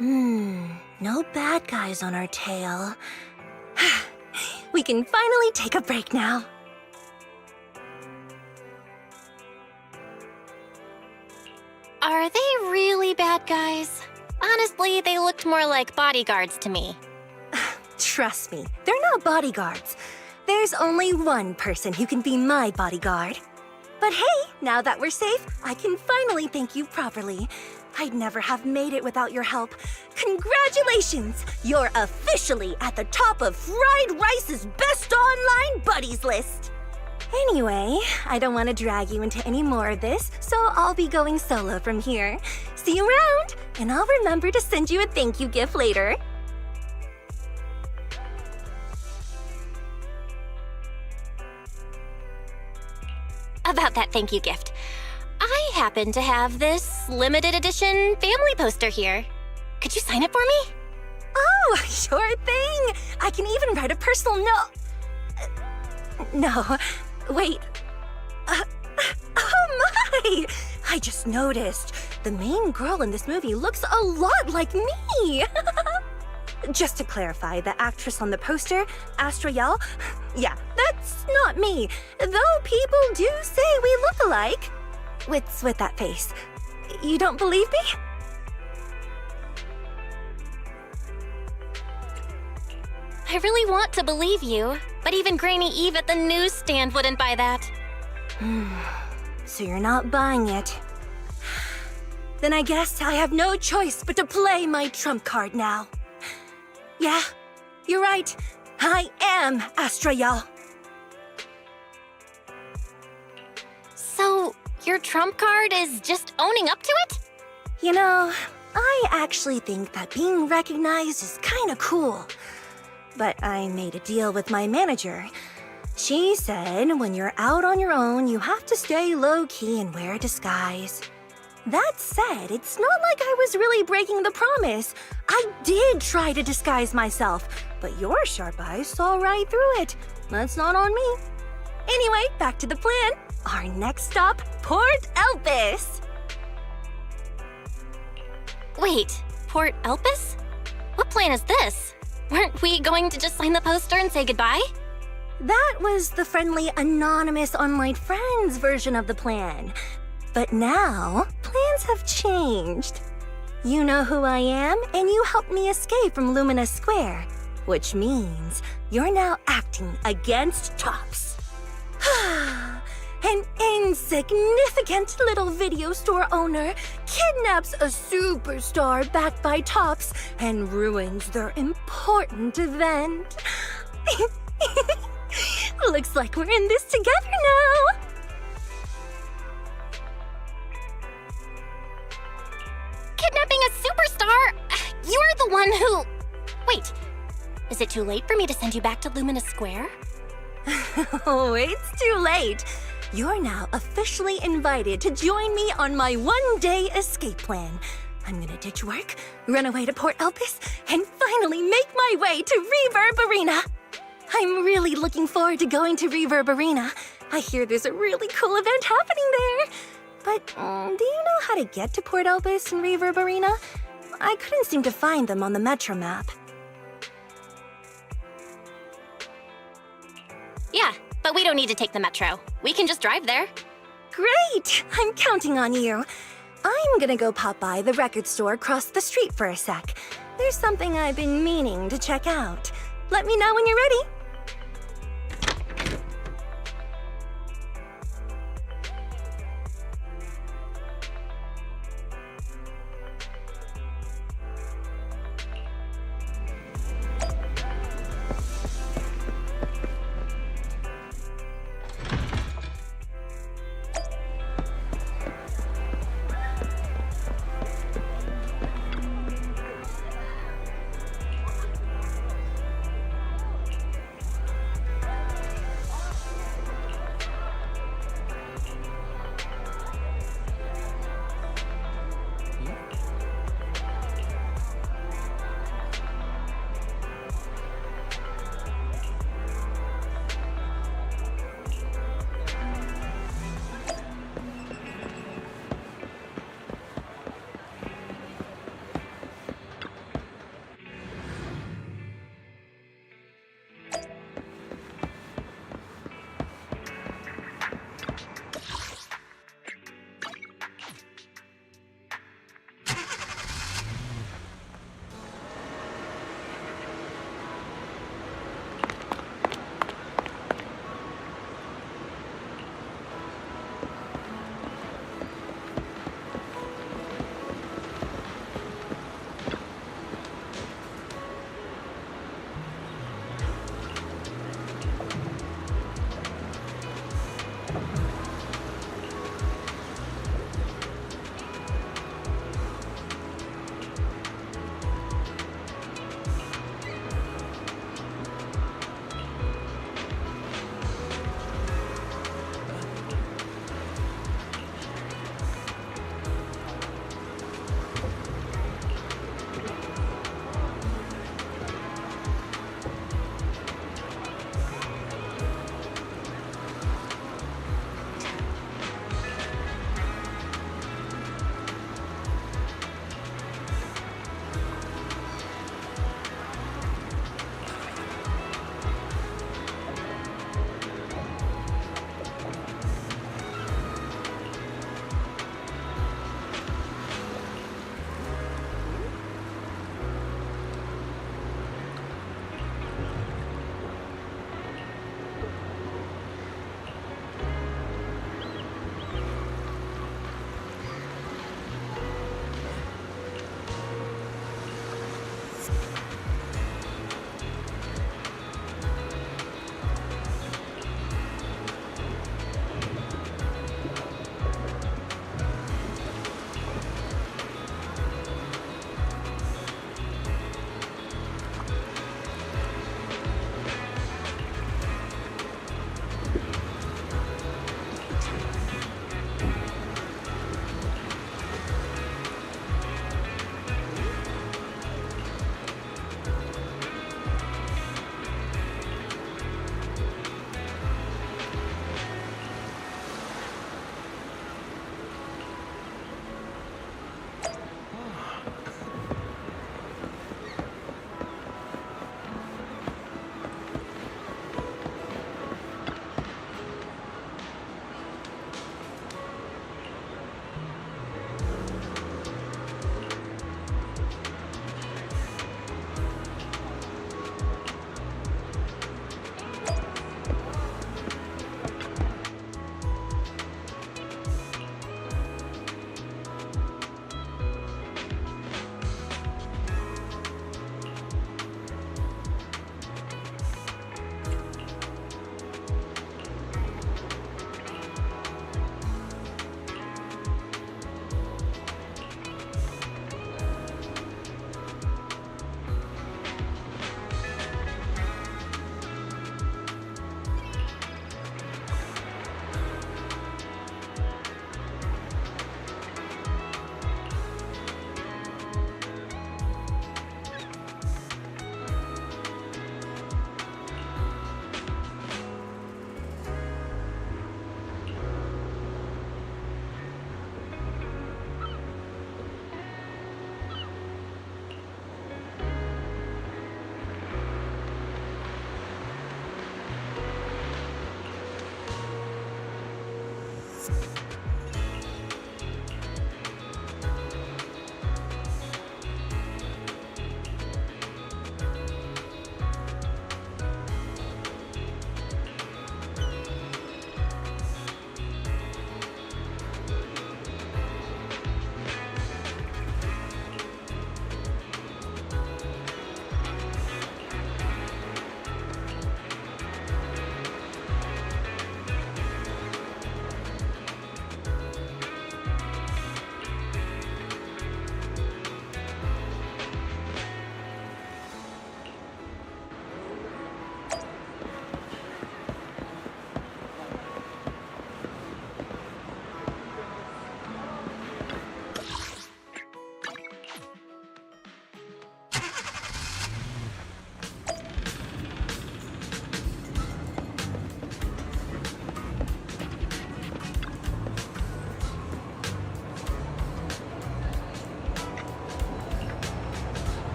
No bad guys on our tail. We can finally take a break now. Are they really bad guys? Honestly, they looked more like bodyguards to me. Trust me, they're not bodyguards. There's only one person who can be my bodyguard. But hey, now that we're safe, I can finally thank you properly. I'd never have made it without your help. Congratulations! You're officially at the top of Fried Rice's best online buddies list. Anyway, I don't want to drag you into any more of this, so I'll be going solo from here. See you around, and I'll remember to send you a thank you gift later. About that thank you gift. I happen to have this limited edition family poster here. Could you sign it for me? Oh, sure thing! I can even write a personal note. No, wait. Oh my! I just noticed. The main girl in this movie looks a lot like me. Just to clarify, the actress on the poster, Astra Yal, yeah, that's not me. Though people do say we look alike. What's with that face? You don't believe me? I really want to believe you, but even Granny Eve at the newsstand wouldn't buy that. So you're not buying it. Then I guess I have no choice but to play my trump card now. Yeah, you're right. I am Astra Yal. So, your trump card is just owning up to it? You know, I actually think that being recognized is kinda cool. But I made a deal with my manager. She said when you're out on your own, you have to stay low-key and wear a disguise. That said, it's not like I was really breaking the promise. I did try to disguise myself, but your sharp eyes saw right through it. That's not on me. Anyway, back to the plan. Our next stop, Port Elpis. Wait, Port Elpis? What plan is this? Weren't we going to just sign the poster and say goodbye? That was the friendly, anonymous online friends version of the plan. But now, plans have changed. You know who I am, and you helped me escape from Lumina Square, which means you're now acting against Tops. An insignificant little video store owner kidnaps a superstar backed by Tops and ruins their important event. Looks like we're in this together now. Kidnapping a superstar? You're the one who... Wait, is it too late for me to send you back to Lumina Square? Oh, it's too late. You're now officially invited to join me on my one-day escape plan. I'm gonna ditch work, run away to Port Elpis, and finally make my way to Reverb Arena. I'm really looking forward to going to Reverb Arena. I hear there's a really cool event happening there. But do you know how to get to Port Elpis and Reverb Arena? I couldn't seem to find them on the Metro map. Yeah, but we don't need to take the metro. We can just drive there. Great! I'm counting on you. I'm gonna go pop by the record store across the street for a sec. There's something I've been meaning to check out. Let me know when you're ready.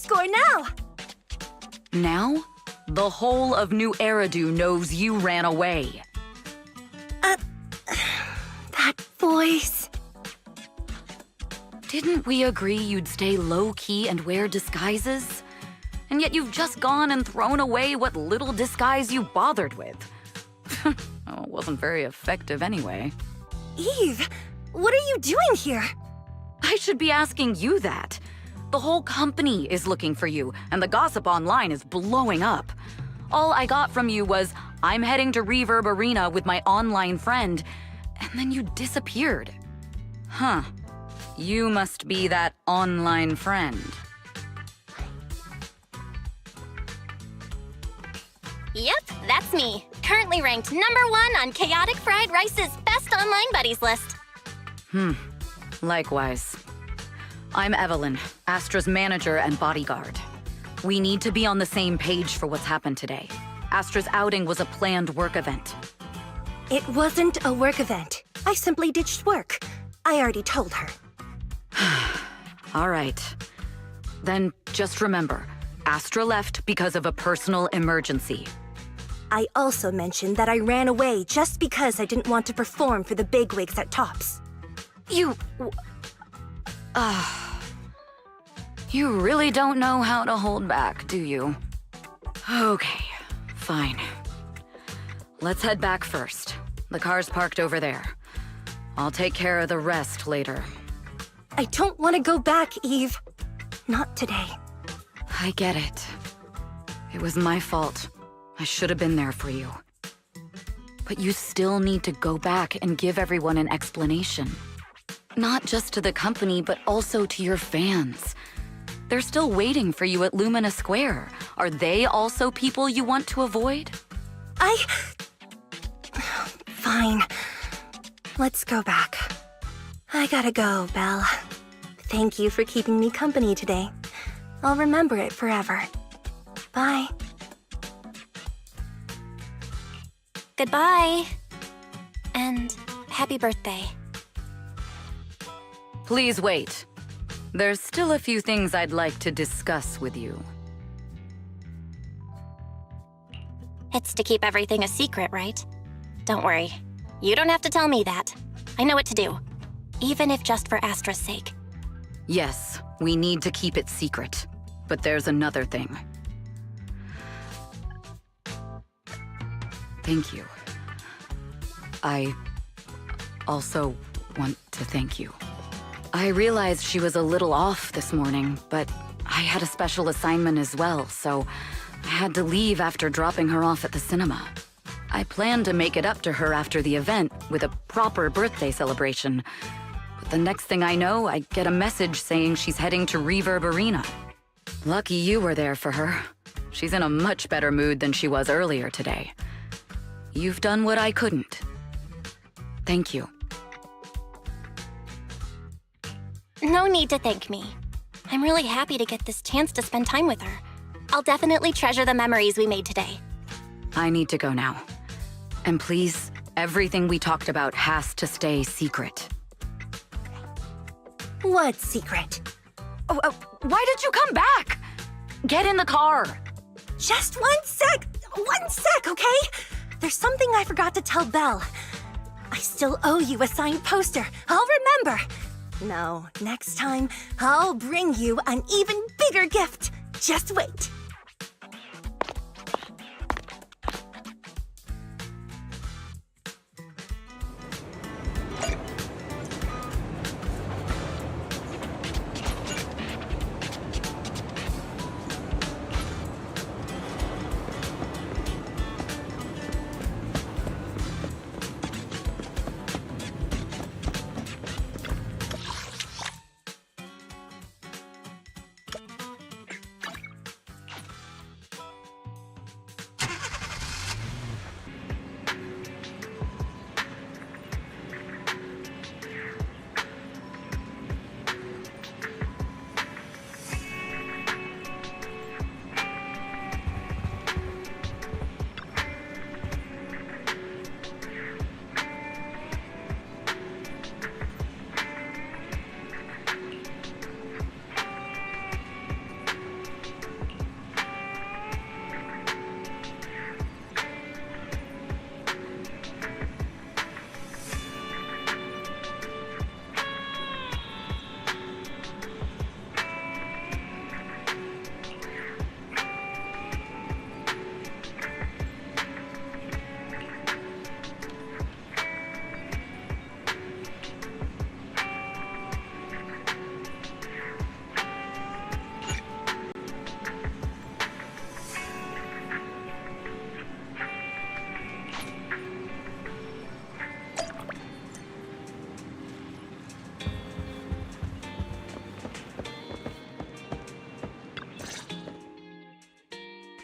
score now? Now? The whole of New Eridu knows you ran away. That voice. Didn't we agree you'd stay low-key and wear disguises? And yet you've just gone and thrown away what little disguise you bothered with. Oh, it wasn't very effective anyway. Eve, what are you doing here? I should be asking you that. The whole company is looking for you, and the gossip online is blowing up. All I got from you was, I'm heading to Reverb Arena with my online friend, and then you disappeared. Huh. You must be that online friend. Yep, that's me. Currently ranked #1 on Chaotic Fried Rice's best online buddies list. Likewise. I'm Evelyn, Astra's manager and bodyguard. We need to be on the same page for what's happened today. Astra's outing was a planned work event. It wasn't a work event. I simply ditched work. I already told her. All right. Then just remember, Astra left because of a personal emergency. I also mentioned that I ran away just because I didn't want to perform for the bigwigs at Tops. You really don't know how to hold back, do you? Okay, fine. Let's head back first. The car's parked over there. I'll take care of the rest later. I don't want to go back, Eve. Not today. I get it. It was my fault. I should have been there for you. But you still need to go back and give everyone an explanation. Not just to the company, but also to your fans. They're still waiting for you at Lumina Square. Are they also people you want to avoid? Fine. Let's go back. I gotta go, Belle. Thank you for keeping me company today. I'll remember it forever. Bye. Goodbye. And happy birthday. Please wait. There's still a few things I'd like to discuss with you. It's to keep everything a secret, right? Don't worry. You don't have to tell me that. I know what to do. Even if just for Astra's sake. Yes, we need to keep it secret. But there's another thing. Thank you. I also want to thank you. I realized she was a little off this morning, but I had a special assignment as well, so I had to leave after dropping her off at the cinema. I planned to make it up to her after the event with a proper birthday celebration. But the next thing I know, I get a message saying she's heading to Reverb Arena. Lucky you were there for her. She's in a much better mood than she was earlier today. You've done what I couldn't. Thank you. No need to thank me. I'm really happy to get this chance to spend time with her. I'll definitely treasure the memories we made today. I need to go now. And please, everything we talked about has to stay secret. What secret? Why did you come back? Get in the car. Just 1 sec! 1 sec, okay? There's something I forgot to tell Belle. I still owe you a signed poster. I'll remember. No, next time, I'll bring you an even bigger gift. Just wait.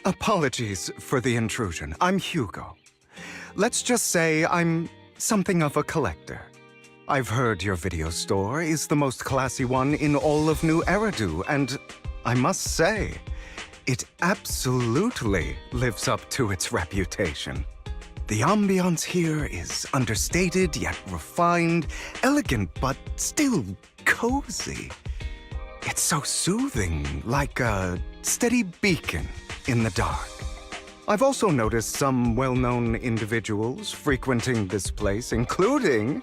Apologies for the intrusion. I'm Hugo. Let's just say I'm something of a collector. I've heard your video store is the most classy one in all of New Eridu, and I must say, it absolutely lives up to its reputation. The ambiance here is understated yet refined, elegant but still cozy. It's so soothing, like a steady beacon in the dark. I've also noticed some well-known individuals frequenting this place, including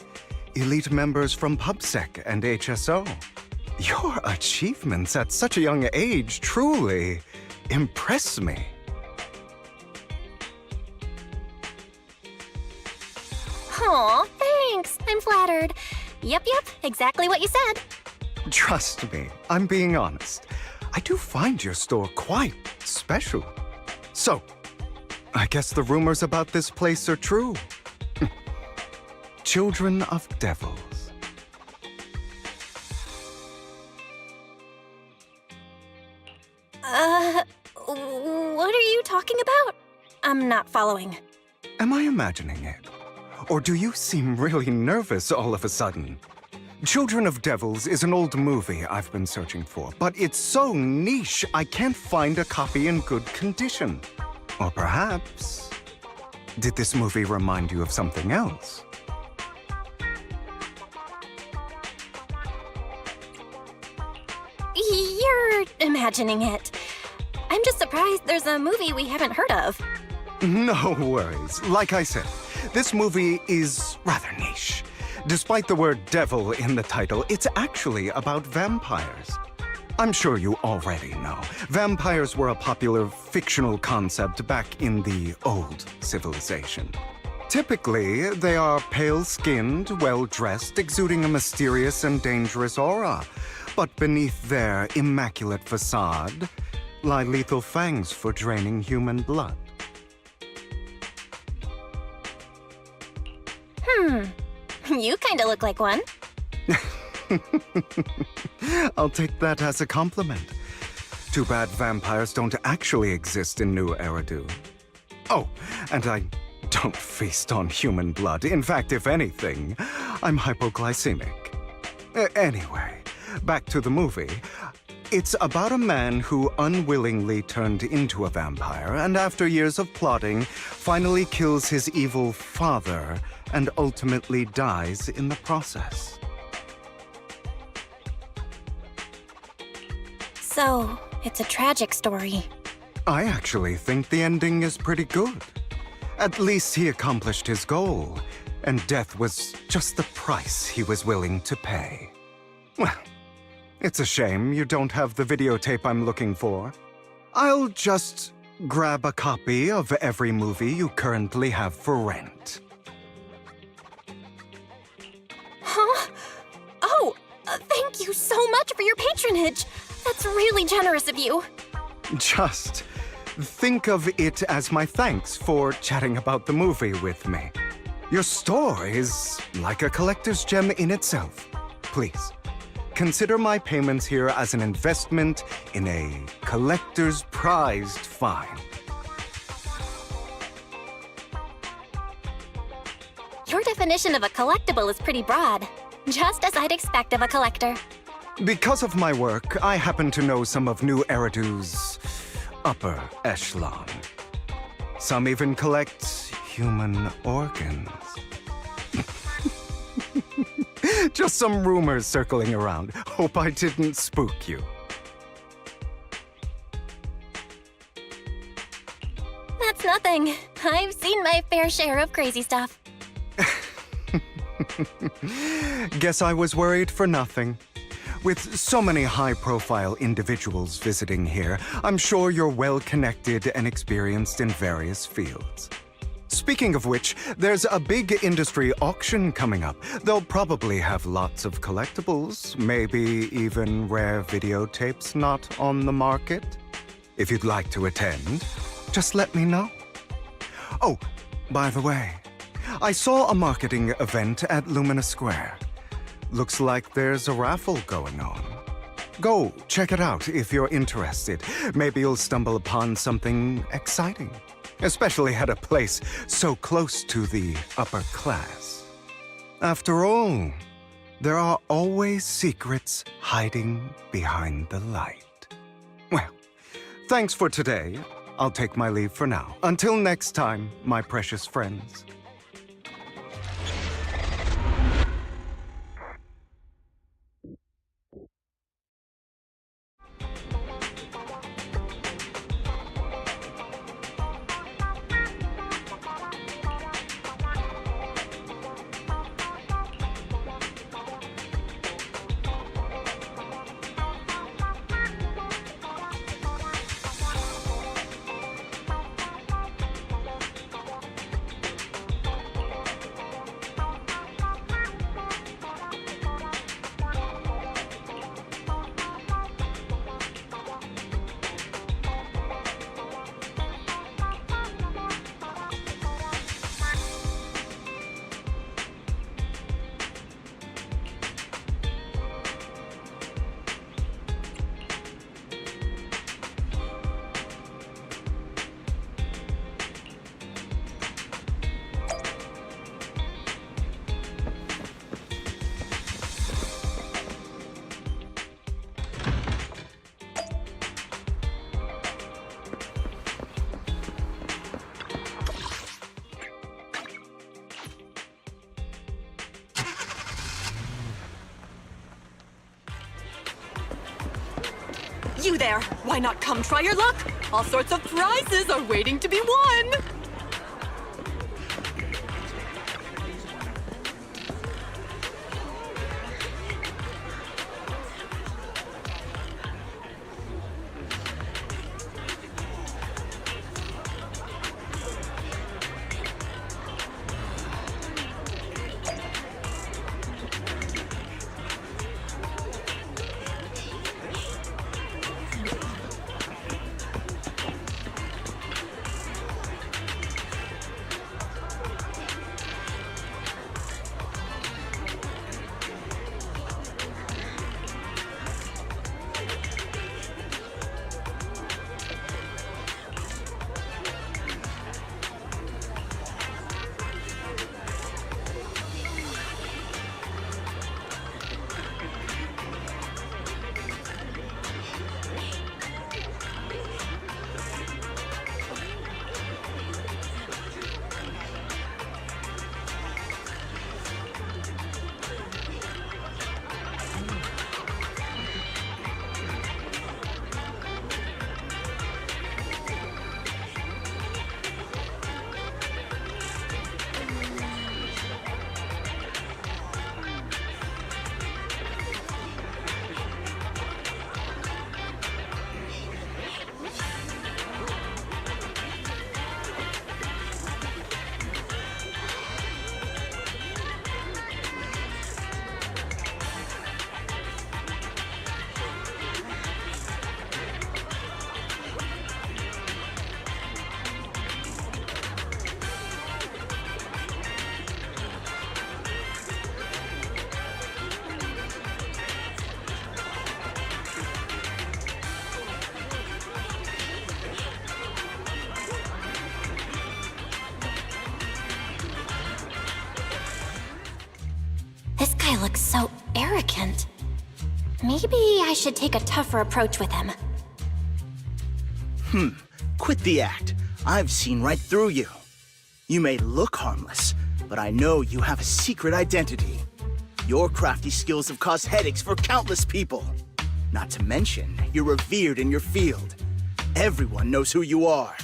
elite members from PubSec and HSO. Your achievements at such a young age truly impress me. Aw, thanks. I'm flattered. Yep, exactly what you said. Trust me, I'm being honest. I do find your store quite special. So, I guess the rumors about this place are true. Children of devils. What are you talking about? I'm not following. Am I imagining it? Or do you seem really nervous all of a sudden? Children of Devils is an old movie I've been searching for, but it's so niche I can't find a copy in good condition. Or perhaps, did this movie remind you of something else? You're imagining it. I'm just surprised there's a movie we haven't heard of. No worries. Like I said, this movie is rather niche. Despite the word devil in the title, it's actually about vampires. I'm sure you already know. Vampires were a popular fictional concept back in the old civilization. Typically, they are pale-skinned, well-dressed, exuding a mysterious and dangerous aura. But beneath their immaculate facade lie lethal fangs for draining human blood. You kinda look like one. I'll take that as a compliment. Too bad vampires don't actually exist in New Eridu. Oh, and I don't feast on human blood. In fact, if anything, I'm hypoglycemic. Anyway, back to the movie. It's about a man who unwillingly turned into a vampire, and after years of plotting, finally kills his evil father and ultimately dies in the process. So, it's a tragic story. I actually think the ending is pretty good. At least he accomplished his goal, and death was just the price he was willing to pay. Well, it's a shame you don't have the videotape I'm looking for. I'll just grab a copy of every movie you currently have for rent. Huh? Oh, thank you so much for your patronage. That's really generous of you. Just think of it as my thanks for chatting about the movie with me. Your store is like a collector's gem in itself. Please, consider my payments here as an investment in a collector's prized find. Your definition of a collectible is pretty broad, just as I'd expect of a collector. Because of my work, I happen to know some of New Eridu's upper echelon. Some even collect human organs. Just some rumors circling around. Hope I didn't spook you. That's nothing. I've seen my fair share of crazy stuff. Guess I was worried for nothing. With so many high-profile individuals visiting here, I'm sure you're well-connected and experienced in various fields. Speaking of which, there's a big industry auction coming up. They'll probably have lots of collectibles, maybe even rare videotapes not on the market. If you'd like to attend, just let me know. Oh, by the way, I saw a marketing event at Lumina Square. Looks like there's a raffle going on. Go check it out if you're interested. Maybe you'll stumble upon something exciting, especially at a place so close to the upper class. After all, there are always secrets hiding behind the light. Well, thanks for today. I'll take my leave for now. Until next time, my precious friends. You there! Why not come try your luck? All sorts of prizes are waiting to be won! This guy looks so arrogant. Maybe I should take a tougher approach with him. Quit the act. I've seen right through you. You may look harmless, but I know you have a secret identity. Your crafty skills have caused headaches for countless people. Not to mention, you're revered in your field. Everyone knows who you are.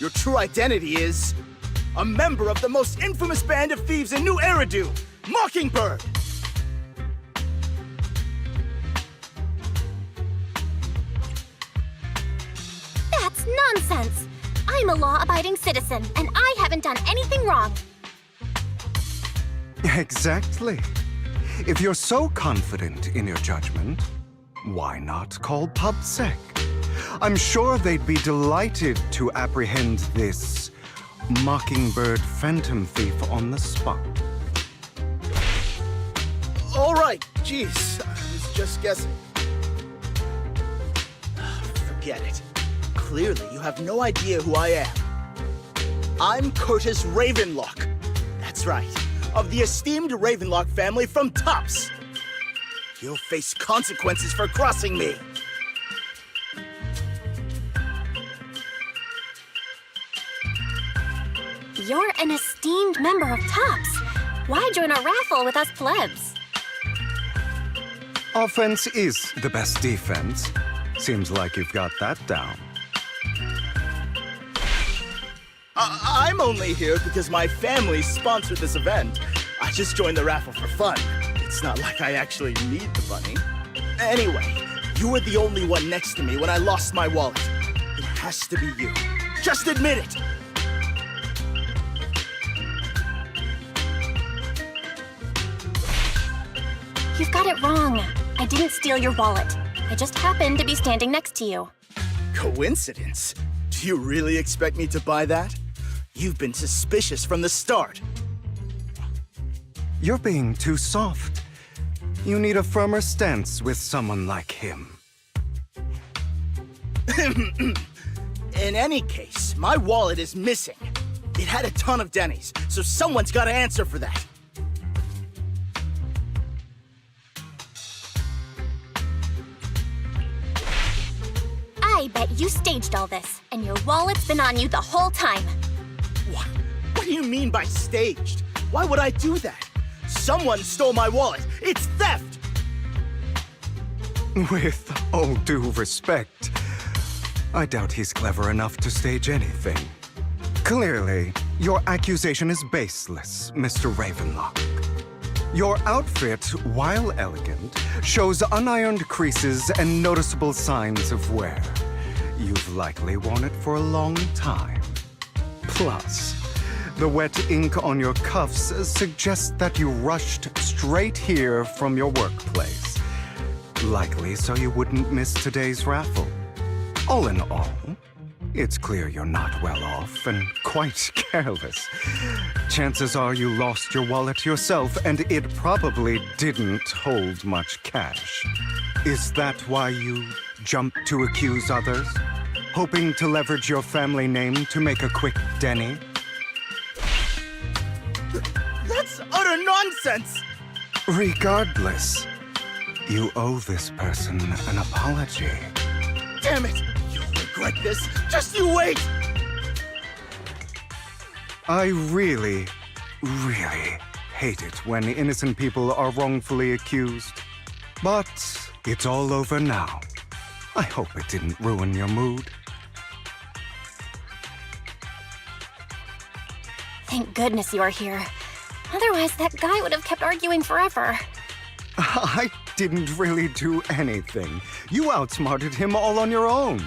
Your true identity is a member of the most infamous band of thieves in New Eridu, Mockingbird! That's nonsense! I'm a law-abiding citizen, and I haven't done anything wrong. Exactly. If you're so confident in your judgment, why not call PubSec? I'm sure they'd be delighted to apprehend this Mockingbird Phantom Thief on the spot. All right, jeez, I was just guessing. get it. Clearly, you have no idea who I am. I'm Curtis Ravenlock. That's right, of the esteemed Ravenlock family from Tops. You'll face consequences for crossing me. You're an esteemed member of Tops. Why join a raffle with us plebs? Offense is the best defense. Seems like you've got that down. I'm only here because my family sponsored this event. I just joined the raffle for fun. It's not like I actually need the money. Anyway, you were the only one next to me when I lost my wallet. It has to be you. Just admit it! You've got it wrong. I didn't steal your wallet. I just happened to be standing next to you. Coincidence? Do you really expect me to buy that? You've been suspicious from the start. You're being too soft. You need a firmer stance with someone like him. In any case, my wallet is missing. It had a ton of Denny's, so someone's got to answer for that. I bet you staged all this, and your wallet's been on you the whole time. What do you mean by staged? Why would I do that? Someone stole my wallet. It's theft! With all due respect, I doubt he's clever enough to stage anything. Clearly, your accusation is baseless, Mr. Ravenlock. Your outfit, while elegant, shows unironed creases and noticeable signs of wear. You've likely worn it for a long time. Plus, the wet ink on your cuffs suggests that you rushed straight here from your workplace. Likely so you wouldn't miss today's raffle. All in all, it's clear you're not well off and quite careless. Chances are you lost your wallet yourself, and it probably didn't hold much cash. Is that why you jumped to accuse others? Hoping to leverage your family name to make a quick Denny? That's utter nonsense! Regardless, you owe this person an apology. Damn it! You'll regret this! Just you wait! I really hate it when innocent people are wrongfully accused. But it's all over now. I hope it didn't ruin your mood. Thank goodness you're here. Otherwise, that guy would have kept arguing forever. I didn't really do anything. You outsmarted him all on your own.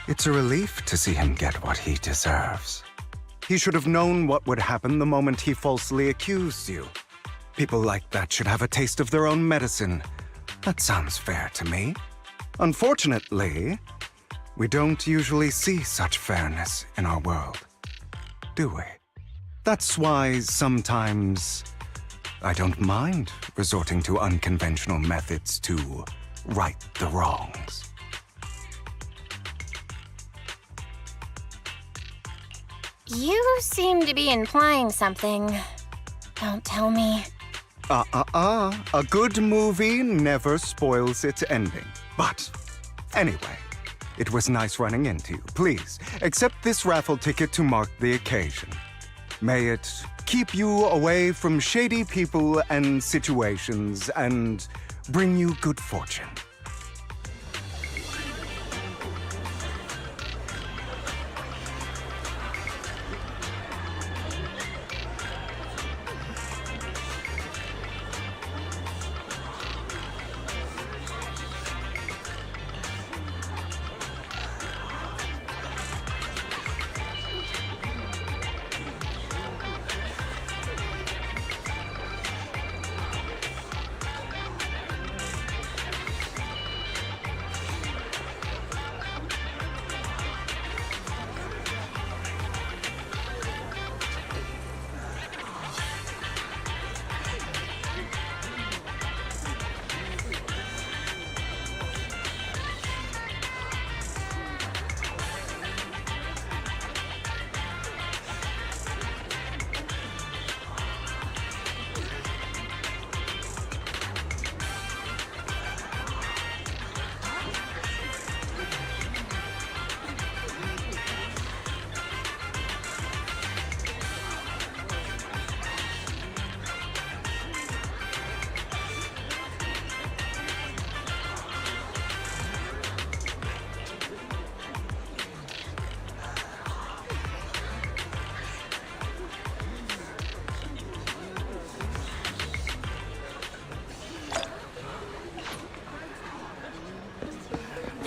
It's a relief to see him get what he deserves. He should have known what would happen the moment he falsely accused you. People like that should have a taste of their own medicine. That sounds fair to me. Unfortunately, we don't usually see such fairness in our world, do we? That's why sometimes I don't mind resorting to unconventional methods to right the wrongs. You seem to be implying something. Don't tell me. A good movie never spoils its ending. But anyway, it was nice running into you. Please, accept this raffle ticket to mark the occasion. May it keep you away from shady people and situations and bring you good fortune.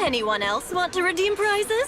Anyone else want to redeem prizes?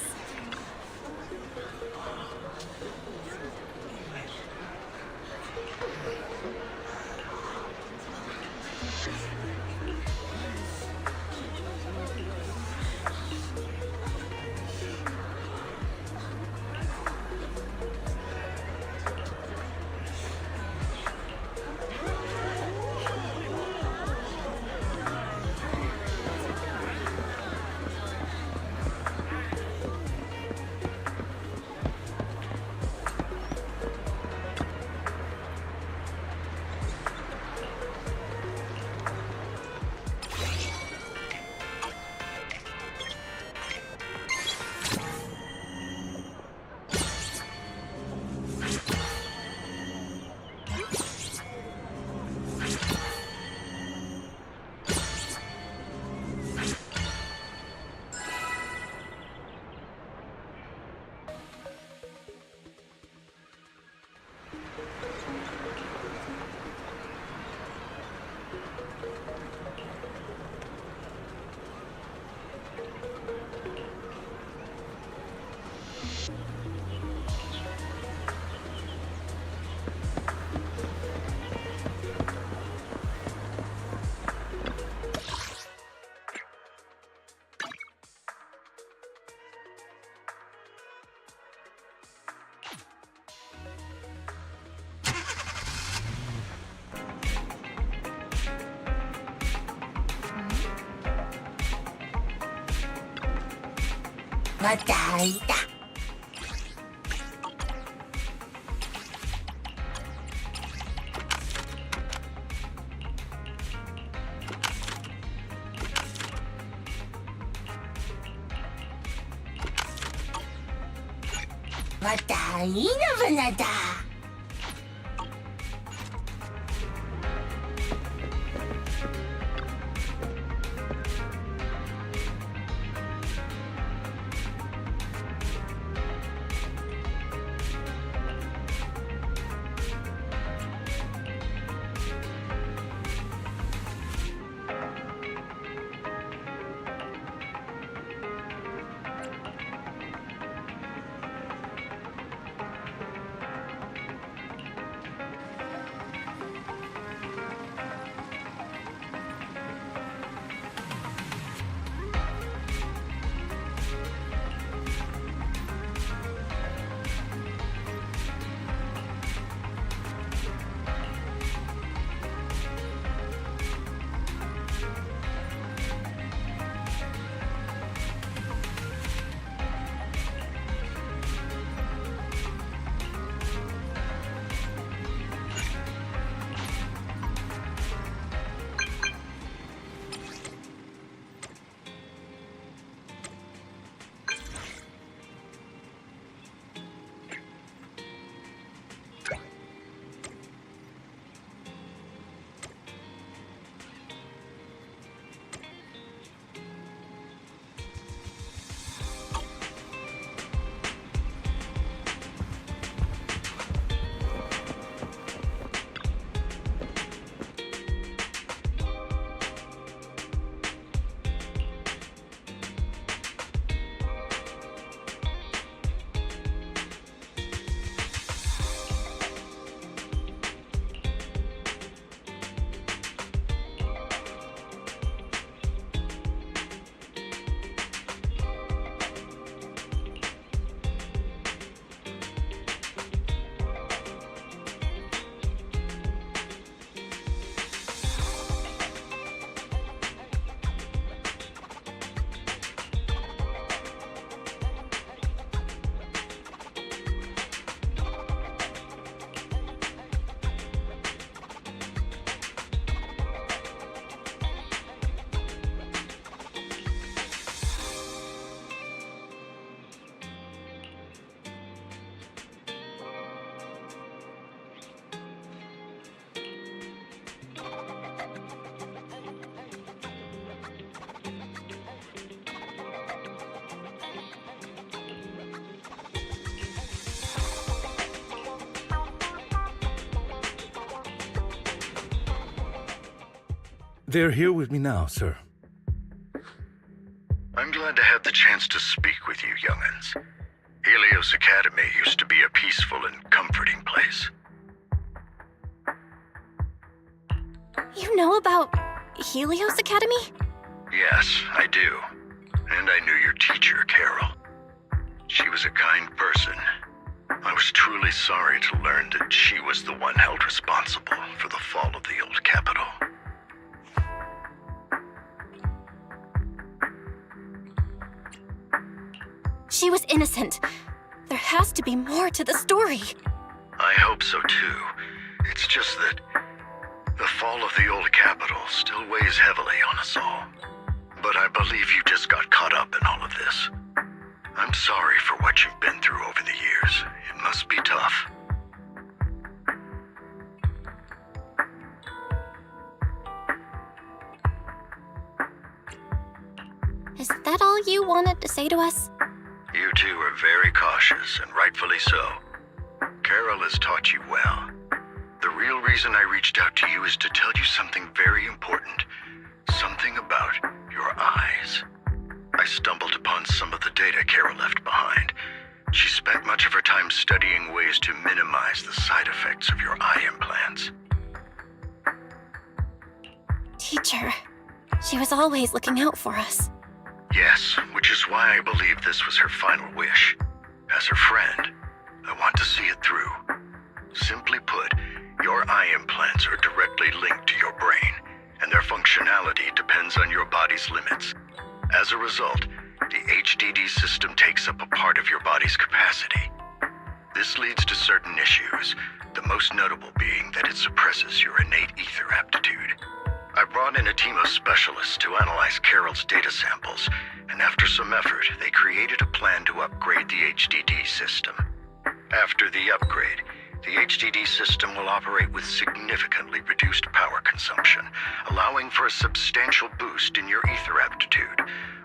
They're here with me now, sir. I'm glad to have the chance to speak with you, young'uns. Helios Academy used to be a peaceful and comforting place. You know about Helios Academy? Yes, I do. And I knew your teacher, Carol. She was a kind person. I was truly sorry to learn that she was the one held responsible for the fall of the old capital. She was innocent. There has to be more to the story. I hope so too. It's just that the fall of the old capital still weighs heavily on us all. But I believe you just got caught up in all of this. I'm sorry for what you've been through over the years. It must be tough. Is that all you wanted to say to us? You two are very cautious, and rightfully so. Carol has taught you well. The real reason I reached out to you is to tell you something very important. Something about your eyes. I stumbled upon some of the data Carol left behind. She spent much of her time studying ways to minimize the side effects of your eye implants. Teacher, she was always looking out for us. Yes, which is why I believe this was her final wish. As her friend, I want to see it through. Simply put, your eye implants are directly linked to your brain, and their functionality depends on your body's limits. As a result, the HDD system takes up a part of your body's capacity. This leads to certain issues, the most notable being that it suppresses your innate ether aptitude. I brought in a team of specialists to analyze Carol's data samples, and after some effort, they created a plan to upgrade the HDD system. After the upgrade, the HDD system will operate with significantly reduced power consumption, allowing for a substantial boost in your ether aptitude,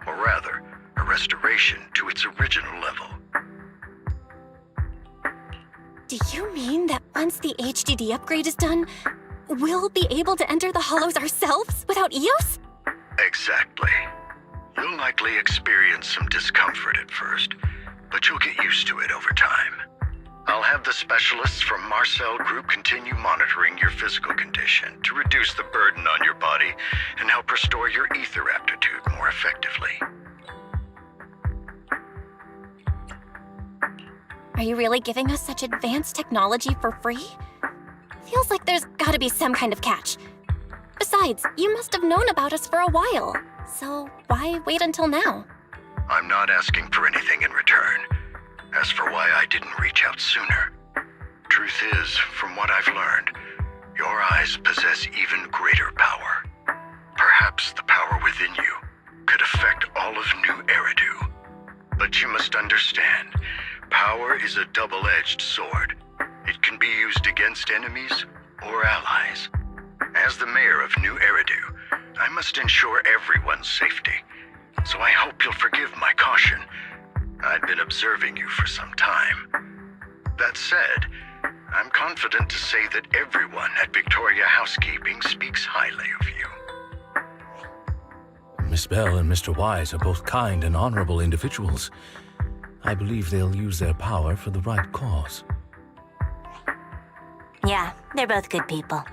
or rather, a restoration to its original level. Do you mean that once the HDD upgrade is done, we'll be able to enter the hollows ourselves without EOS? Exactly. You'll likely experience some discomfort at first, but you'll get used to it over time. I'll have the specialists from Marcel Group continue monitoring your physical condition to reduce the burden on your body and help restore your ether aptitude more effectively. Are you really giving us such advanced technology for free? Feels like there's gotta be some kind of catch. Besides, you must have known about us for a while, so why wait until now? I'm not asking for anything in return. As for why I didn't reach out sooner, truth is, from what I've learned, your eyes possess even greater power. Perhaps the power within you could affect all of New Eridu. But you must understand, power is a double-edged sword. It can be used against enemies or allies. As the mayor of New Eridu, I must ensure everyone's safety. So I hope you'll forgive my caution. I'd been observing you for some time. That said, I'm confident to say that everyone at Victoria Housekeeping speaks highly of you. Miss Bell and Mr. Wise are both kind and honorable individuals. I believe they'll use their power for the right cause. Yeah, they're both good people.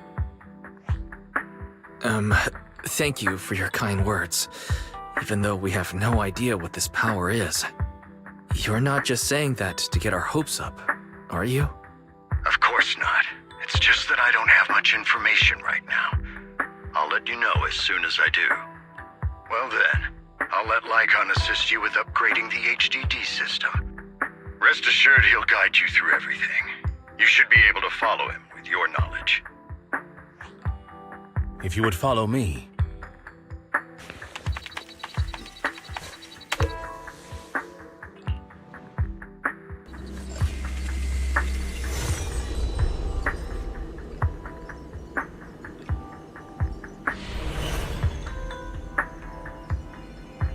Thank you for your kind words. Even though we have no idea what this power is. You're not just saying that to get our hopes up, are you? Of course not. It's just that I don't have much information right now. I'll let you know as soon as I do. Well then, I'll let Lycon assist you with upgrading the HDD system. Rest assured he'll guide you through everything. You should be able to follow him with your knowledge. If you would follow me.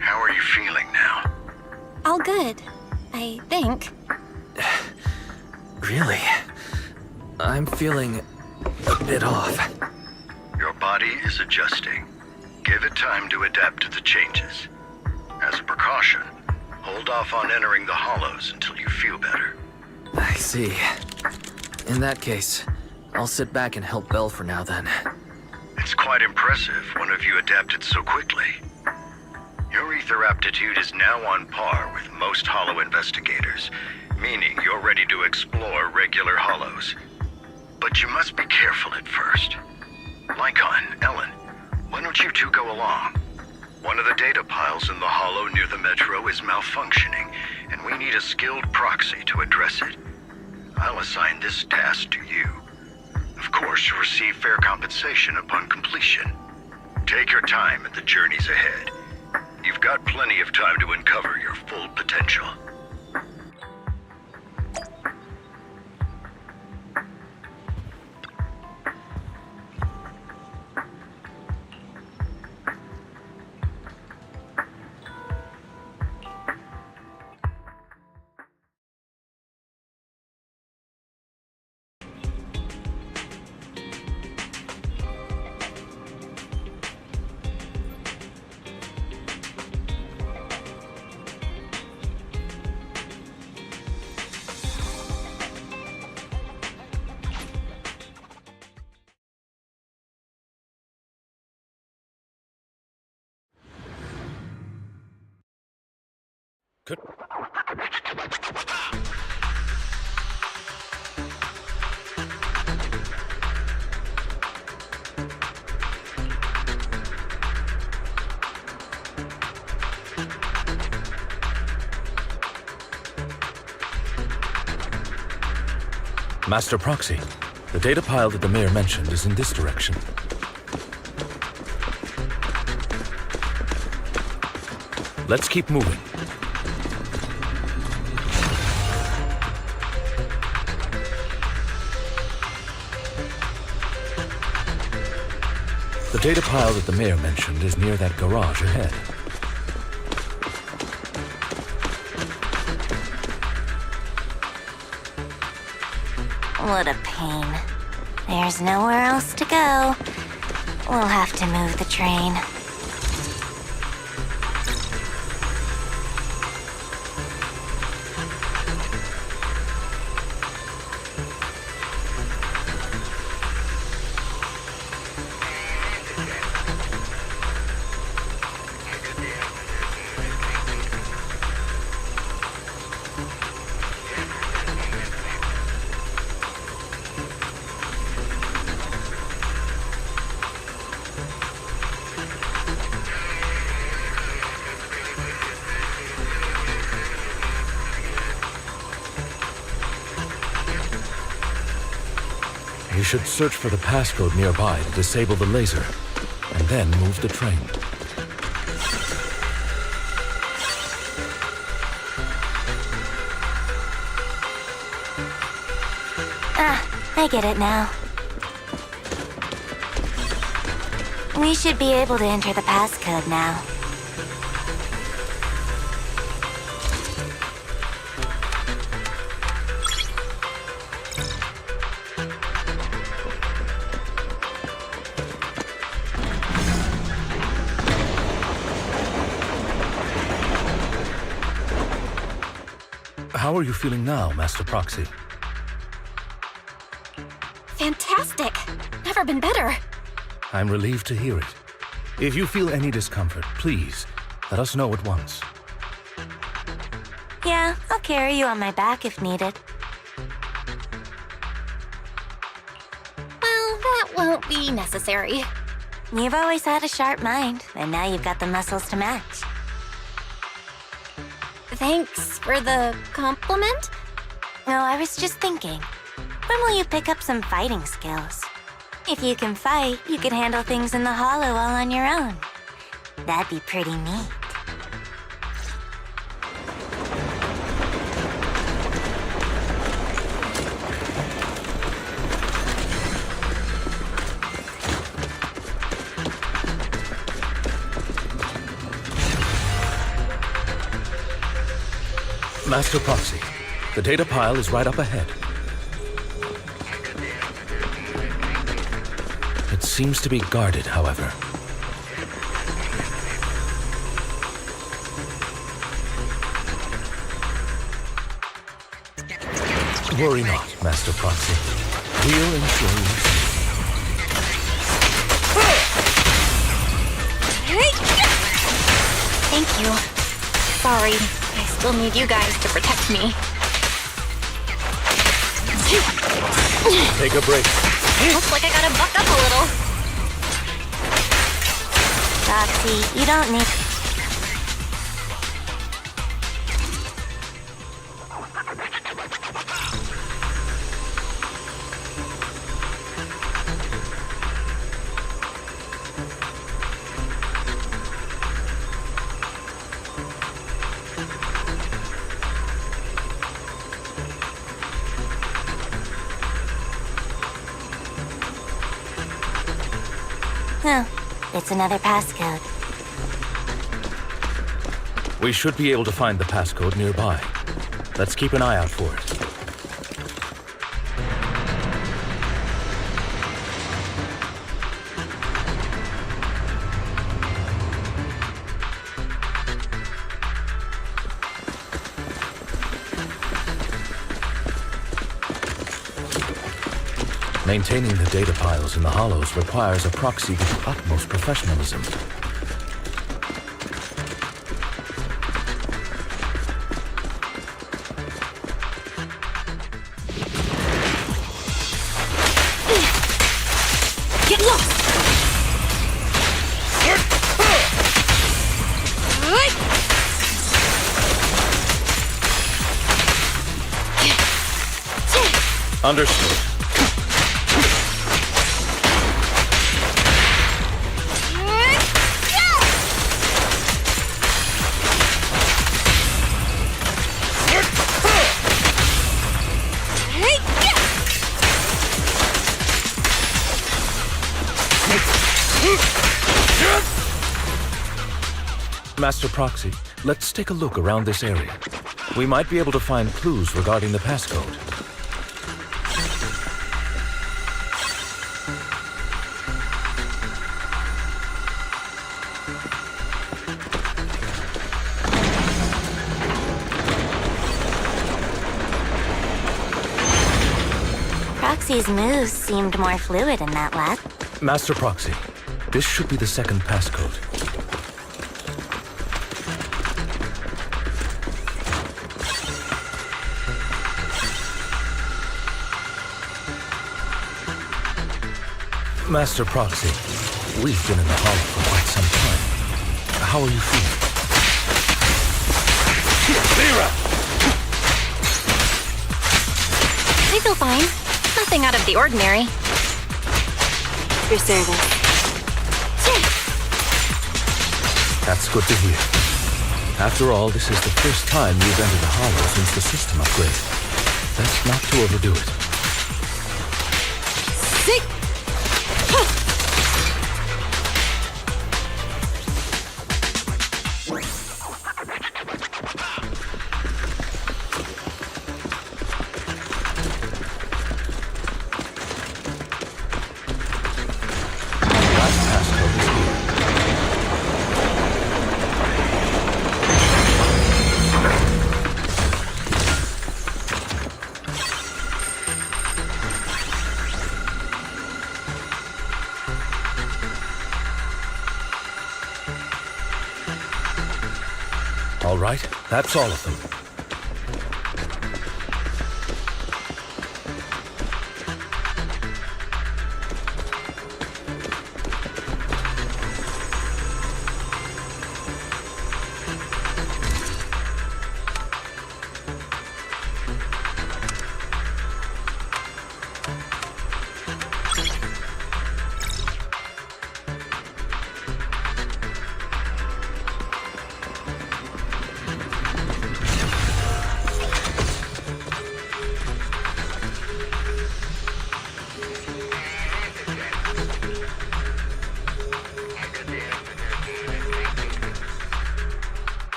How are you feeling now? All good, I think. Really? I'm feeling a bit off. Your body is adjusting. Give it time to adapt to the changes. As a precaution, hold off on entering the hollows until you feel better. I see. In that case, I'll sit back and help Belle for now then. It's quite impressive one of you adapted so quickly. Your ether aptitude is now on par with most hollow investigators, meaning you're ready to explore regular hollows. But you must be careful at first. Lycon, Ellen, why don't you two go along? One of the data piles in the hollow near the metro is malfunctioning, and we need a skilled proxy to address it. I'll assign this task to you. Of course, you'll receive fair compensation upon completion. Take your time at the journeys ahead. You've got plenty of time to uncover your full potential. Good. Master Proxy, the data pile that the mayor mentioned is in this direction. Let's keep moving. The data pile that the mayor mentioned is near that garage ahead. What a pain. There's nowhere else to go. We'll have to move the train. You should search for the passcode nearby to disable the laser, and then move the train. I get it now. We should be able to enter the passcode now. How are you feeling now, Master Proxy? Fantastic! Never been better. I'm relieved to hear it. If you feel any discomfort, please, let us know at once. Yeah, I'll carry you on my back if needed. Well, that won't be necessary. You've always had a sharp mind, and now you've got the muscles to match. Thanks for the compliment? No, I was just thinking. When will you pick up some fighting skills? If you can fight, you could handle things in the hollow all on your own. That'd be pretty neat. Master Proxy, the data pile is right up ahead. It seems to be guarded, however. Worry not, Master Proxy. We'll ensure you Thank you. Sorry, I still need you guys to protect me. take a break. Looks like I gotta buck up a little. Roxy, you don't need... Huh. It's another passcode. We should be able to find the passcode nearby. Let's keep an eye out for it. Maintaining the data piles in the hollows requires a proxy with utmost professionalism. Get lost! Understood. Master Proxy, let's take a look around this area. We might be able to find clues regarding the passcode. Proxy's moves seemed more fluid in that lab. Master Proxy, this should be the second passcode. Master Proxy, we've been in the Hollow for quite some time. How are you feeling? I feel fine. Nothing out of the ordinary. Your service. That's good to hear. After all, this is the first time you've entered the Hollow since the system upgrade. Best not to overdo it. Sick! All right, that's all of them.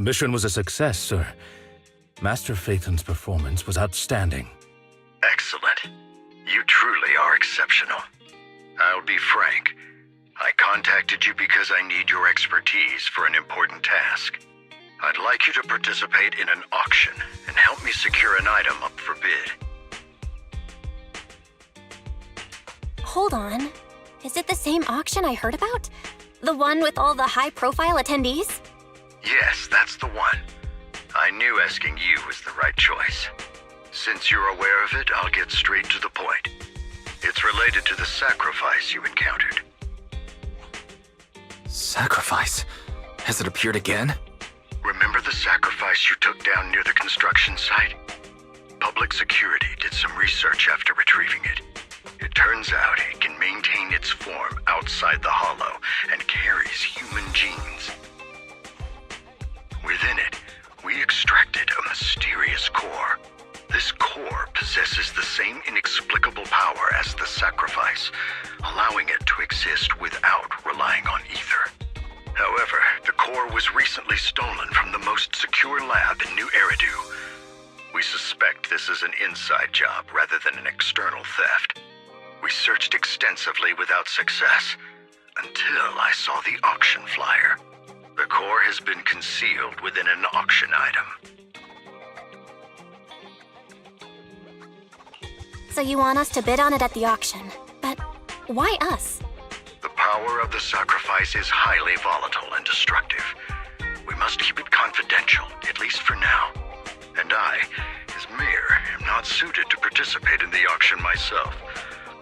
The mission was a success, sir. Master Phaethon's performance was outstanding. Excellent. You truly are exceptional. I'll be frank. I contacted you because I need your expertise for an important task. I'd like you to participate in an auction and help me secure an item up for bid. Hold on. Is it the same auction I heard about? The one with all the high-profile attendees? Yes, that's the one. I knew asking you was the right choice. Since you're aware of it, I'll get straight to the point. It's related to the sacrifice you encountered. Sacrifice? Has it appeared again? Remember the sacrifice you took down near the construction site? Public security did some research after retrieving it. It turns out it can maintain its form outside the hollow and carries human genes. Within it, we extracted a mysterious core. This core possesses the same inexplicable power as the sacrifice, allowing it to exist without relying on ether. However, the core was recently stolen from the most secure lab in New Eridu. We suspect this is an inside job rather than an external theft. We searched extensively without success, until I saw the auction flyer. The core has been concealed within an auction item. So you want us to bid on it at the auction. But why us? The power of the sacrifice is highly volatile and destructive. We must keep it confidential, at least for now. And I, as mayor, am not suited to participate in the auction myself.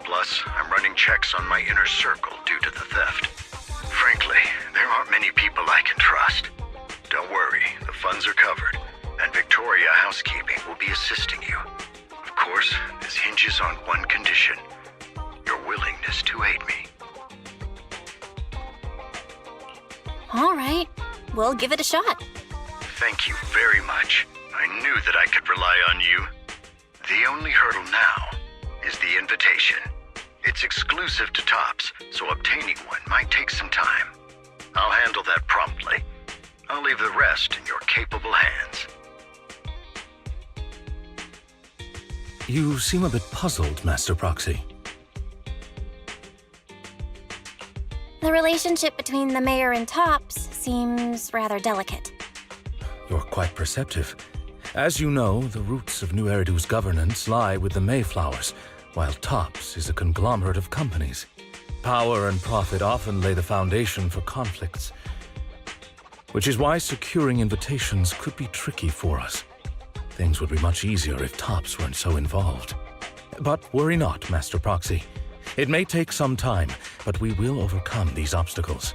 Plus, I'm running checks on my inner circle due to the theft. Frankly, there aren't many people I can trust. Don't worry, the funds are covered, and Victoria Housekeeping will be assisting you. Of course, this hinges on one condition: your willingness to aid me. All right, we'll give it a shot. Thank you very much. I knew that I could rely on you. The only hurdle now is the invitation. It's exclusive to Tops, so obtaining one might take some time. I'll handle that promptly. I'll leave the rest in your capable hands. You seem a bit puzzled, Master Proxy. The relationship between the mayor and Tops seems rather delicate. You're quite perceptive. As you know, the roots of New Eridu's governance lie with the Mayflowers, while Tops is a conglomerate of companies. Power and profit often lay the foundation for conflicts, which is why securing invitations could be tricky for us. Things would be much easier if Tops weren't so involved. But worry not, Master Proxy. It may take some time, but we will overcome these obstacles.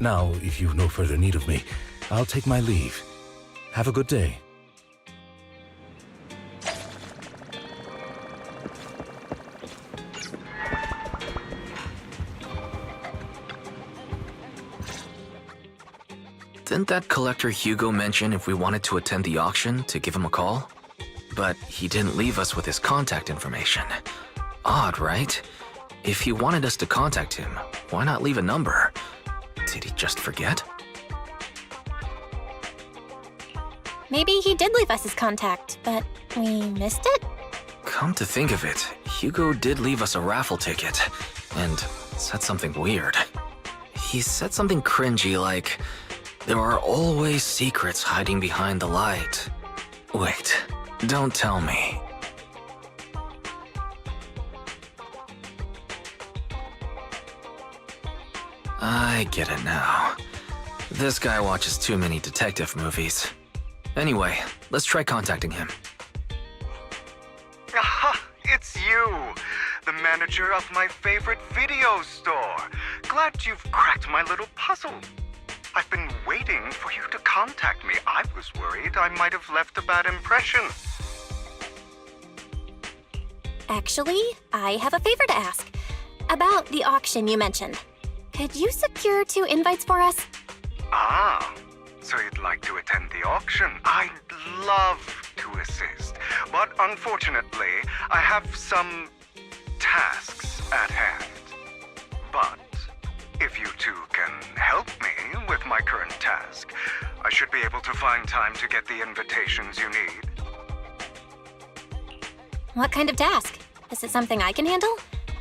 Now, if you've no further need of me, I'll take my leave. Have a good day. Didn't that collector Hugo mention if we wanted to attend the auction to give him a call? But he didn't leave us with his contact information. Odd, right? If he wanted us to contact him, why not leave a number? Did he just forget? Maybe he did leave us his contact, but we missed it? Come to think of it, Hugo did leave us a raffle ticket, and said something weird. He said something cringy like, "There are always secrets hiding behind the light." Wait, don't tell me. I get it now. This guy watches too many detective movies. Anyway, let's try contacting him. Aha! It's you! The manager of my favorite video store! Glad you've cracked my little puzzle. I've been waiting for you to contact me. I was worried I might have left a bad impression. Actually, I have a favor to ask. About the auction you mentioned. Could you secure 2 invites for us? Ah, so you'd like to attend the auction? I'd love to assist, but unfortunately, I have some tasks at hand. But if you two can help me with my current task, I should be able to find time to get the invitations you need. What kind of task? Is it something I can handle?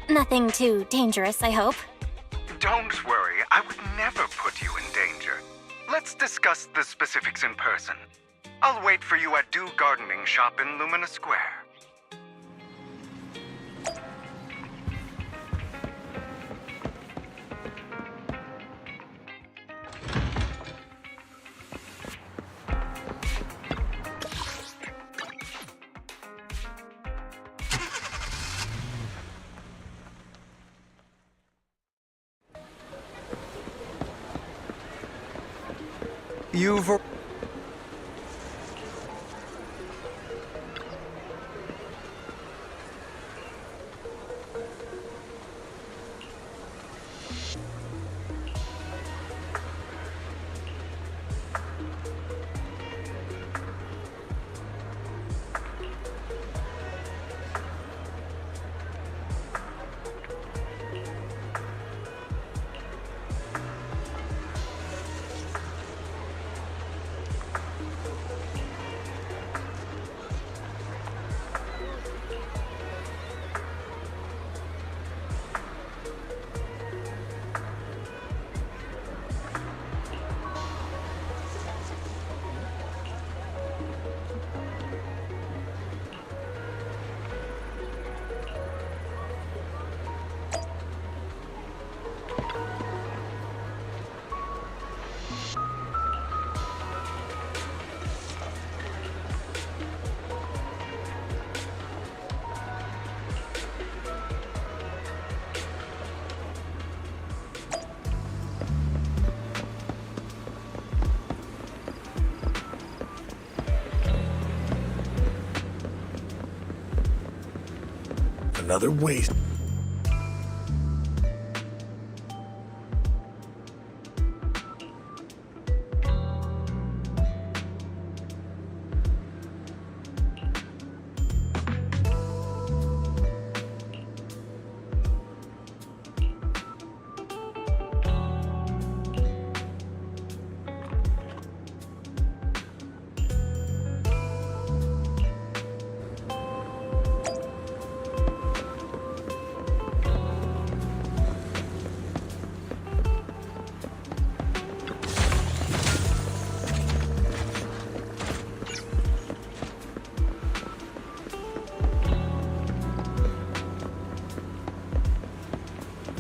Nothing too dangerous, I hope. Don't worry, I would never put you in danger. Let's let's discuss the specifics in person. I'll wait for you at Dew Gardening Shop in Lumina Square. You've... Another waste.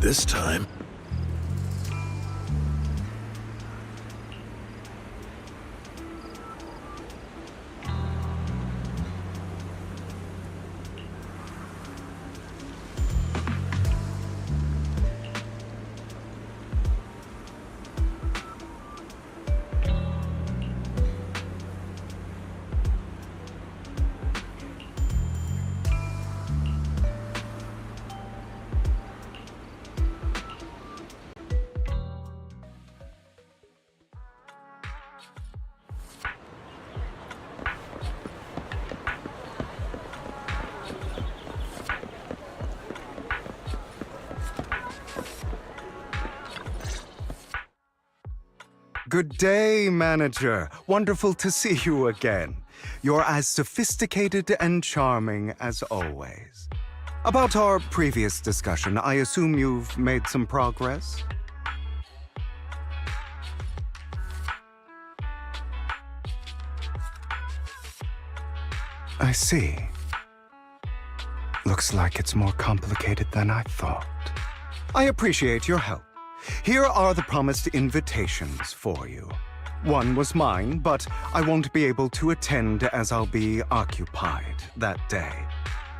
This time... Good day, Manager. Wonderful to see you again. You're as sophisticated and charming as always. About our previous discussion, I assume you've made some progress? I see. Looks like it's more complicated than I thought. I appreciate your help. Here are the promised invitations for you. One was mine, but I won't be able to attend as I'll be occupied that day.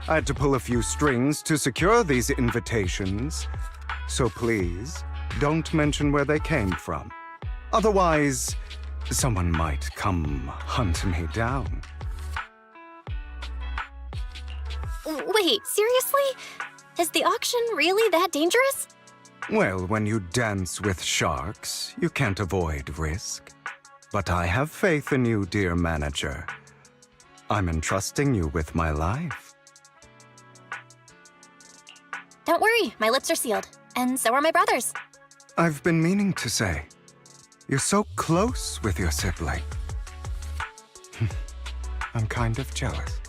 I had to pull a few strings to secure these invitations, so please, don't mention where they came from. Otherwise, someone might come hunt me down. Wait, seriously? Is the auction really that dangerous? Well, when you dance with sharks, you can't avoid risk. But I have faith in you, dear Manager. I'm entrusting you with my life. Don't worry, my lips are sealed. And so are my brothers. I've been meaning to say, you're so close with your sibling. I'm kind of jealous.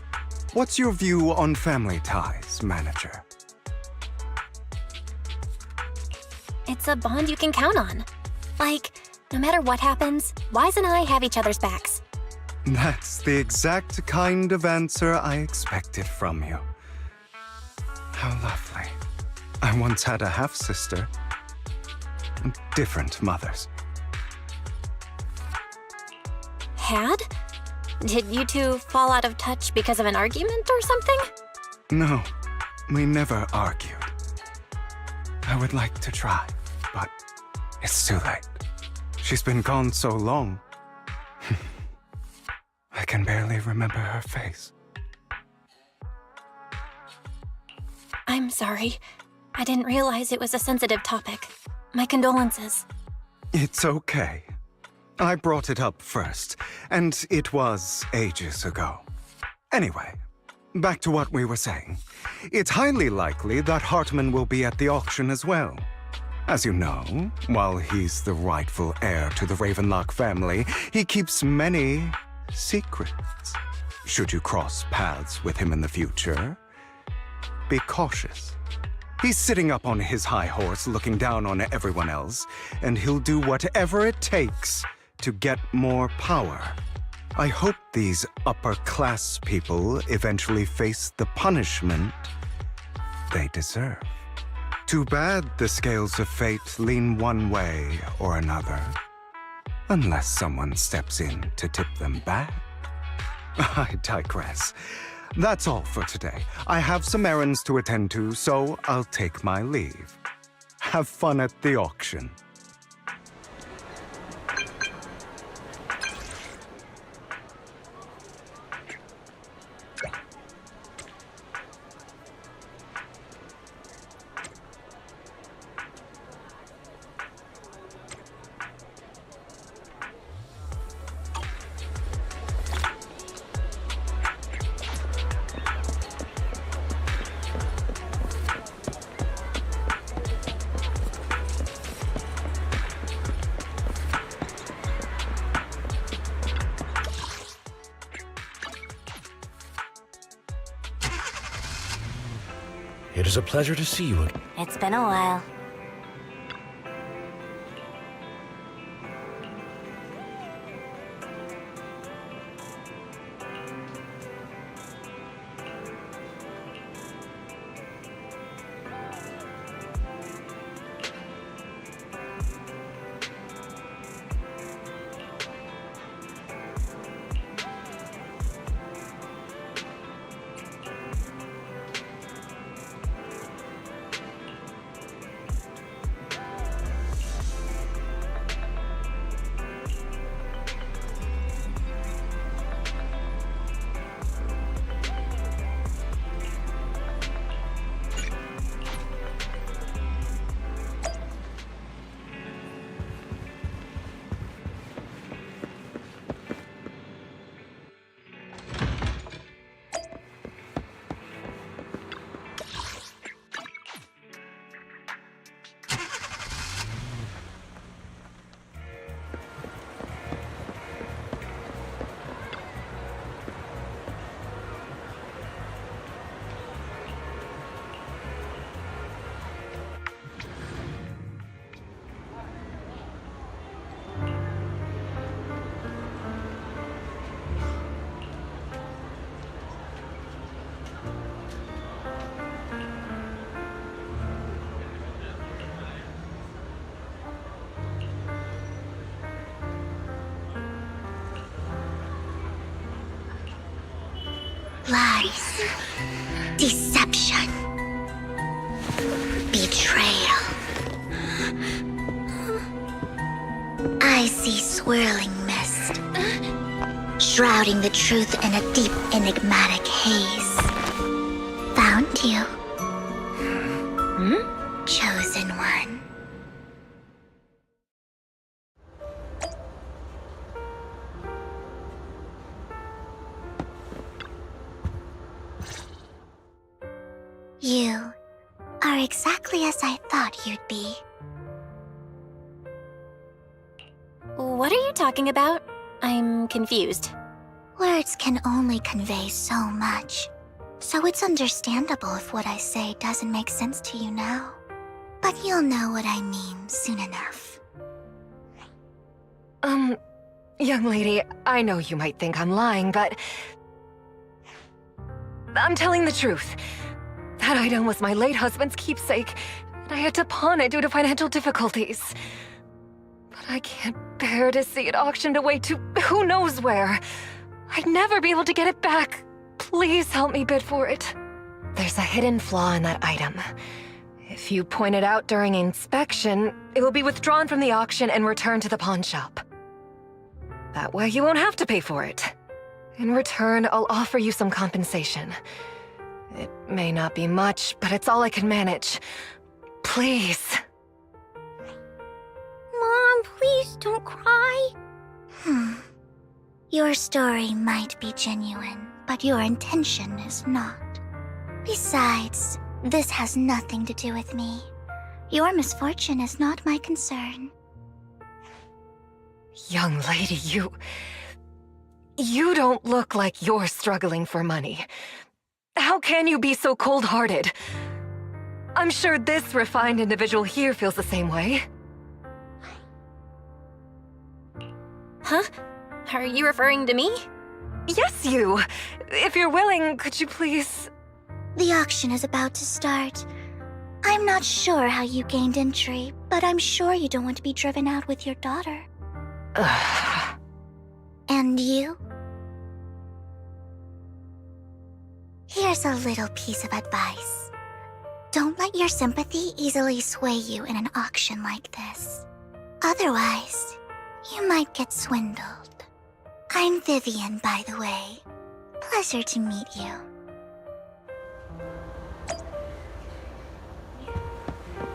What's your view on family ties, Manager? It's a bond you can count on. Like, No matter what happens, Wise and I have each other's backs. That's the exact kind of answer I expected from you. How lovely. I once had a half-sister. Different mothers. Had? Did you two fall out of touch because of an argument or something? No, we never argued. I would like to try, but it's too late. She's been gone so long. I can barely remember her face. I'm sorry. I didn't realize it was a sensitive topic. My condolences. It's okay. I brought it up first, and it was ages ago. Anyway, back to what we were saying. It's highly likely that Hartman will be at the auction as well. As you know, while he's the rightful heir to the Ravenlock family, he keeps many secrets. Should you cross paths with him in the future, be cautious. He's sitting up on his high horse looking down on everyone else, and he'll do whatever it takes to get more power. I hope these upper-class people eventually face the punishment they deserve. Too bad the scales of fate lean one way or another. Unless someone steps in to tip them back. I digress. That's all for today. I have some errands to attend to, so I'll take my leave. Have fun at the auction. It is a pleasure to see you again. It's been a while. Lies. Deception. Betrayal. I see swirling mist, shrouding the truth in a deep, enigmatic haze. Found you. Chosen one. You are exactly as I thought you'd be. What are you talking about? I'm confused. Words can only convey so much, so it's understandable if what I say doesn't make sense to you now. But you'll know what I mean soon enough. Young lady, I know you might think I'm lying, but I'm telling the truth. That item was my late husband's keepsake, and I had to pawn it due to financial difficulties. But I can't bear to see it auctioned away to who knows where. I'd never be able to get it back. Please help me bid for it. There's a hidden flaw in that item. If you point it out during inspection, it will be withdrawn from the auction and returned to the pawn shop. That way you won't have to pay for it. In return, I'll offer you some compensation. It may not be much, but it's all I can manage. Please. Mom, please don't cry. Your story might be genuine, but your intention is not. Besides, this has nothing to do with me. Your misfortune is not my concern. Young lady, you don't look like you're struggling for money. How can you be so cold-hearted? I'm sure this refined individual here feels the same way. Huh? Are you referring to me? Yes, you! If you're willing, could you please... The auction is about to start. I'm not sure how you gained entry, but I'm sure you don't want to be driven out with your daughter. And you? Here's a little piece of advice. Don't let your sympathy easily sway you in an auction like this. Otherwise, you might get swindled. I'm Vivian, by the way. Pleasure to meet you.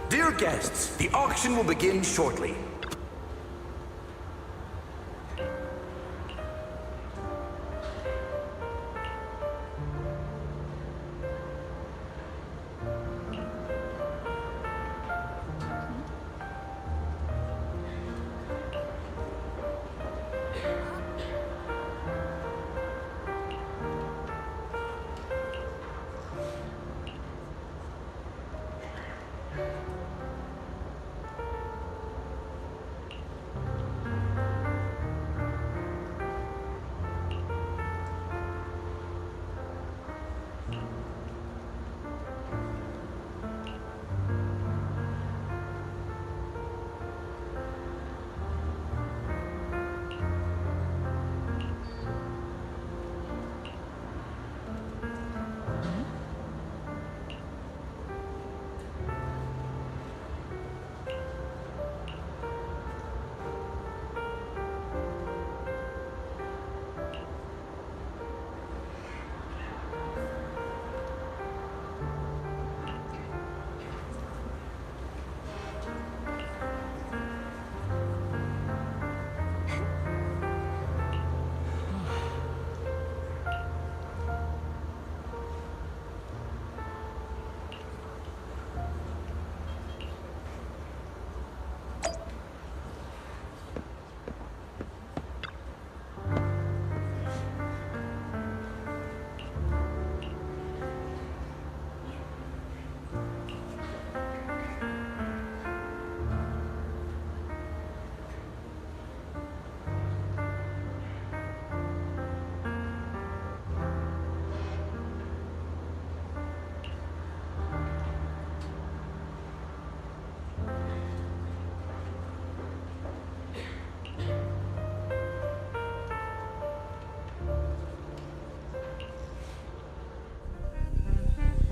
Dear guests, the auction will begin shortly.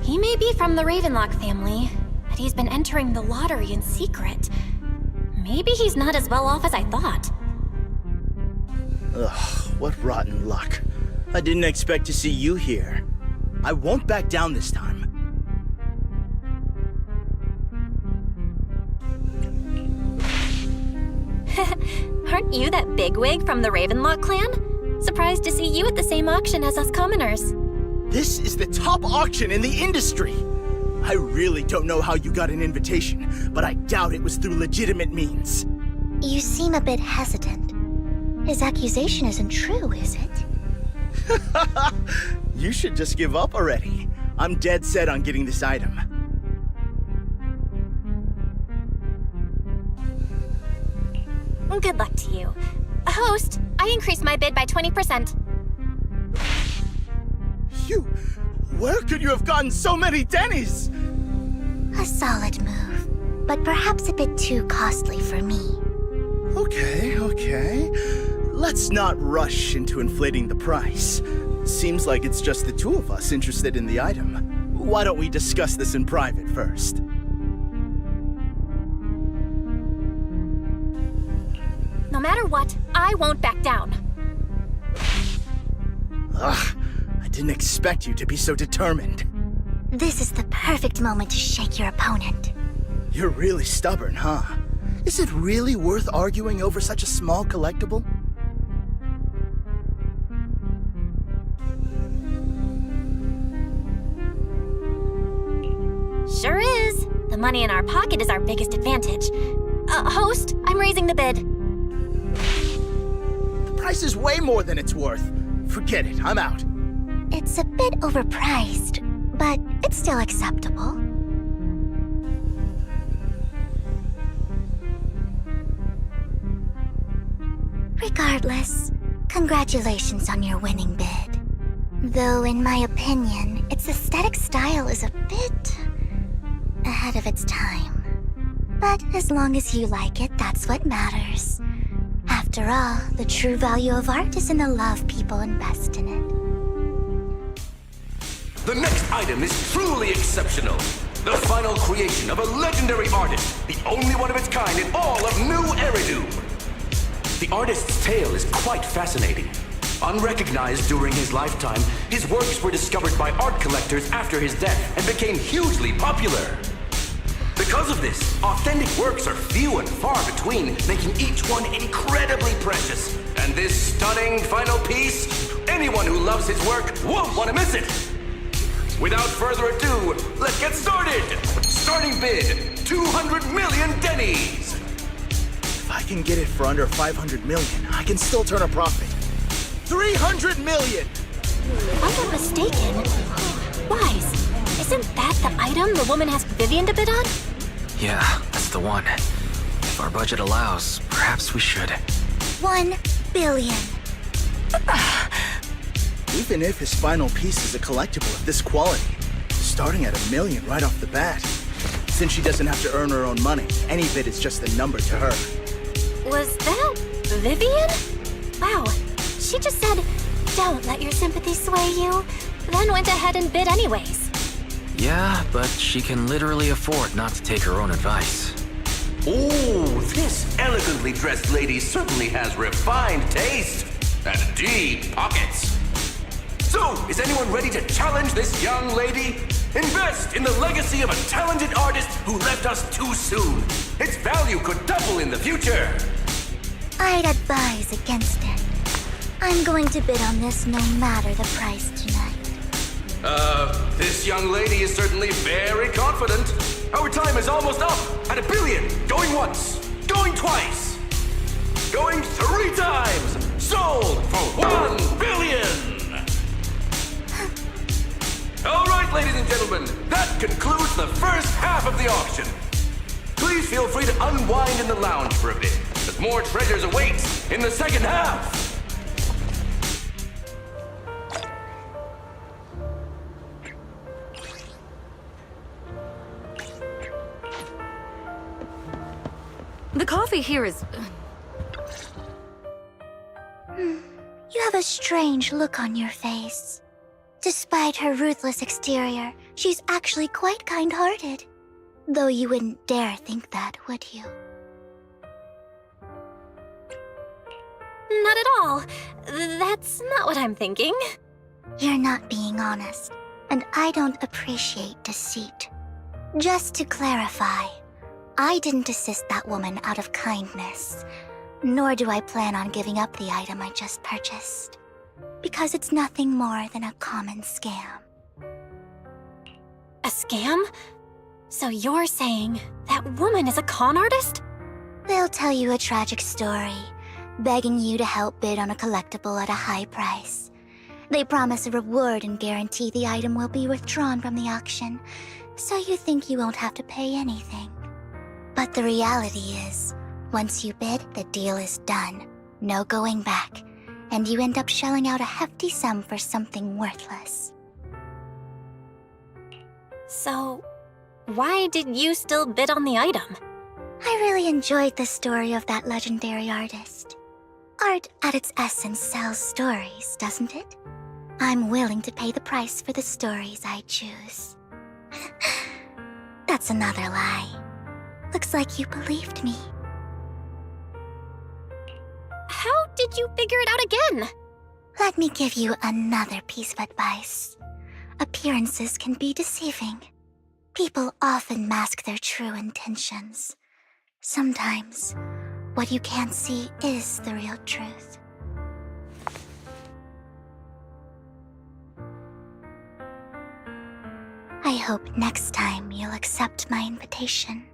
He may be from the Ravenlock family, but he's been entering the lottery in secret. Maybe he's not as well off as I thought. Ugh, what rotten luck. I didn't expect to see you here. I won't back down this time. Aren't you that bigwig from the Ravenlock clan? Surprised to see you at the same auction as us commoners. This is the top auction in the industry! I really don't know how you got an invitation, but I doubt it was through legitimate means. You seem a bit hesitant. His accusation isn't true, is it? You should just give up already. I'm dead set on getting this item. Good luck to you. Host, I increased my bid by 20%. Where could you have gotten so many Denny's? A solid move, but perhaps a bit too costly for me. Okay. Let's not rush into inflating the price. Seems like it's just the two of us interested in the item. Why don't we discuss this in private first? No matter what, I won't back down. Ugh, I didn't expect you to be so determined. This is the perfect moment to shake your opponent. You're really stubborn, huh? Is it really worth arguing over such a small collectible? Sure is. The money in our pocket is our biggest advantage. Host, I'm raising the bid. The price is way more than it's worth. Forget it, I'm out. It's a bit overpriced, but it's still acceptable. Regardless, congratulations on your winning bid. Though, in my opinion, its aesthetic style is a bit ahead of its time. But as long as you like it, that's what matters. After all, the true value of art is in the love people invest in it. The next item is truly exceptional. The final creation of a legendary artist, the only one of its kind in all of New Eridu. The artist's tale is quite fascinating. Unrecognized during his lifetime, his works were discovered by art collectors after his death and became hugely popular. Because of this, authentic works are few and far between, making each one incredibly precious. And this stunning final piece, anyone who loves his work won't want to miss it. Without further ado, let's get started! Starting bid, 200 million Denny's! If I can get it for under 500 million, I can still turn a profit. 300 million! If I'm not mistaken, Wise, isn't that the item the woman asked Vivian to bid on? Yeah, that's the one. If our budget allows, perhaps we should. 1 billion. Even if his final piece is a collectible of this quality, starting at $1 million right off the bat. Since she doesn't have to earn her own money, any bid is just a number to her. Was that Vivian? Wow, she just said, "Don't let your sympathy sway you," then went ahead and bid anyways. Yeah, but she can literally afford not to take her own advice. Ooh, this elegantly dressed lady certainly has refined taste and deep pockets. So, is anyone ready to challenge this young lady? Invest in the legacy of a talented artist who left us too soon. Its value could double in the future. I'd advise against it. I'm going to bid on this no matter the price tonight. This young lady is certainly very confident. Our time is almost up at $1 billion. Going once, going twice, going 3 times. Sold for $1 billion. All right, ladies and gentlemen, that concludes the first half of the auction. Please feel free to unwind in the lounge for a bit, as more treasures await in the second half. The coffee here is... You have a strange look on your face. Despite her ruthless exterior, she's actually quite kind-hearted. Though you wouldn't dare think that, would you? Not at all. That's not what I'm thinking. You're not being honest, and I don't appreciate deceit. Just to clarify, I didn't assist that woman out of kindness, nor do I plan on giving up the item I just purchased. Because it's nothing more than a common scam. A scam? So you're saying that woman is a con artist? They'll tell you a tragic story, begging you to help bid on a collectible at a high price. They promise a reward and guarantee the item will be withdrawn from the auction, so you think you won't have to pay anything. But the reality is, once you bid, the deal is done. No going back, and you end up shelling out a hefty sum for something worthless. So, why did you still bid on the item? I really enjoyed the story of that legendary artist. Art at its essence sells stories, doesn't it? I'm willing to pay the price for the stories I choose. That's another lie. Looks like you believed me. How did you figure it out again? Let me give you another piece of advice. Appearances can be deceiving. People often mask their true intentions. Sometimes, what you can't see is the real truth. I hope next time you'll accept my invitation,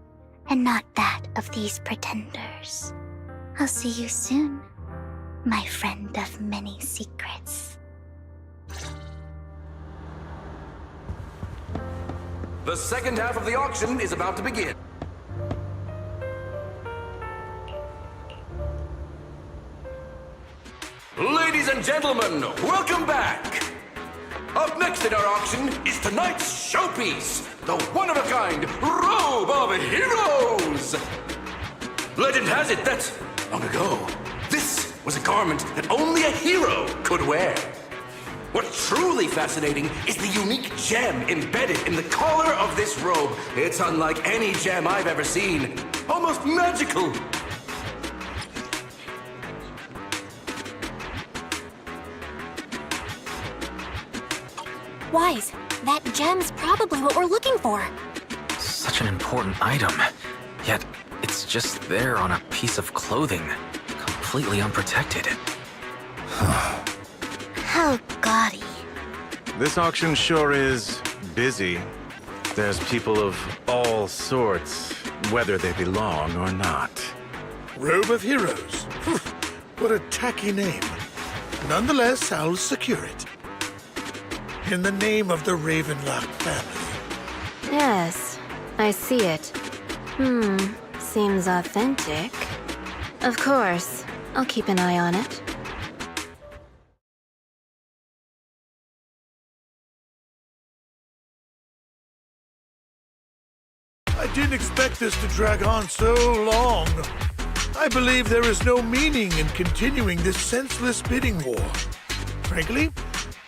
and not that of these pretenders. I'll see you soon, my friend of many secrets. The second half of the auction is about to begin. Ladies and gentlemen, welcome back! Up next in our auction is tonight's showpiece, the one-of-a-kind Robe of Heroes! Legend has it that, long ago, this was a garment that only a hero could wear. What's truly fascinating is the unique gem embedded in the collar of this robe. It's unlike any gem I've ever seen. Almost magical. Wise, that gem's probably what we're looking for. Such an important item, yet it's just there on a piece of clothing, completely unprotected. How gaudy. This auction sure is busy. There's people of all sorts, whether they belong or not. Robe of Heroes. What a tacky name. Nonetheless, I'll secure it. In the name of the Ravenlock family. Yes, I see it. Seems authentic. Of course, I'll keep an eye on it. I didn't expect this to drag on so long. I believe there is no meaning in continuing this senseless bidding war. Frankly,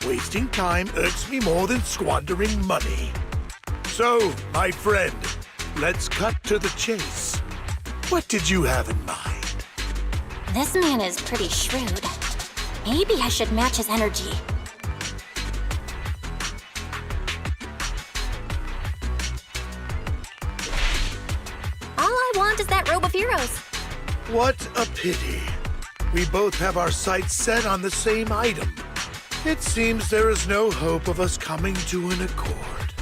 wasting time irks me more than squandering money. So, my friend, let's cut to the chase. What did you have in mind? This man is pretty shrewd. Maybe I should match his energy. All I want is that Robe of Heroes. What a pity. We both have our sights set on the same item. It seems there is no hope of us coming to an accord.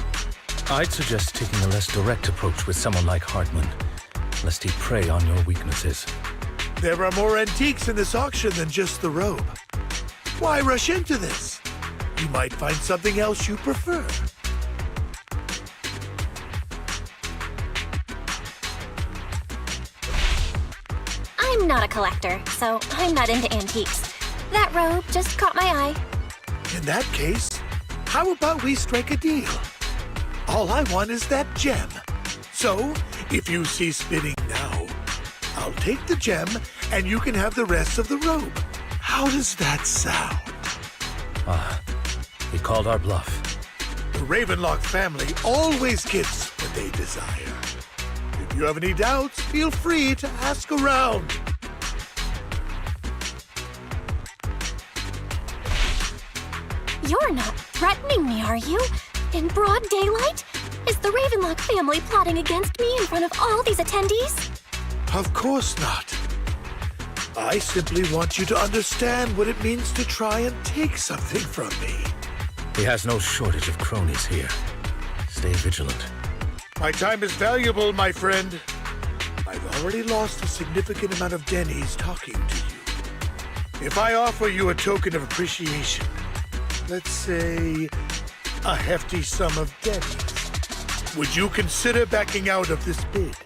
I'd suggest taking a less direct approach with someone like Hartman, lest he prey on your weaknesses. There are more antiques in this auction than just the robe. Why rush into this? You might find something else you prefer. I'm not a collector, so I'm not into antiques. That robe just caught my eye. In that case, how about we strike a deal? All I want is that gem. So, if you cease bidding now, I'll take the gem and you can have the rest of the robe. How does that sound? He called our bluff. The Ravenlock family always gets what they desire. If you have any doubts, feel free to ask around. You're not threatening me, are you? In broad daylight? Is the Ravenlock family plotting against me in front of all these attendees? Of course not. I simply want you to understand what it means to try and take something from me. He has no shortage of cronies here. Stay vigilant. My time is valuable, my friend. I've already lost a significant amount of Denny's talking to you. If I offer you a token of appreciation, let's say a hefty sum of Denny's, would you consider backing out of this bid?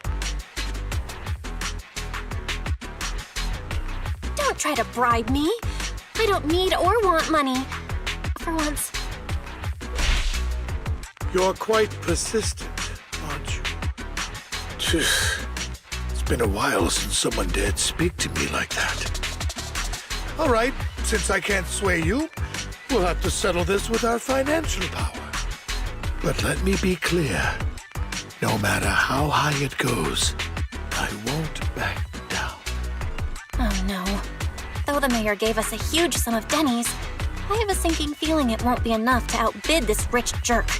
Don't Don't try to bribe me. I don't need or want money. For once. You're quite persistent, aren't you? It's been a while since someone dared speak to me like that. All right, since I can't sway you, we'll have to settle this with our financial power. But let me be clear. No matter how high it goes, I won't back down. Oh no. Though the mayor gave us a huge sum of dennies, I have a sinking feeling it won't be enough to outbid this rich jerk.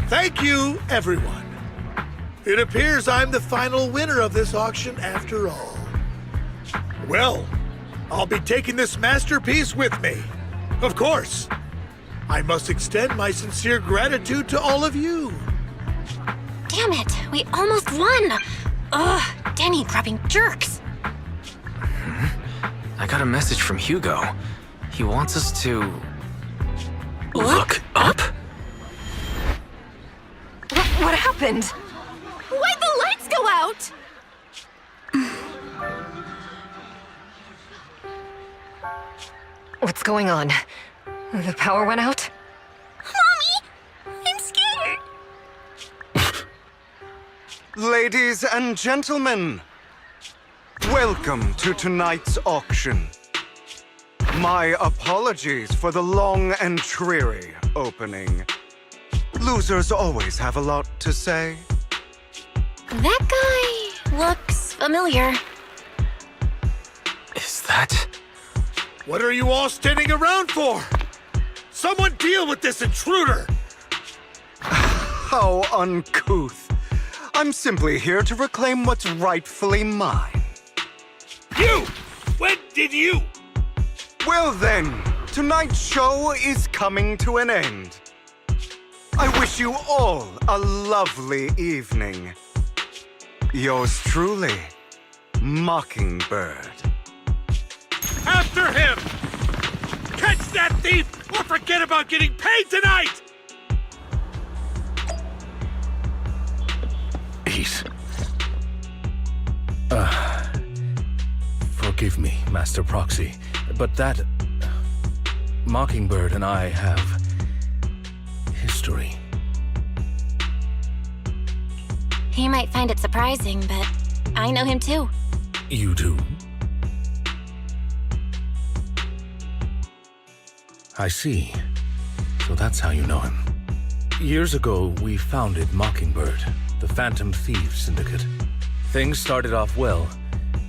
Thank you, everyone. It appears I'm the final winner of this auction after all. Well, I'll be taking this masterpiece with me. Of course. I must extend my sincere gratitude to all of you. Damn it, we almost won! Ugh, denny-grabbing jerks! I got a message from Hugo. He wants us to... look up? What happened? Why'd the lights go out? What's going on? The power went out? Mommy! I'm scared! Ladies and gentlemen, welcome to tonight's auction. My apologies for the long and dreary opening. Losers always have a lot to say. That guy looks familiar. Is that... What are you all standing around for? Someone deal with this intruder! How uncouth. I'm simply here to reclaim what's rightfully mine. You! When did you? Well then, tonight's show is coming to an end. I wish you all a lovely evening. Yours truly, Mockingbird. After him! Catch that thief or forget about getting paid tonight! He's... Forgive me, Master Proxy, but that... Mockingbird and I have... history. He might find it surprising, but I know him too. You do? I see. So that's how you know him. Years ago, we founded Mockingbird, the Phantom Thieves Syndicate. Things started off well.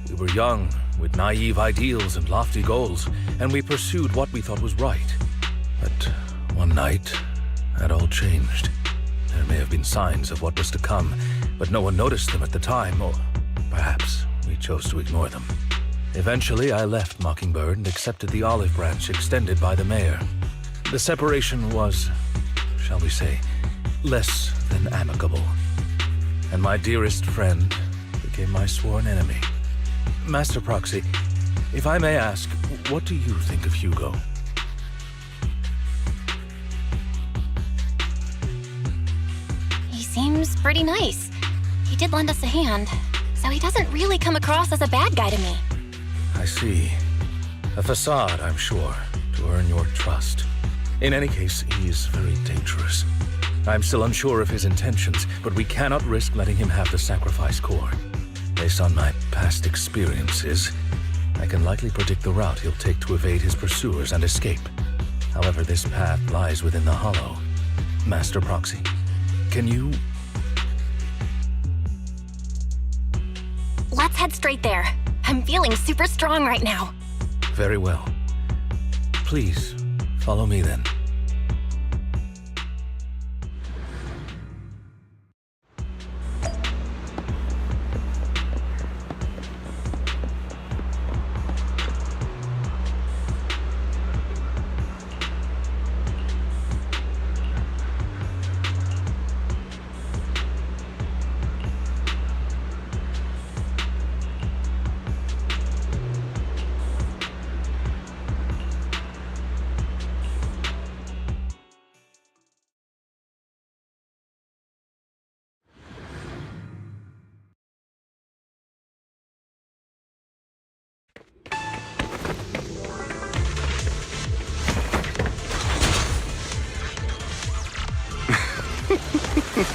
We were young, with naive ideals and lofty goals, and we pursued what we thought was right. But one night, that all changed. There may have been signs of what was to come, but no one noticed them at the time, or perhaps we chose to ignore them. Eventually, I left Mockingbird and accepted the olive branch extended by the mayor. The separation was, shall we say, less than amicable. And my dearest friend became my sworn enemy. Master Proxy, if I may ask, what do you think of Hugo? He seems pretty nice. He did lend us a hand, so he doesn't really come across as a bad guy to me. I see. A facade, I'm sure, to earn your trust. In any case, he is very dangerous. I'm still unsure of his intentions, but we cannot risk letting him have the sacrifice core. Based on my past experiences, I can likely predict the route he'll take to evade his pursuers and escape. However, this path lies within the Hollow. Master Proxy, can you... Let's head straight there. I'm feeling super strong right now. Very well. Please, follow me then.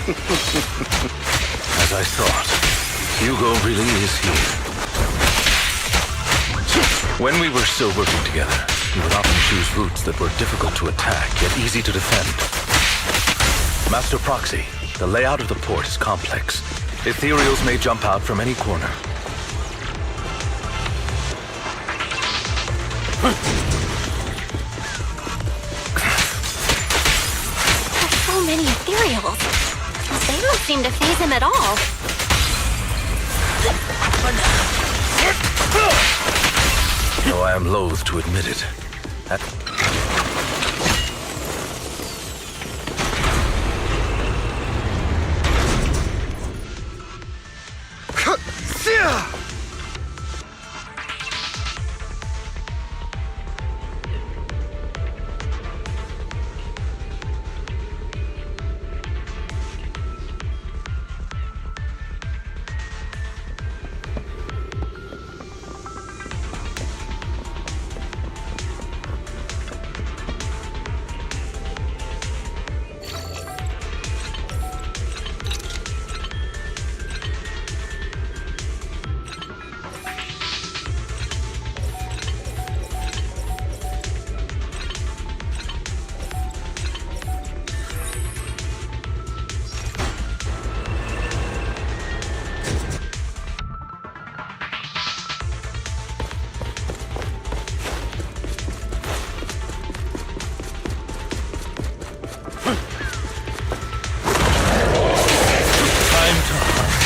As I thought, Hugo really is here. When we were still working together, we would often choose routes that were difficult to attack, yet easy to defend. Master Proxy, the layout of the port is complex. Ethereals may jump out from any corner. There's so many ethereals. They don't seem to faze him at all. Though I am loath to admit it.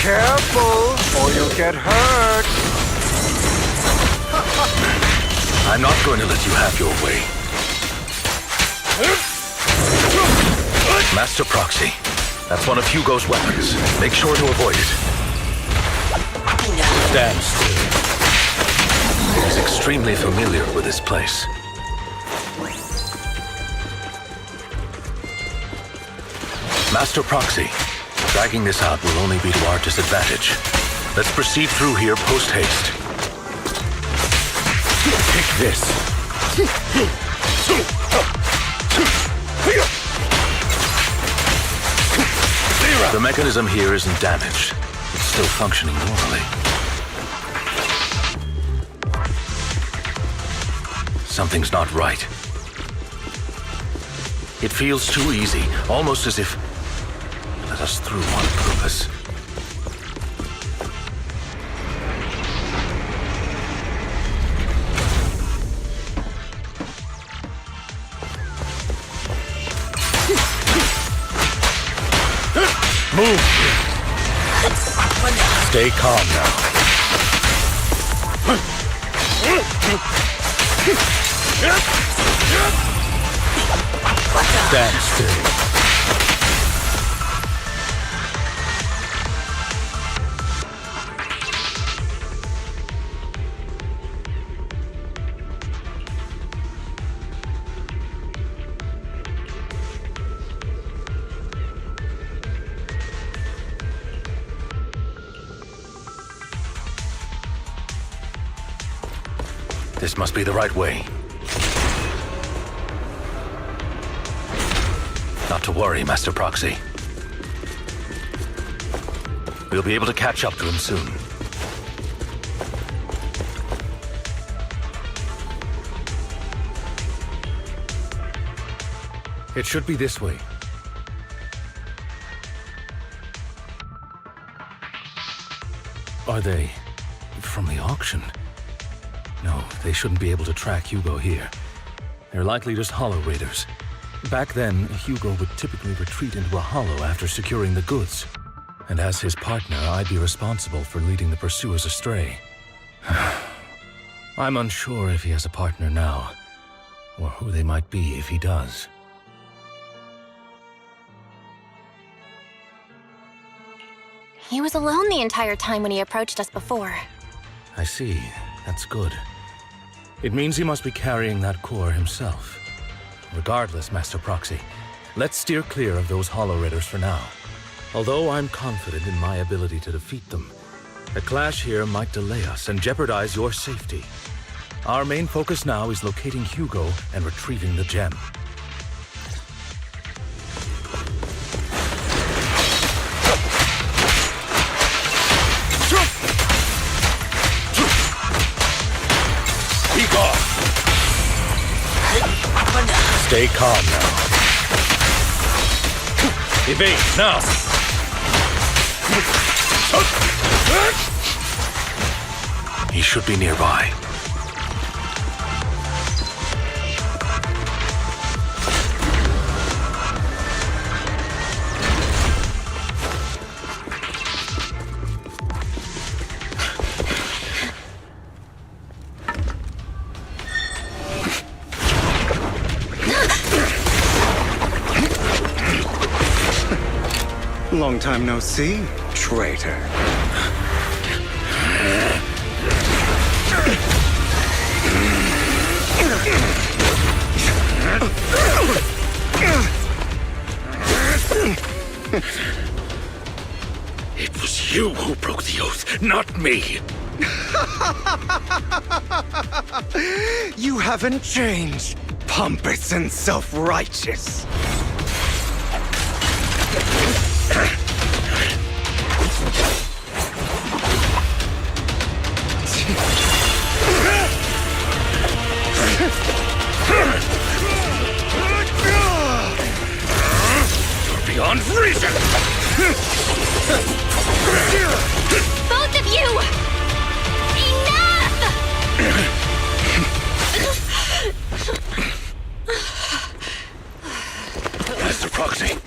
Careful, or you'll get hurt. I'm not going to let you have your way. Master Proxy, that's one of Hugo's weapons. Make sure to avoid it. Stand still. He's extremely familiar with this place. Master Proxy, dragging this out will only be to our disadvantage. Let's proceed through here post-haste. Take this. The mechanism here isn't damaged. It's still functioning normally. Something's not right. It feels too easy, almost as if it let us through on purpose. Move! Stay calm now. Stand still. This must be the right way. Not to worry, Master Proxy. We'll be able to catch up to him soon. It should be this way. Are they from the auction? No, they shouldn't be able to track Hugo here. They're likely just hollow raiders. Back then, Hugo would typically retreat into a hollow after securing the goods. And as his partner, I'd be responsible for leading the pursuers astray. I'm unsure if he has a partner now, or who they might be if he does. He was alone the entire time when he approached us before. I see. That's good. It means he must be carrying that core himself. Regardless, Master Proxy, let's steer clear of those hollow raiders for now. Although I'm confident in my ability to defeat them, a clash here might delay us and jeopardize your safety. Our main focus now is locating Hugo and retrieving the gem. Stay calm now. Evade, now! He should be nearby. Long time no see, traitor. It was you who broke the oath, not me. You haven't changed, pompous and self-righteous. You're beyond reason! Both of you! Enough! Master Proxy.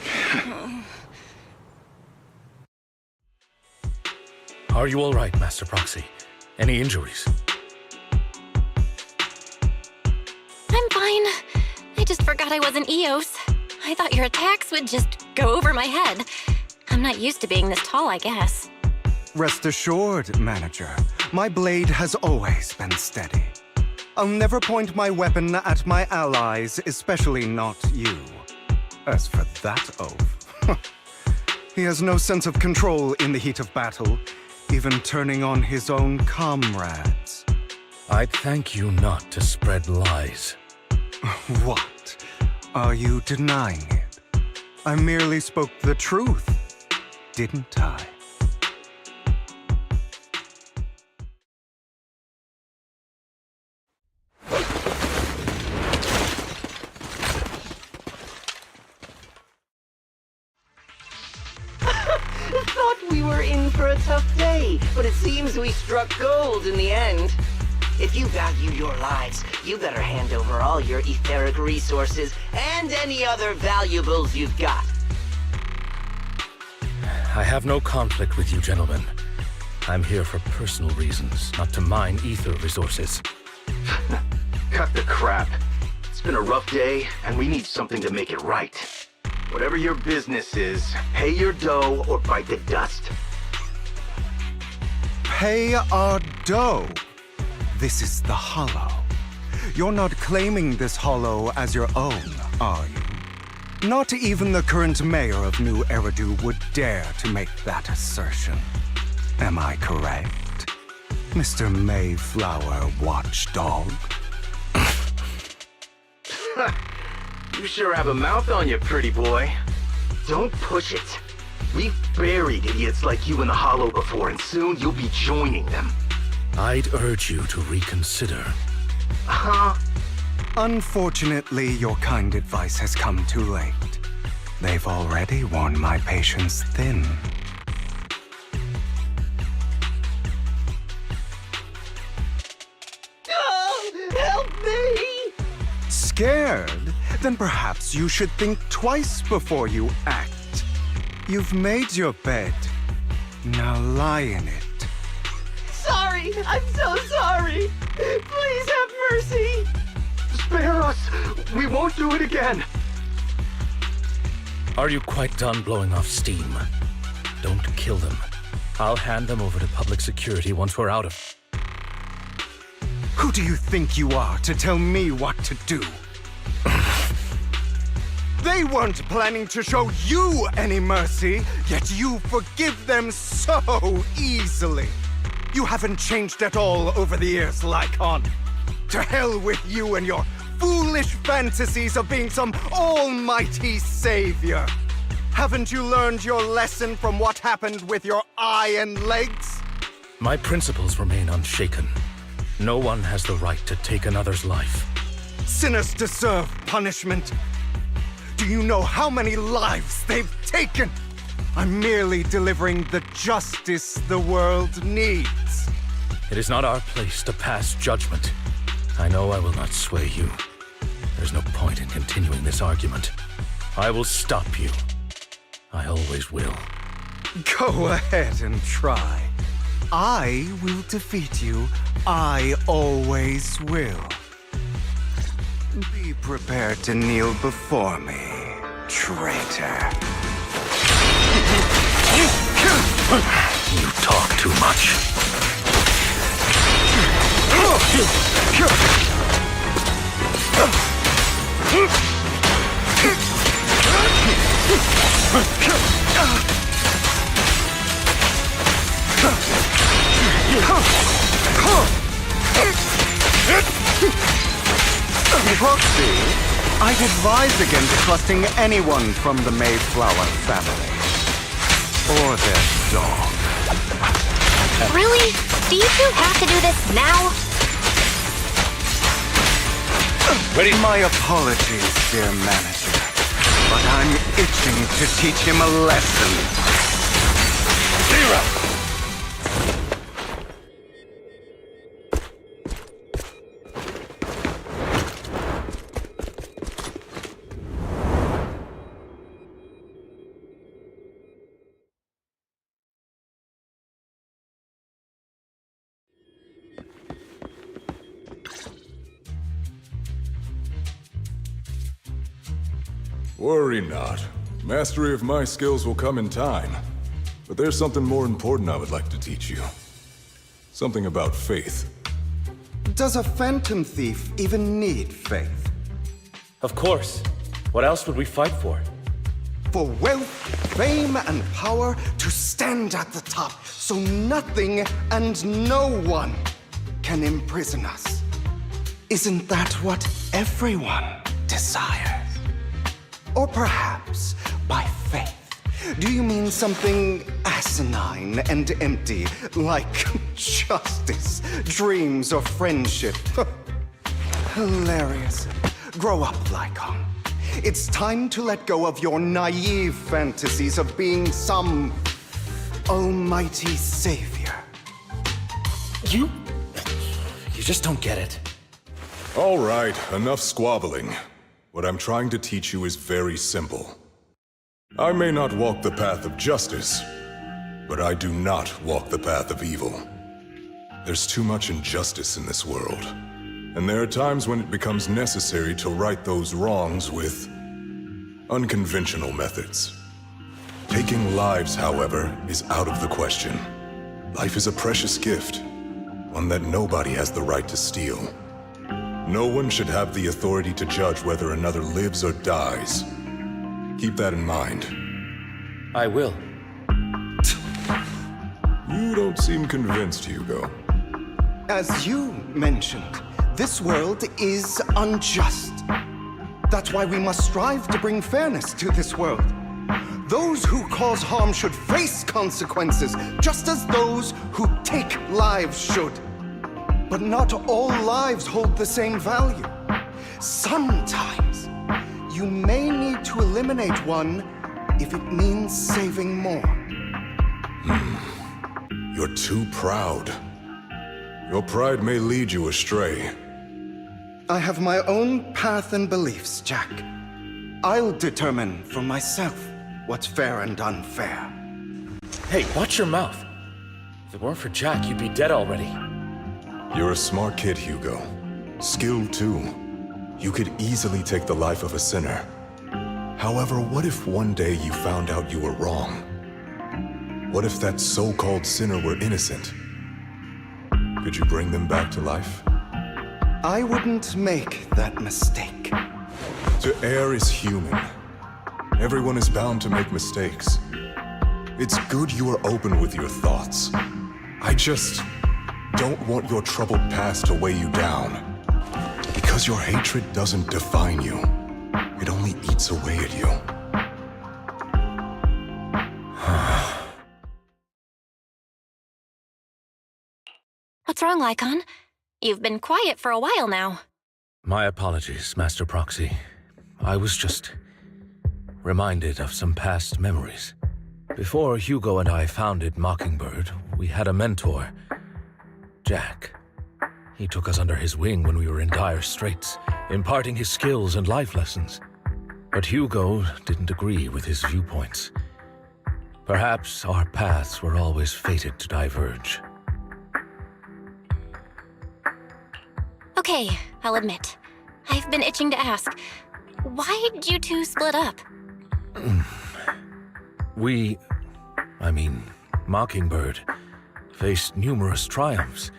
Are you all right, Master Proxy? Any injuries? I'm fine. I just forgot I wasn't Eos. I thought your attacks would just go over my head. I'm not used to being this tall, I guess. Rest assured, Manager, my blade has always been steady. I'll never point my weapon at my allies, especially not you. As for that oath, he has no sense of control in the heat of battle, even turning on his own comrades. I'd thank you not to spread lies. What? Are you denying it? I merely spoke the truth, didn't I? Thought we were in for a tough day, but it seems we struck gold in the end. If you value your lives, you better hand over all your etheric resources and any other valuables you've got. I have no conflict with you, gentlemen. I'm here for personal reasons, not to mine ether resources. Cut the crap. It's been a rough day, and we need something to make it right. Whatever your business is, pay your dough or bite the dust. Pay our dough? This is the Hollow. You're not claiming this Hollow as your own, are you? Not even the current mayor of New Eridu would dare to make that assertion. Am I correct, Mr. Mayflower Watchdog? You sure have a mouth on you, pretty boy. Don't push it. We've buried idiots like you in the Hollow before, and soon you'll be joining them. I'd urge you to reconsider. Unfortunately, your kind advice has come too late. They've already worn my patience thin. Oh, help me! Scared? Then perhaps you should think twice before you act. You've made your bed. Now lie in it. Sorry! I'm so sorry! Please have mercy! Spare us! We won't do it again! Are you quite done blowing off steam? Don't kill them. I'll hand them over to public security once we're out of... Who do you think you are to tell me what to do? They weren't planning to show you any mercy, yet you forgive them so easily. You haven't changed at all over the years, Lycon. To hell with you and your foolish fantasies of being some almighty savior. Haven't you learned your lesson from what happened with your eye and legs? My principles remain unshaken. No one has the right to take another's life. Sinners deserve punishment. Do you know how many lives they've taken? I'm merely delivering the justice the world needs. It is not our place to pass judgment. I know I will not sway you. There's no point in continuing this argument. I will stop you. I always will. Go ahead and try. I will defeat you. I always will. Be prepared to kneel before me, traitor. You talk too much. Proxy, I'd advise against trusting anyone from the Mayflower family. Or their dog. Really? Do you two have to do this now? Ready? My apologies, dear manager. But I'm itching to teach him a lesson. Zero! Worry not. Mastery of my skills will come in time. But there's something more important I would like to teach you. Something about faith. Does a phantom thief even need faith? Of course. What else would we fight for? For wealth, fame, and power to stand at the top, so nothing and no one can imprison us. Isn't that what everyone desires? Or perhaps by faith, do you mean something asinine and empty, like justice, dreams, or friendship? Hilarious. Grow up, Lycon. It's time to let go of your naive fantasies of being some almighty savior. You just don't get it. All right, enough squabbling. What I'm trying to teach you is very simple. I may not walk the path of justice, but I do not walk the path of evil. There's too much injustice in this world, and there are times when it becomes necessary to right those wrongs with unconventional methods. Taking lives, however, is out of the question. Life is a precious gift, one that nobody has the right to steal. No one should have the authority to judge whether another lives or dies. Keep that in mind. I will. You don't seem convinced, Hugo. As you mentioned, this world is unjust. That's why we must strive to bring fairness to this world. Those who cause harm should face consequences, just as those who take lives should. But not all lives hold the same value. Sometimes, you may need to eliminate one if it means saving more. You're too proud. Your pride may lead you astray. I have my own path and beliefs, Jack. I'll determine for myself what's fair and unfair. Hey, watch your mouth. If it weren't for Jack, you'd be dead already. You're a smart kid, Hugo. Skilled too. You could easily take the life of a sinner. However, what if one day you found out you were wrong? What if that so-called sinner were innocent? Could you bring them back to life? I wouldn't make that mistake. To err is human. Everyone is bound to make mistakes. It's good you are open with your thoughts. I just don't want your troubled past to weigh you down. Because your hatred doesn't define you. It only eats away at you. What's wrong, Lycon? You've been quiet for a while now. My apologies, Master Proxy. I was just reminded of some past memories. Before Hugo and I founded Mockingbird, we had a mentor, Jack. He took us under his wing when we were in dire straits, imparting his skills and life lessons. But Hugo didn't agree with his viewpoints. Perhaps our paths were always fated to diverge. Okay, I'll admit. I've been itching to ask. Why did you two split up? Mockingbird, faced numerous triumphs,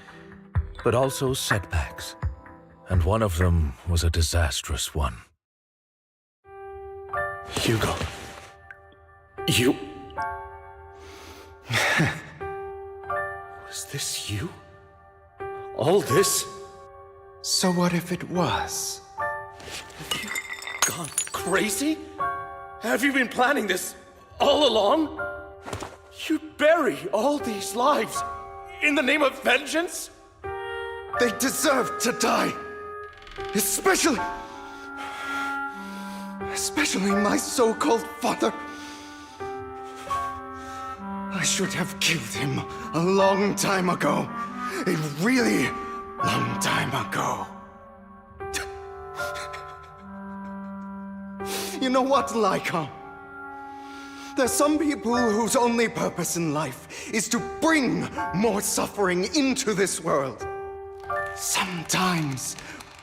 but also setbacks. And one of them was a disastrous one. Hugo. You... Was this you? All this? So what if it was? Have you gone crazy? Have you been planning this all along? You'd bury all these lives in the name of vengeance? They deserve to die. Especially my so-called father. I should have killed him a long time ago. A really long time ago. You know what, Lycon? There's some people whose only purpose in life is to bring more suffering into this world. Sometimes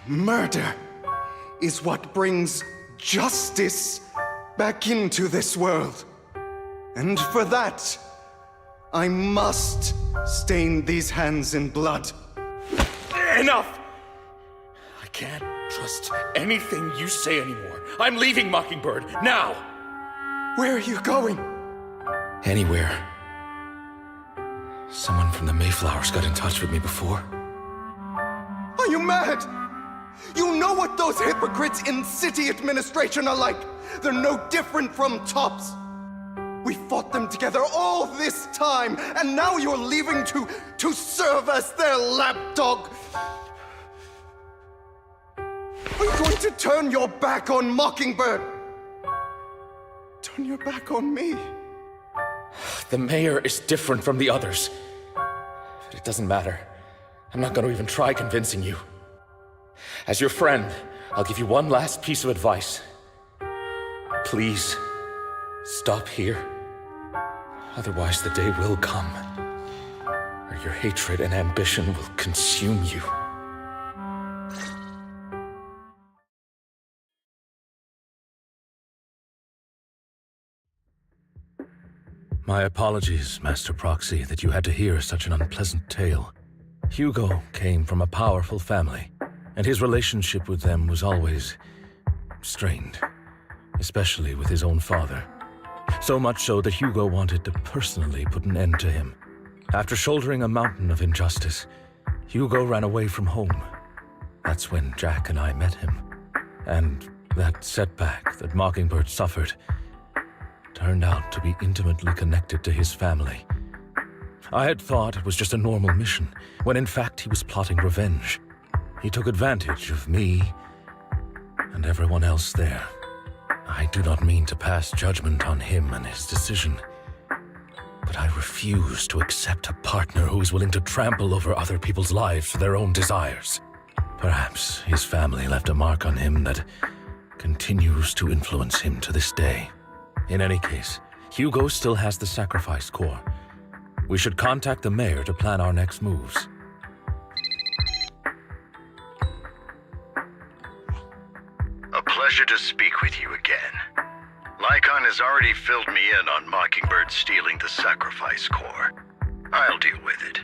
murder is what brings justice back into this world. And for that, I must stain these hands in blood. Enough! I can't trust anything you say anymore. I'm leaving Mockingbird, now! Where are you going? Anywhere. Someone from the Mayflowers got in touch with me before. Are you mad? You know what those hypocrites in city administration are like. They're no different from tops. We fought them together all this time, and now you're leaving to serve as their lapdog. Are you going to turn your back on Mockingbird? Turn your back on me? The mayor is different from the others. But it doesn't matter. I'm not going to even try convincing you. As your friend, I'll give you one last piece of advice. Please, stop here. Otherwise, the day will come where your hatred and ambition will consume you. My apologies, Master Proxy, that you had to hear such an unpleasant tale. Hugo came from a powerful family, and his relationship with them was always strained, especially with his own father. So much so that Hugo wanted to personally put an end to him. After shouldering a mountain of injustice, Hugo ran away from home. That's when Jack and I met him. And that setback that Mockingbird suffered turned out to be intimately connected to his family. I had thought it was just a normal mission, when in fact he was plotting revenge. He took advantage of me and everyone else there. I do not mean to pass judgment on him and his decision, but I refuse to accept a partner who is willing to trample over other people's lives for their own desires. Perhaps his family left a mark on him that continues to influence him to this day. In any case, Hugo still has the sacrifice core. We should contact the mayor to plan our next moves. A pleasure to speak with you again. Lycon has already filled me in on Mockingbird stealing the sacrifice core. I'll deal with it.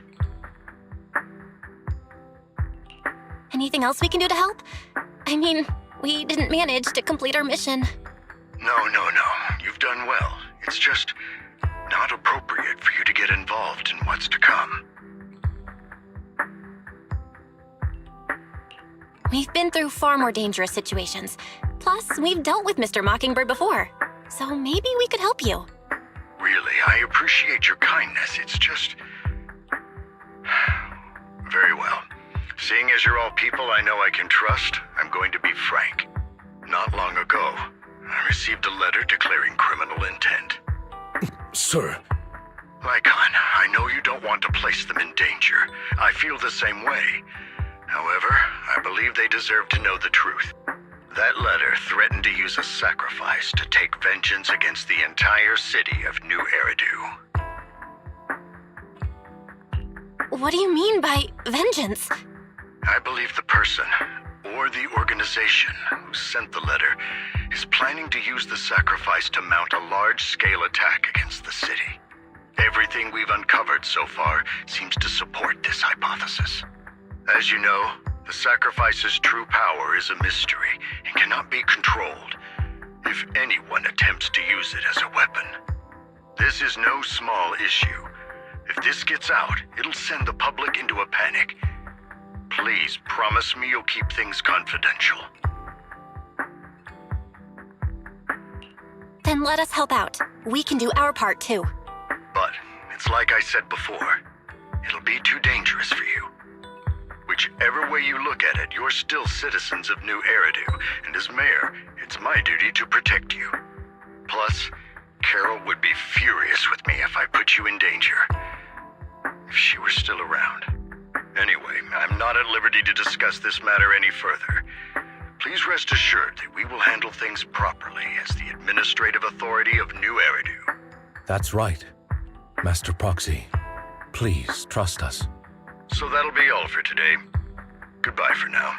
Anything else we can do to help? I mean, we didn't manage to complete our mission. No. You've done well. It's just not appropriate for you to get involved in what's to come. We've been through far more dangerous situations. Plus, we've dealt with Mr. Mockingbird before. So maybe we could help you. Really, I appreciate your kindness. It's just... Very well. Seeing as you're all people I know I can trust, I'm going to be frank. Not long ago, I received a letter declaring criminal intent. Sir. Lycon, I know you don't want to place them in danger. I feel the same way. However, I believe they deserve to know the truth. That letter threatened to use a sacrifice to take vengeance against the entire city of New Eridu. What do you mean by vengeance? I believe the person, or the organization, who sent the letter is planning to use the sacrifice to mount a large-scale attack against the city. Everything we've uncovered so far seems to support this hypothesis. As you know, the sacrifice's true power is a mystery and cannot be controlled if anyone attempts to use it as a weapon. This is no small issue. If this gets out, it'll send the public into a panic. Please promise me you'll keep things confidential. Then let us help out. We can do our part too. But it's like I said before, it'll be too dangerous for you. Whichever way you look at it, you're still citizens of New Eridu, and as mayor, it's my duty to protect you. Plus, Carol would be furious with me if I put you in danger. If she were still around. Anyway, I'm not at liberty to discuss this matter any further. Please rest assured that we will handle things properly as the administrative authority of New Eridu. That's right. Master Proxy, please trust us. So that'll be all for today. Goodbye for now.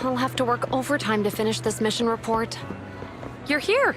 I'll have to work overtime to finish this mission report. You're here!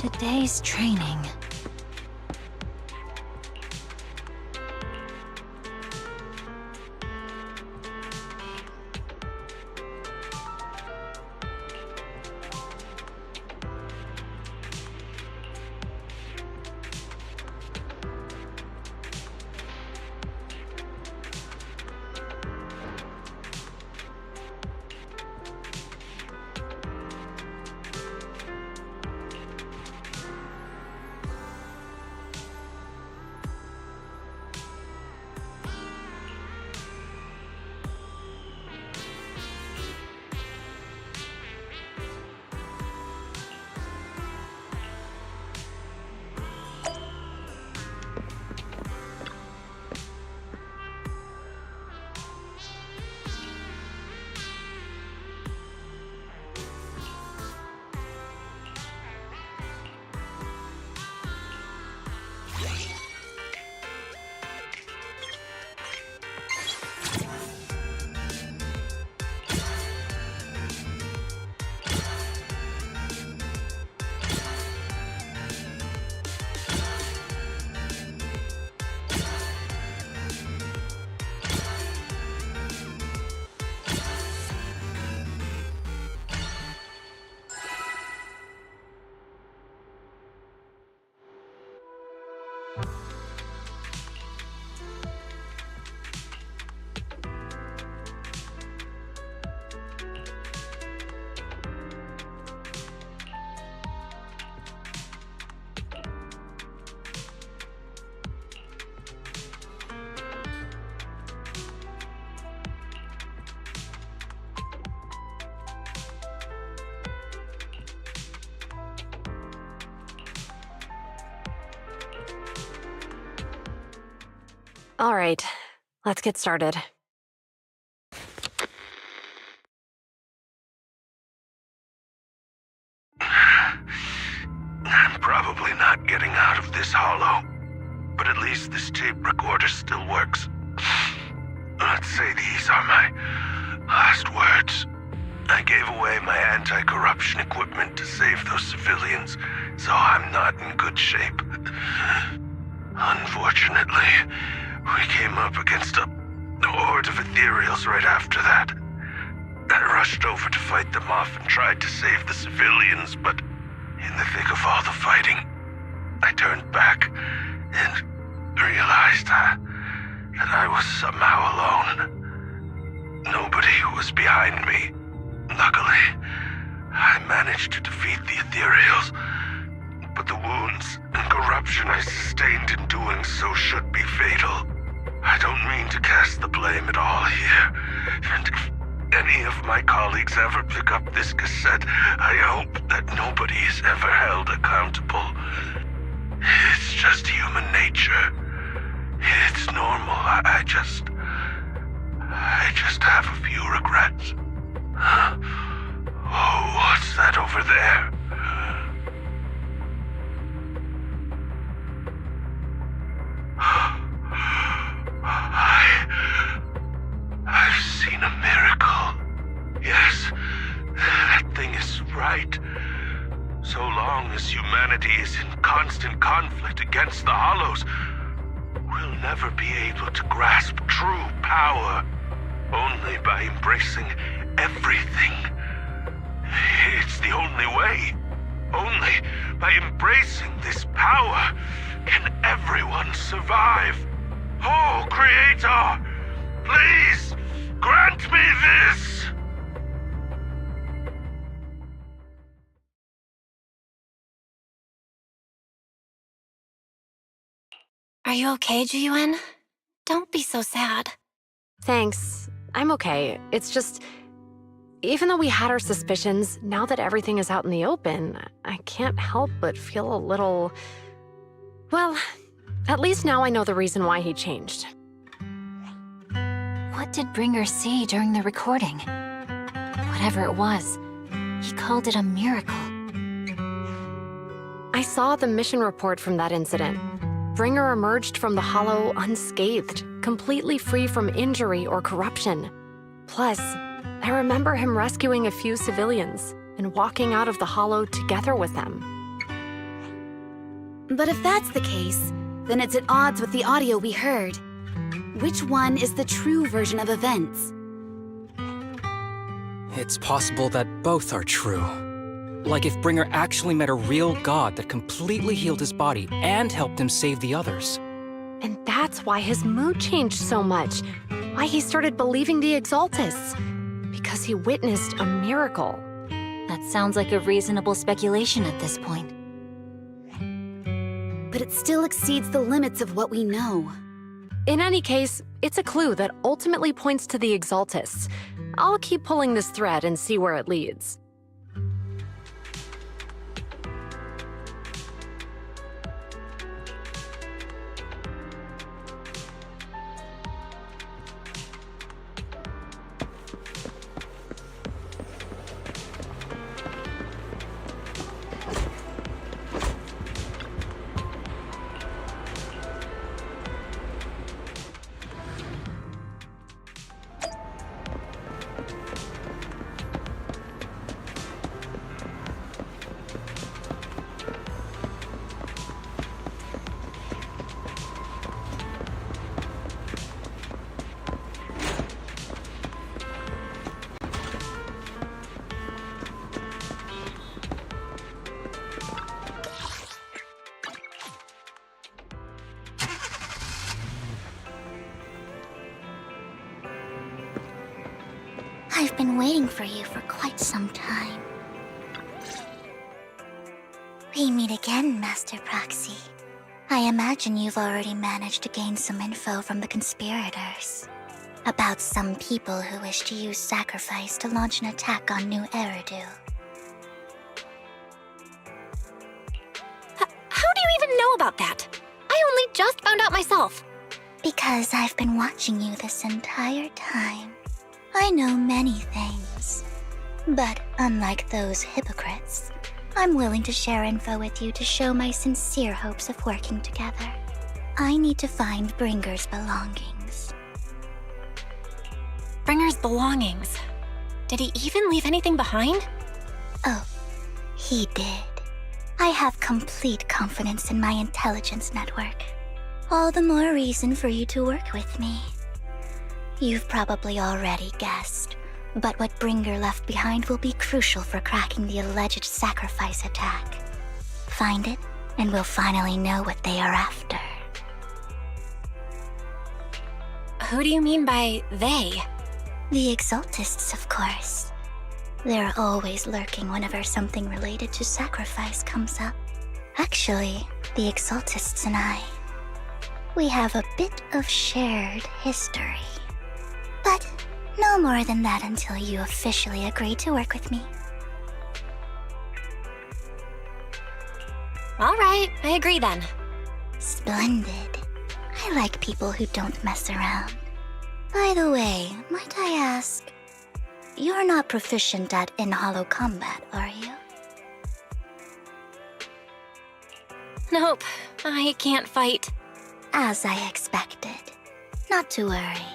Today's training. All right, let's get started. I'm probably not getting out of this hollow, but at least this tape recorder still works. Let's say these are my last words. I gave away my anti-corruption equipment to save those civilians, so I'm not in good shape. Unfortunately, we came up against a horde of ethereals right after that. I rushed over to fight them off and tried to save the civilians, but in the thick of all the fighting, I turned back and realized that I was somehow alone. Nobody was behind me. Luckily, I managed to defeat the ethereals, but the wounds and corruption I sustained in doing so should be fatal. I don't mean to cast the blame at all here, and if any of my colleagues ever pick up this cassette, I hope that nobody is ever held accountable. It's just human nature. It's normal. I just have a few regrets. Oh, what's that over there? I've seen a miracle. Yes, that thing is right. So long as humanity is in constant conflict against the Hollows, we'll never be able to grasp true power. Only by embracing everything. It's the only way. Only by embracing this power can everyone survive. Oh, Creator, please grant me this! Are you okay, Jiyuan? Don't be so sad. Thanks. I'm okay. It's just, even though we had our suspicions, now that everything is out in the open, I can't help but feel a little... Well, at least now I know the reason why he changed. What did Bringer see during the recording? Whatever it was, he called it a miracle. I saw the mission report from that incident. Bringer emerged from the Hollow unscathed, completely free from injury or corruption. Plus, I remember him rescuing a few civilians and walking out of the Hollow together with them. But if that's the case, then it's at odds with the audio we heard. Which one is the true version of events? It's possible that both are true. Like if Bringer actually met a real god that completely healed his body and helped him save the others. And that's why his mood changed so much. Why he started believing the Exaltists. Because he witnessed a miracle. That sounds like a reasonable speculation at this point. But it still exceeds the limits of what we know. In any case, it's a clue that ultimately points to the Exaltists. I'll keep pulling this thread and see where it leads. I've been waiting for you for quite some time. We meet again, Master Proxy. I imagine you've already managed to gain some info from the conspirators. About some people who wish to use sacrifice to launch an attack on New Eridu. How do you even know about that? I only just found out myself. Because I've been watching you this entire time. I know many things. But unlike those hypocrites, I'm willing to share info with you to show my sincere hopes of working together. I need to find Bringer's belongings. Bringer's belongings? Did he even leave anything behind? Oh, he did. I have complete confidence in my intelligence network. All the more reason for you to work with me. You've probably already guessed, but what Bringer left behind will be crucial for cracking the alleged sacrifice attack. Find it, and we'll finally know what they are after. Who do you mean by they? The Exaltists, of course. They're always lurking whenever something related to sacrifice comes up. Actually, the Exaltists and I, we have a bit of shared history. But no more than that until you officially agree to work with me. All right, I agree then. Splendid. I like people who don't mess around. By the way, might I ask, you're not proficient at in-hollow combat, are you? Nope, I can't fight. As I expected. Not to worry.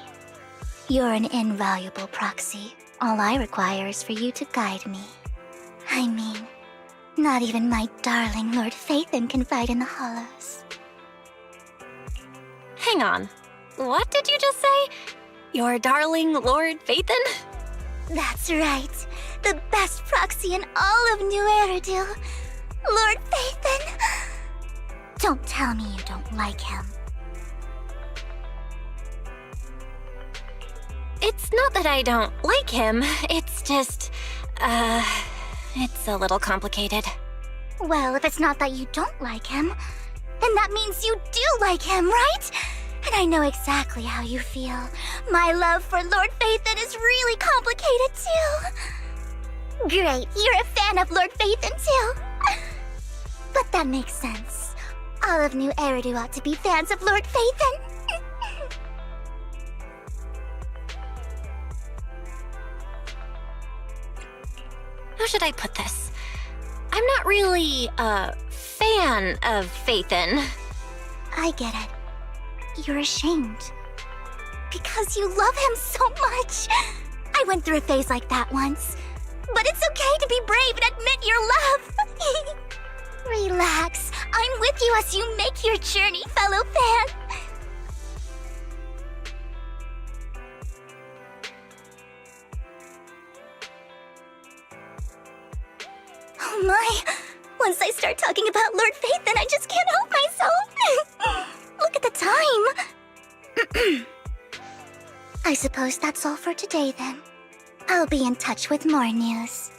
You're an invaluable proxy. All I require is for you to guide me. I mean, not even my darling Lord Phaethon can fight in the hollows. Hang on. What did you just say? Your darling Lord Phaethon? That's right. The best proxy in all of New Eridu. Lord Phaethon. Don't tell me you don't like him. It's not that I don't like him. It's just, it's a little complicated. Well, if it's not that you don't like him, then that means you do like him, right? And I know exactly how you feel. My love for Lord Phaethon is really complicated, too. Great, you're a fan of Lord Phaethon, too. But that makes sense. All of New Eridu ought to be fans of Lord Phaethon. How should I put this? I'm not really a fan of Phaethon. I get it. You're ashamed. Because you love him so much. I went through a phase like that once. But it's okay to be brave and admit your love. Relax. I'm with you as you make your journey, fellow fan. Oh my. Once I start talking about Lord Faith, then I just can't help myself. Look at the time. I suppose that's all for today then. I'll be in touch with more news.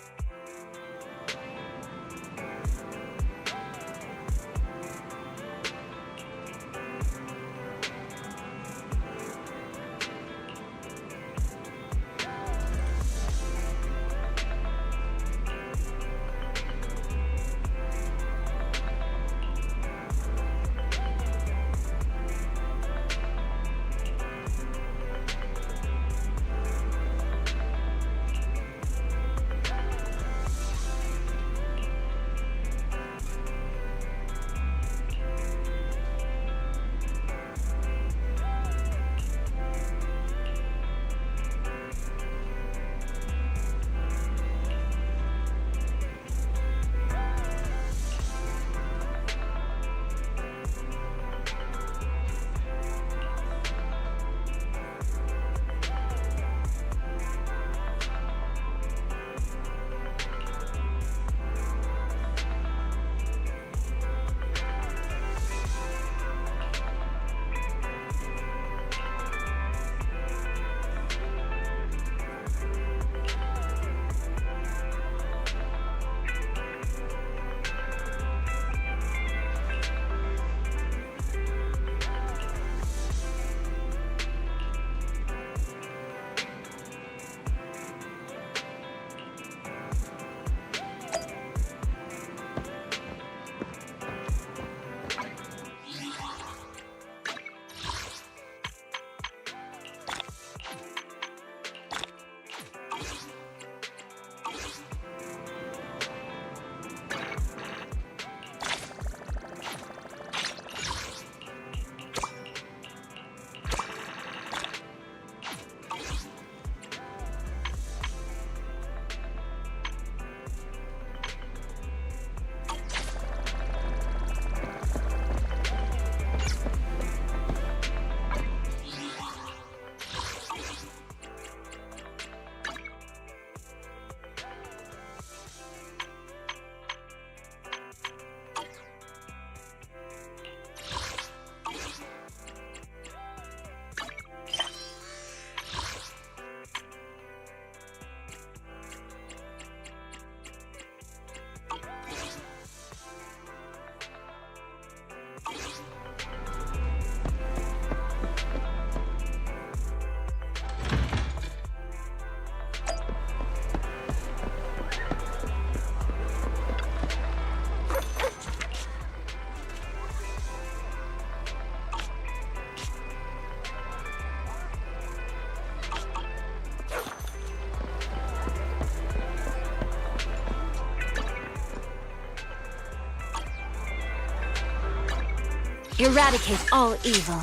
Eradicate all evil.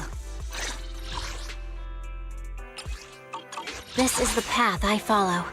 This is the path I follow.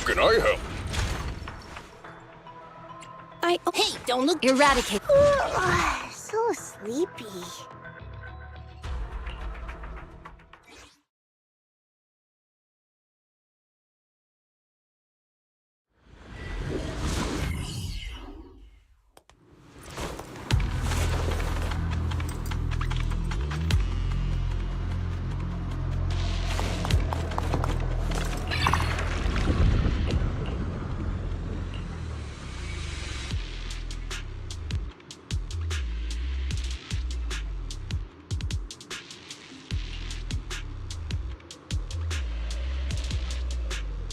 can I help? Hey, don't look. Eradicate. So sleepy.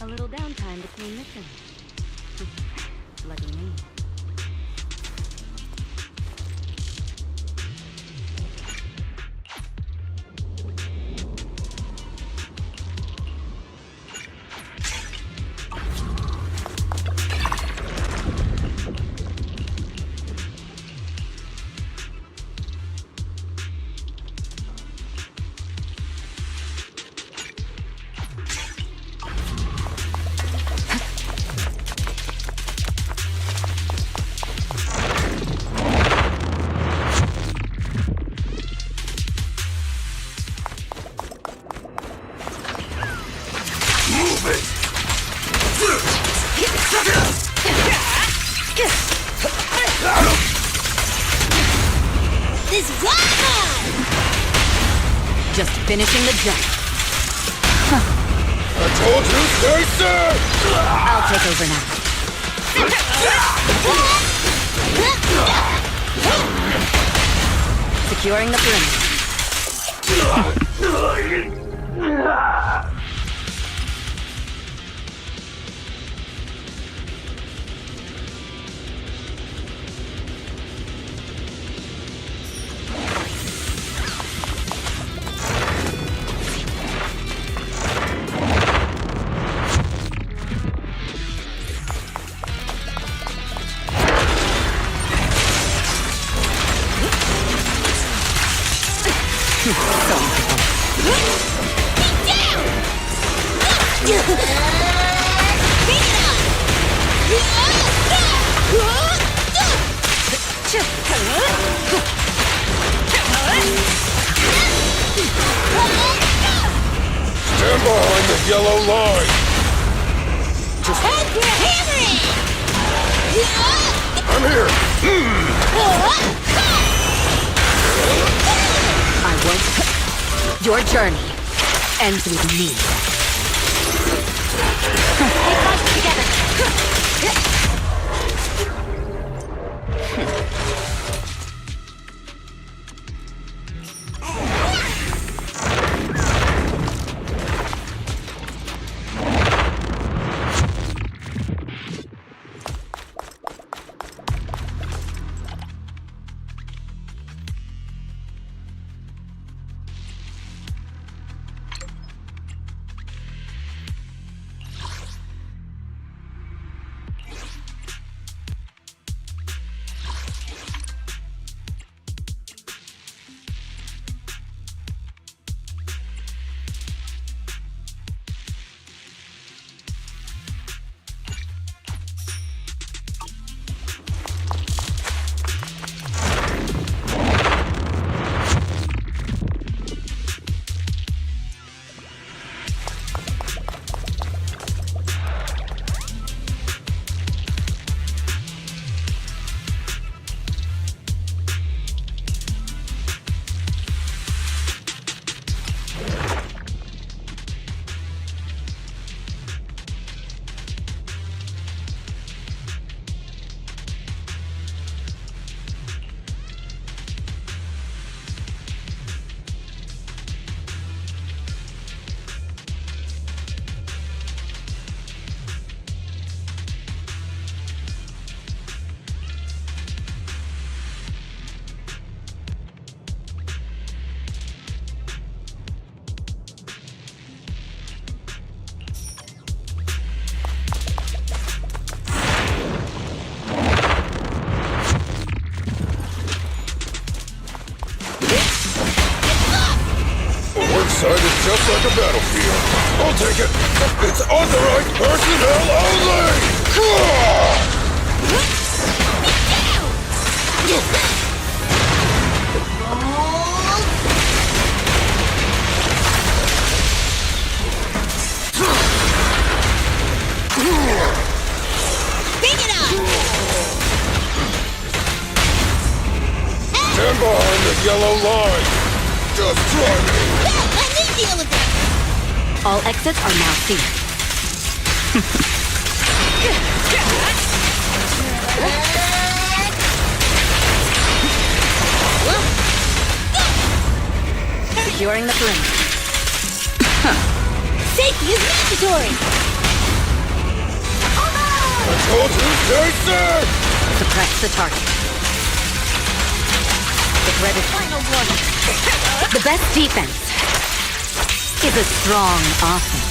A little downtime between missions. Lucky me. This one! Just finishing the jump. I told you, stay safe! I'll take over now. Securing the perimeter. Stand behind the yellow line! Just... I'm here! I won't... Your journey ends with me. just like a battlefield. I'll take it. It's authorized personnel only! Bring it on! Stand behind the yellow line. Just try me. Yeah, let me deal with it! All exits are now sealed. Securing the perimeter. Safety is mandatory! I told you, stay safe! Suppress the target. The threat is final warning. The best defense is a strong offense.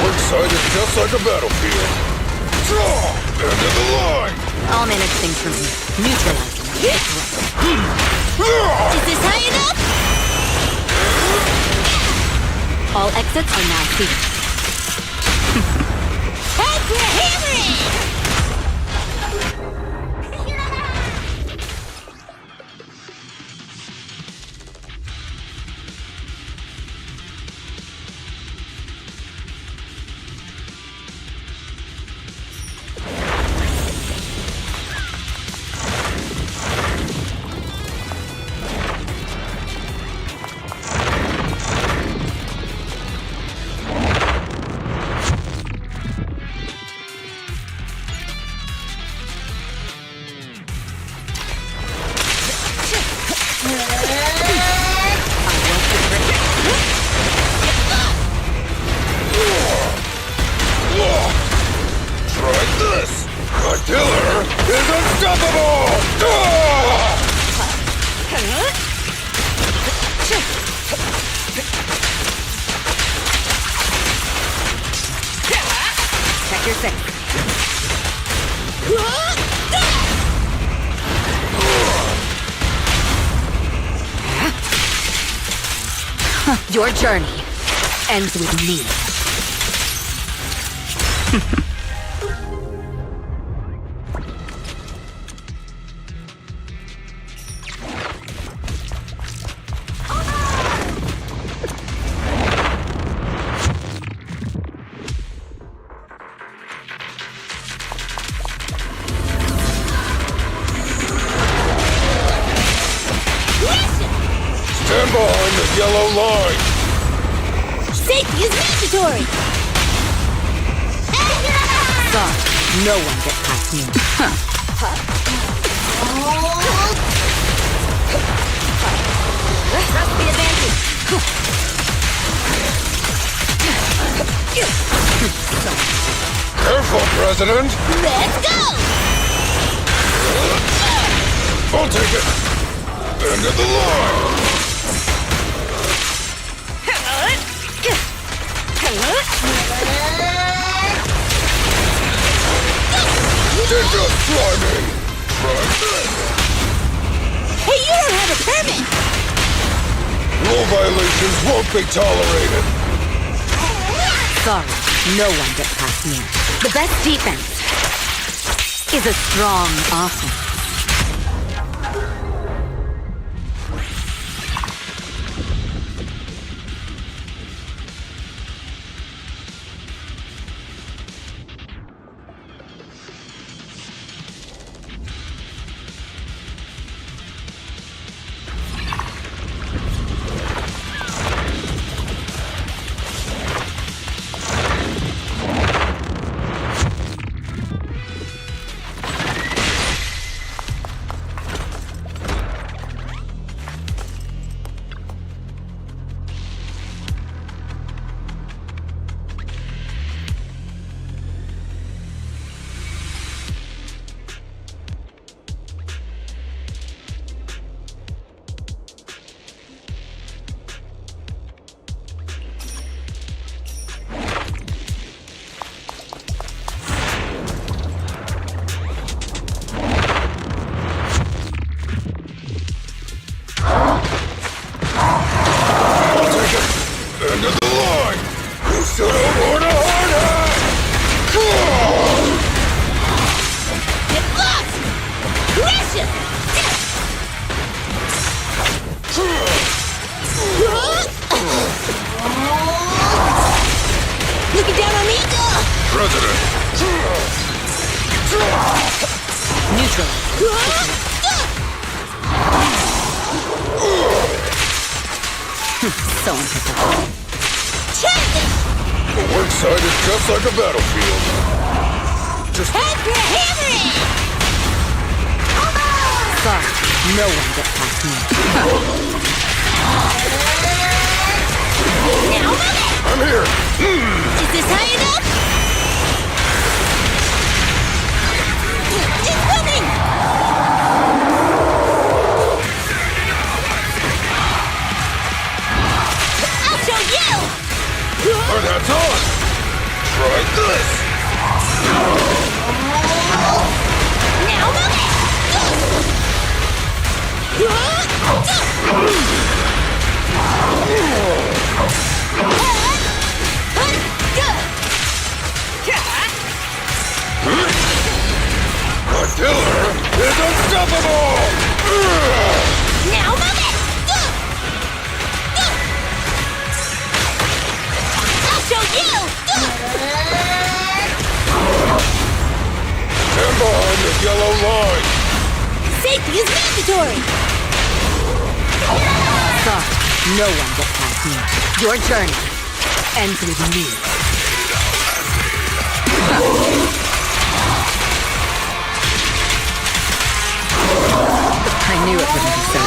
Inside is just like a battlefield. Draw! End of the line! I'll manage things from here. Neutralizing. Is this high enough? All exits are now sealed. Time for a hammering! Try this! The killer is unstoppable! Check your six. Your journey ends with me. Stand behind the yellow line! Safety is mandatory! Sorry, no one gets past me. Press the advantage! Careful! President! Let's go! I'll take it! End of the line! They're just climbing! Try this! Hey, you don't have a permit! Rule violations won't be tolerated! Sorry, no one gets past me. The best defense is a strong offense. End of the line! You should have worn a hard hat! Get lost! Gracious! Looking down on me? President! Neutral. So unprotected. The work site is just like a battlefield. Just Head for a hammering! Sorry, no one gets past me. Now move it! I'm here! Is this high enough? It's coming! I'll show you! Hard hat's on! Try this! Now move it! The killer is unstoppable! Now move it! I'll show you! Stand behind the yellow line! Safety is mandatory! Sorry, no one gets past me. Your journey ends with me. I knew it wouldn't be so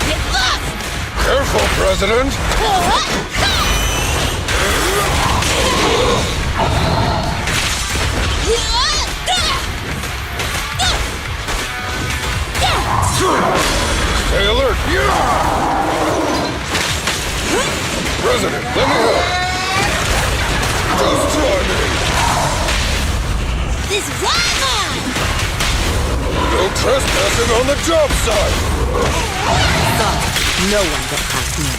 Get lost! Careful, President! Stay alert! President, let me help! Just try me! This is mine! No trespassing on the job site! Sorry, no one gets past me.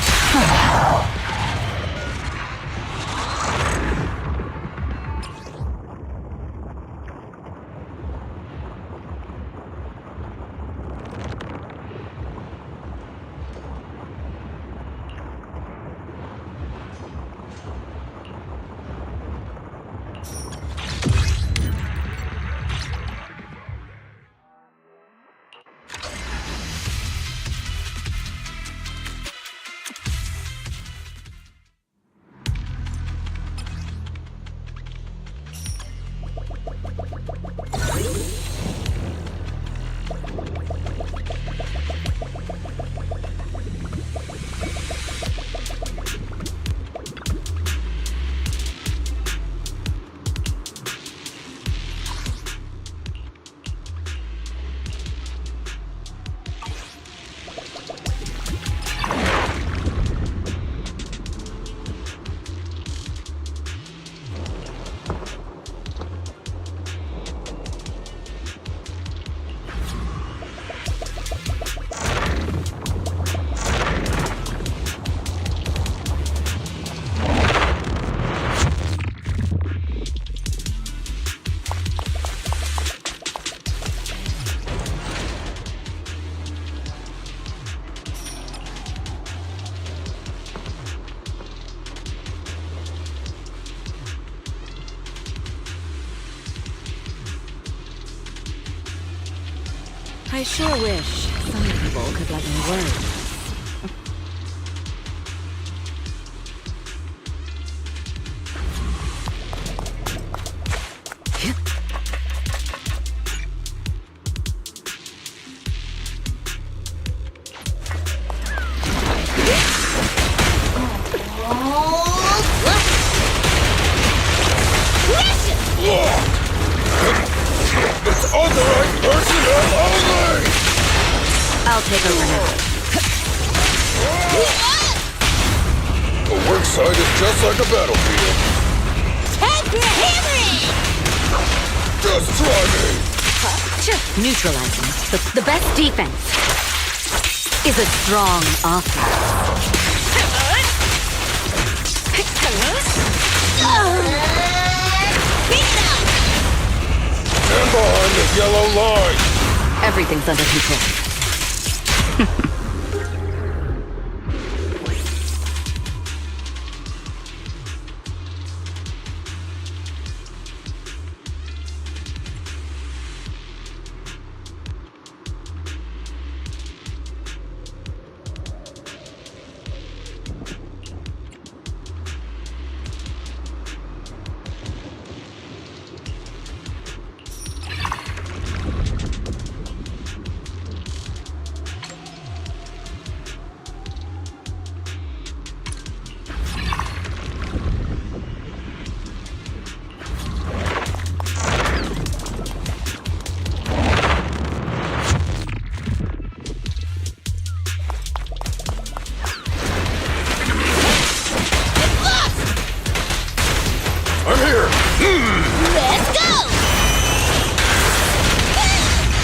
I sure wish some people could let me worry. It's authorized personnel only! I'll take over now. The work site is just like a battlefield. Time for a hammering! Just try me! Neutralizing. The best defense is a strong offense. Stand behind the yellow line! Everything's under control. I'm here! Let's go!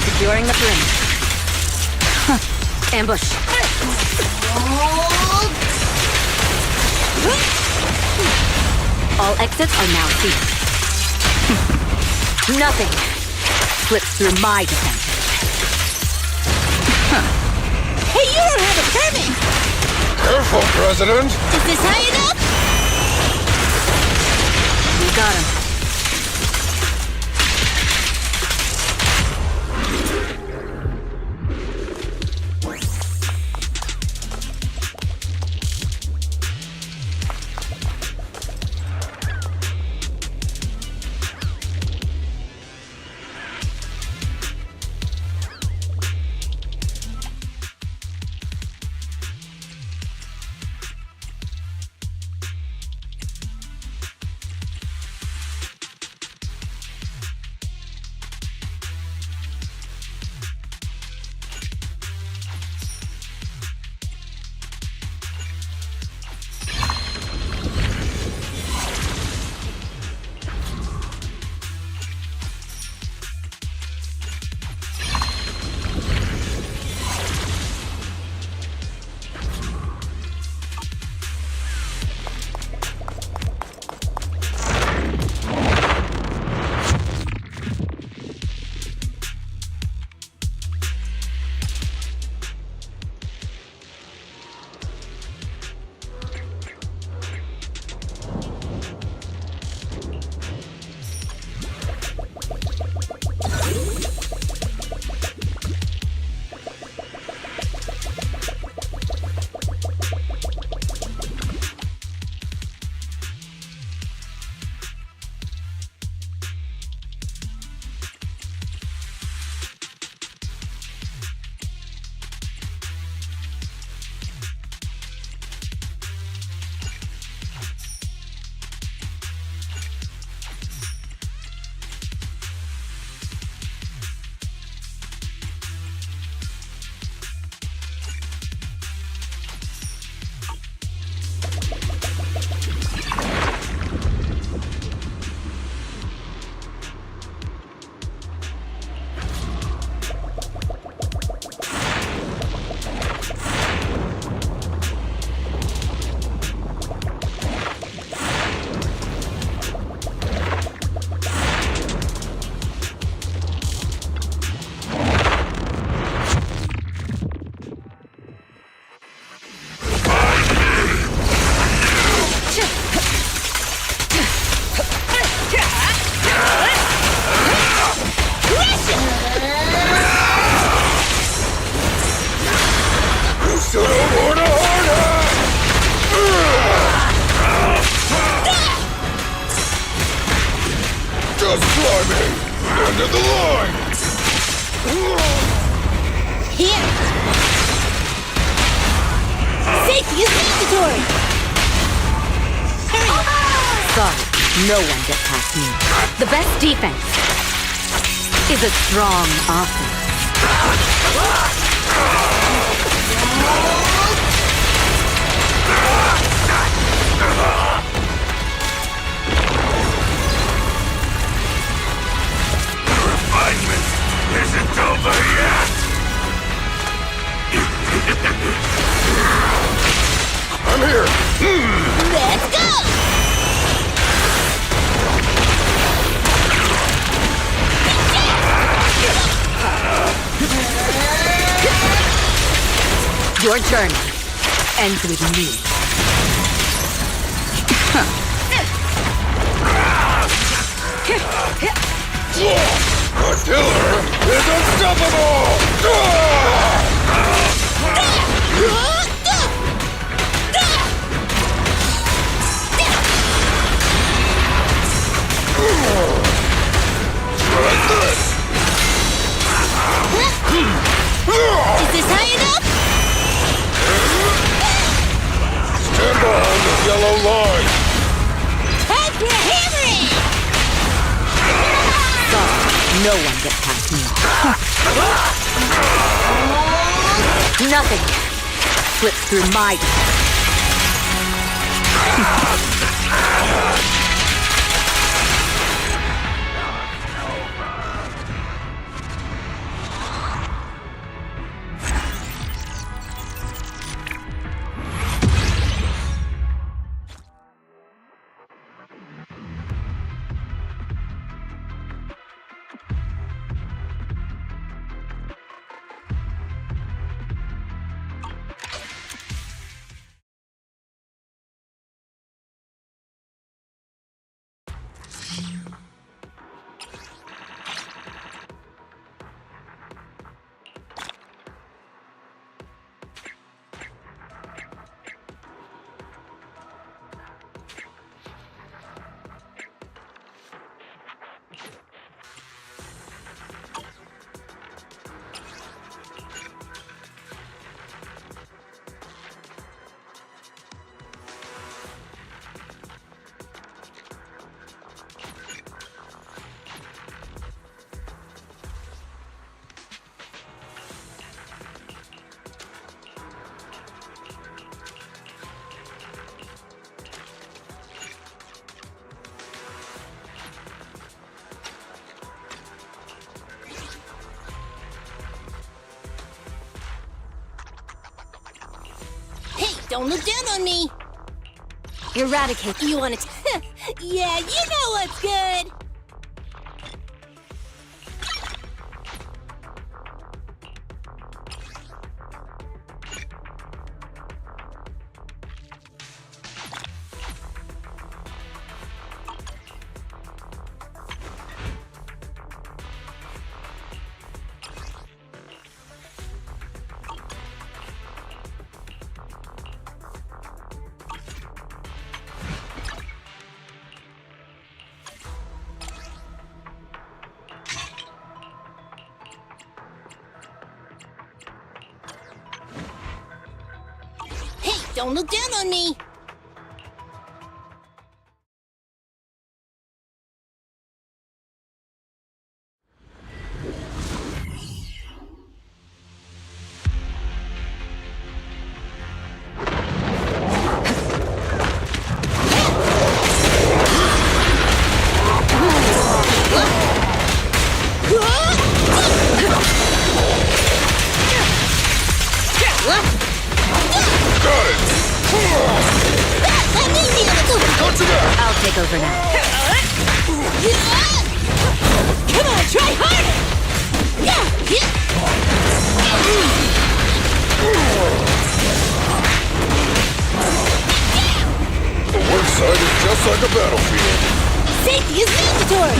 Securing the perimeter. Ambush. All exits are now sealed. Nothing slips through my defense. Hey, you don't have a permit! Careful, President! Is this high enough? We got him. end of the line! Here! Safety is mandatory! Hurry! Sorry, no one gets past me. The best defense is a strong offense. Refinement isn't over yet! I'm here! Let's go! Your journey ends with me. The killer is unstoppable! Is this high enough? Stand behind the yellow line! Time for a hammering! Sorry, no one gets past me. Nothing slips through my defense. Don't look down on me! Eradicate. You want it? Yeah, you know what's good! Don't look down on me! I'll take over now. Come on, try harder! The one side is just like a battlefield. Safety is mandatory!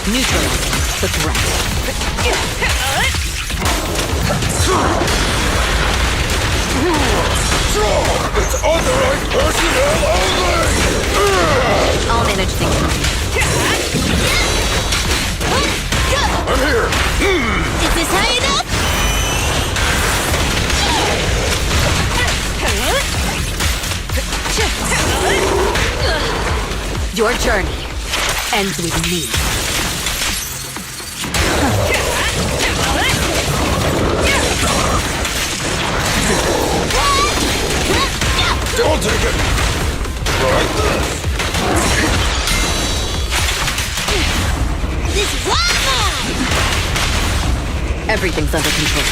Neutralizing the threat. It's authorized personnel only! I'll manage things from here. I'm here! Is this high enough? Your journey ends with me. Don't take it! Right this! This is mine! Everything's under control.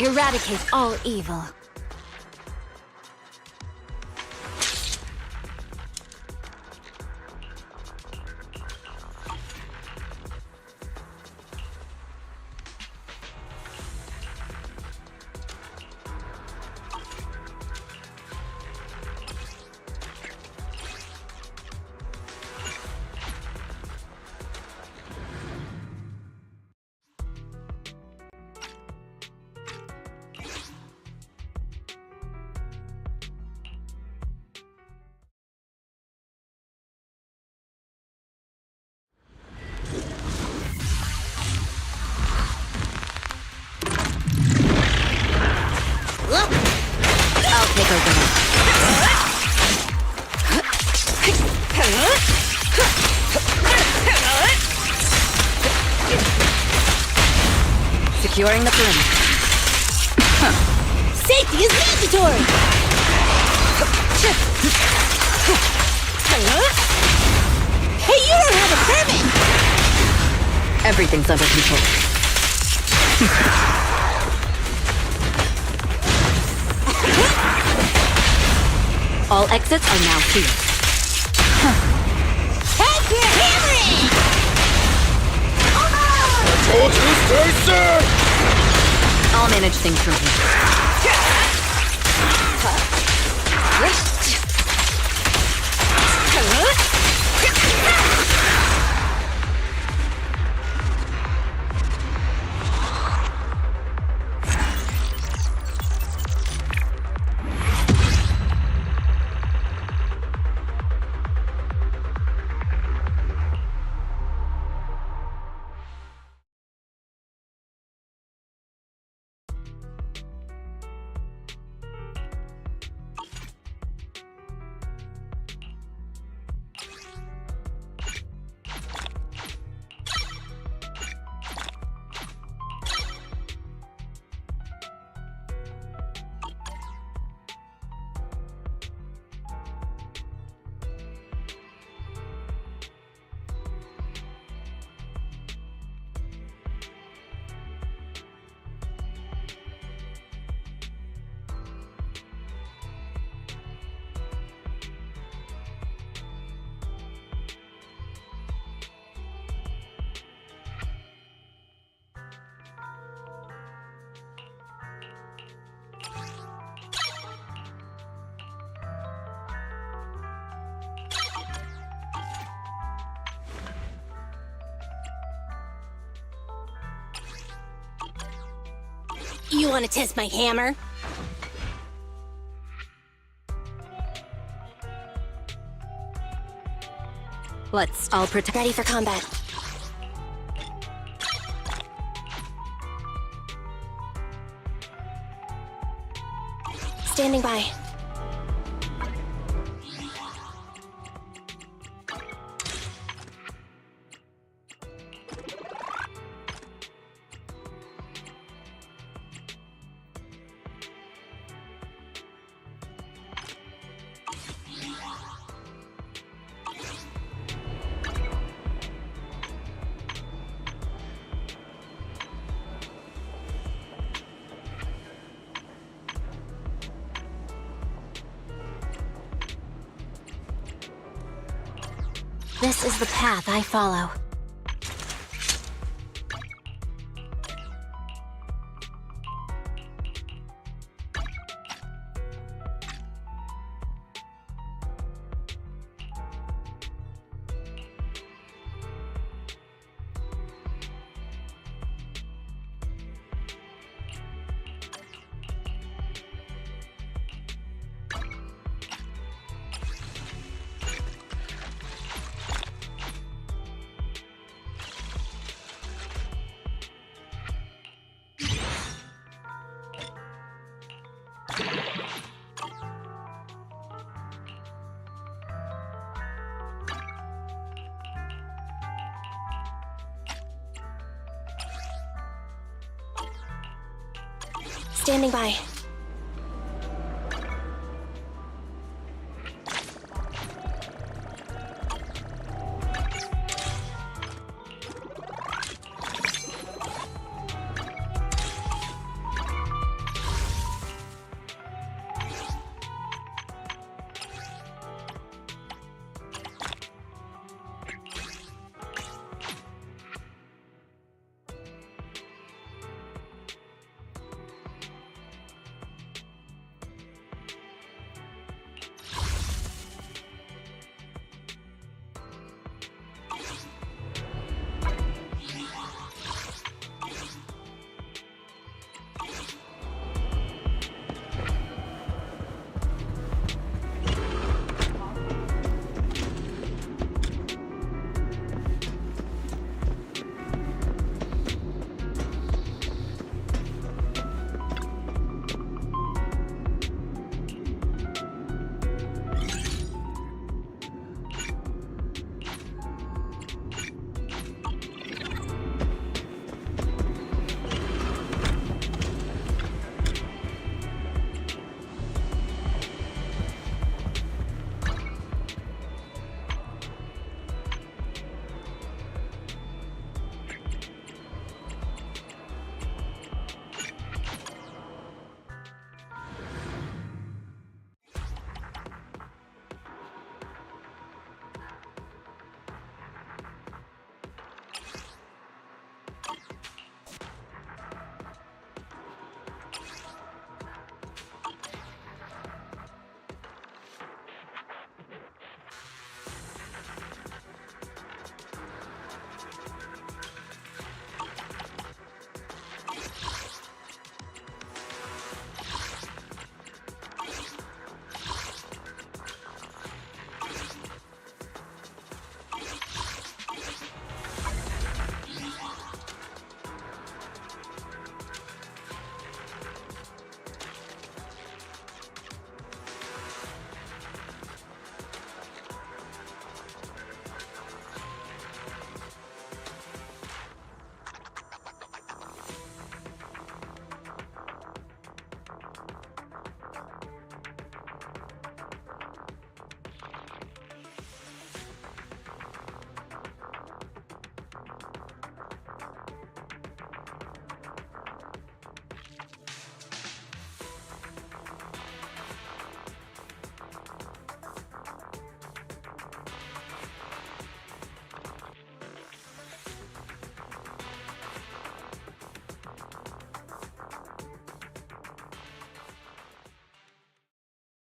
Eradicate all evil. I'll take over. Securing the perimeter. Safety is mandatory! Hey, you don't have a permit! Everything's under control. All exits are now sealed. Time for hammering! I told you to stay safe! I'll manage things from here. You want to test my hammer? Let's all protect. Ready for combat. Standing by. This is the path I follow. Standing by.